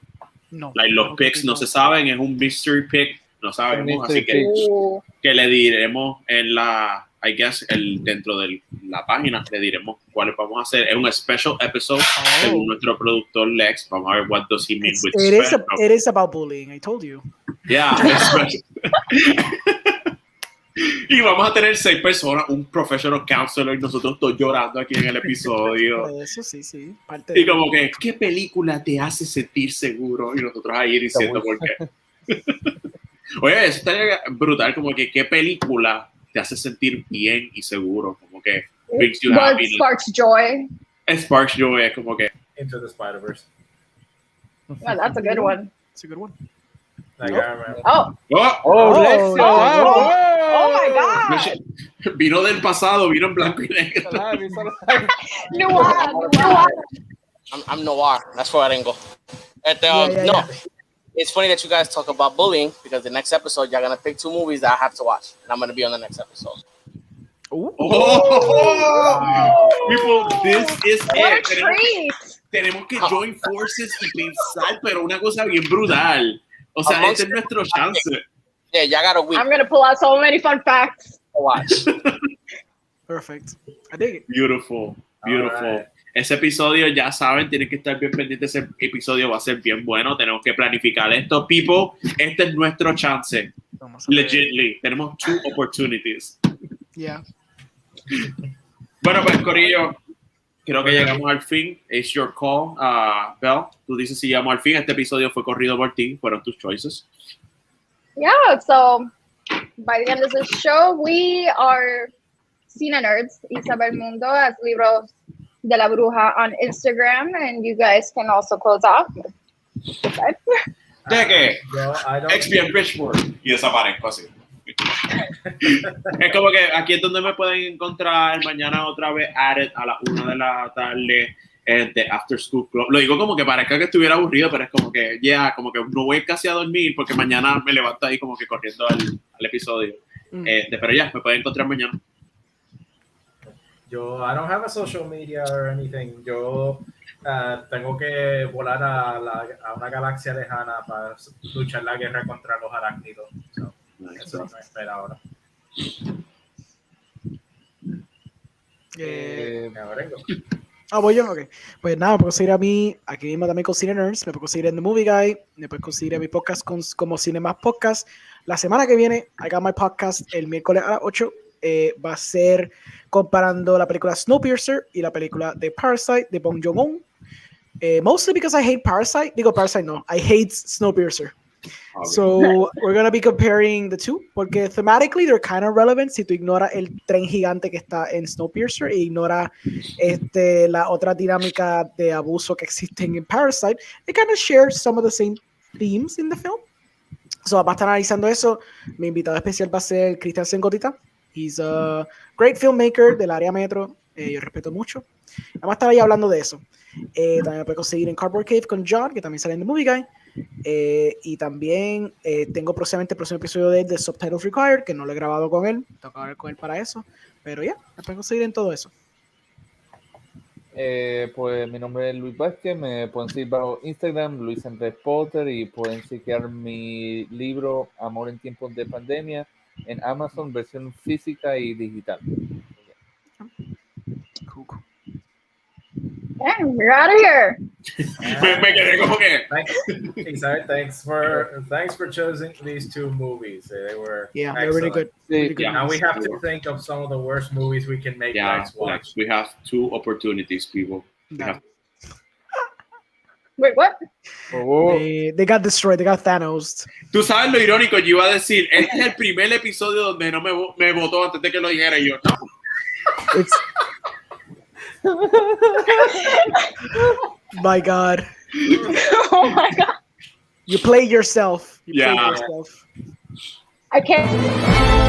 No. Like, los picks no se saben, es un mystery pick, no sabemos, así que Ooh. le diremos en la, I guess, dentro de la página, le diremos cuáles vamos a hacer. Es un special episode según nuestro productor Lex. Vamos a ver what does he mean with special. It is about bullying, I told you. Yeah, y vamos a tener 6 personas, un professional counselor y nosotros todos llorando aquí en el episodio. Eso sí. Y como que, ¿qué película te hace sentir seguro? Y nosotros ahí diciendo por qué. Oye, eso estaría brutal, como que, ¿qué película te hace sentir bien y seguro? Como que, brings you What happiness. sparks joy? Sparks joy, es como que, Into the Spider-Verse. Well, that's a good one. It's a good one. Like, I remember. Oh, ¡oh! oh my God! Vino del pasado, vino en blanco y negro. Noir. I'm noir. That's where I didn't go. No, it's funny that you guys talk about bullying because the next episode you're gonna pick 2 movies that I have to watch, and I'm gonna be on the next episode. Oh, people, this is What a it. treat! Tenemos que join forces y pensar, pero una cosa bien brutal. O sea, este es nuestro chance. Yeah, y'all got a week I'm gonna pull out so many fun facts. to watch. Perfect. I dig it. Beautiful. Alright. Ese episodio, ya saben, tienen que estar bien pendientes. Ese episodio va a ser bien bueno. Tenemos que planificar esto. People, este es nuestro chance. Vamos a ver. Legitly. Tenemos 2 opportunities. Yeah. Bueno, pues, Corillo, creo que llegamos al fin. It's your call. Belle, tú dices si llegamos al fin. Este episodio fue corrido por ti. Fueron tus choices. Yeah, so by the end of this show, we are Cine Nerds, Isabel Mundo as Libros de la Bruja on Instagram, and you guys can also close off. ¿De qué? Yo, I don't. XP Bridgeport. Y desaparezco así. Es como que aquí es donde me pueden encontrar mañana otra vez a las 1 de la tarde de After School Club. Lo digo como que parezca que estuviera aburrido, pero es como que, como que no voy casi a dormir porque mañana me levanto ahí como que corriendo al episodio. Pero ya, me pueden encontrar mañana. Yo, I don't have a social media or anything. Yo tengo que volar a una galaxia lejana para luchar la guerra contra los arácnidos. So, eso me espera ahora. Voy yo, ok. Pues nada, me puedo seguir a mí aquí mismo también con Cine Nerds, me puedo conseguir en The Movie Guy, me puedes conseguir en mi podcast como Cine Más Podcast. La semana que viene, I got my podcast el miércoles a las 8. Va a ser comparando la película Snowpiercer y la película de Parasite de Bong Joon-ho. Mostly because I hate Parasite. Digo Parasite no, I hate Snowpiercer. So we're gonna be comparing the two porque thematically they're kind of relevant si tú ignoras el tren gigante que está en Snowpiercer e ignoras la otra dinámica de abuso que existen en Parasite. They kind of share some of the same themes in the film. So vamos a estar analizando eso. Mi invitado especial va a ser Christian Sengotita. He's a great filmmaker del área metro. Yo respeto mucho. Vamos a estar ahí hablando de eso. También me puedo conseguir en Cardboard Cave con John, que también sale en The Movie Guy. Y también tengo próximamente el próximo episodio de Subtitles Required, que no lo he grabado con él. Tengo que hablar con él para eso. Pero ya, me pueden conseguir en todo eso. Pues mi nombre es Luis Vázquez, me pueden seguir bajo Instagram, Luis Andrés Potter, y pueden chequear mi libro Amor en tiempos de pandemia en Amazon, versión física y digital. Cool. Yeah, we're out of here. Me quedé como que. Thanks for choosing these two movies. They were they're really good. Really good. Now we have to think of some of the worst movies we can make next watch. We have two opportunities, people. Wait, what? They got destroyed. They got Thanos. Tú sabes lo irónico, yo iba a decir, este es el primer episodio donde no me votó antes de que lo dijera y yo, no. It's... My God. Oh my God. You played yourself. You played Yeah. yourself. I can't.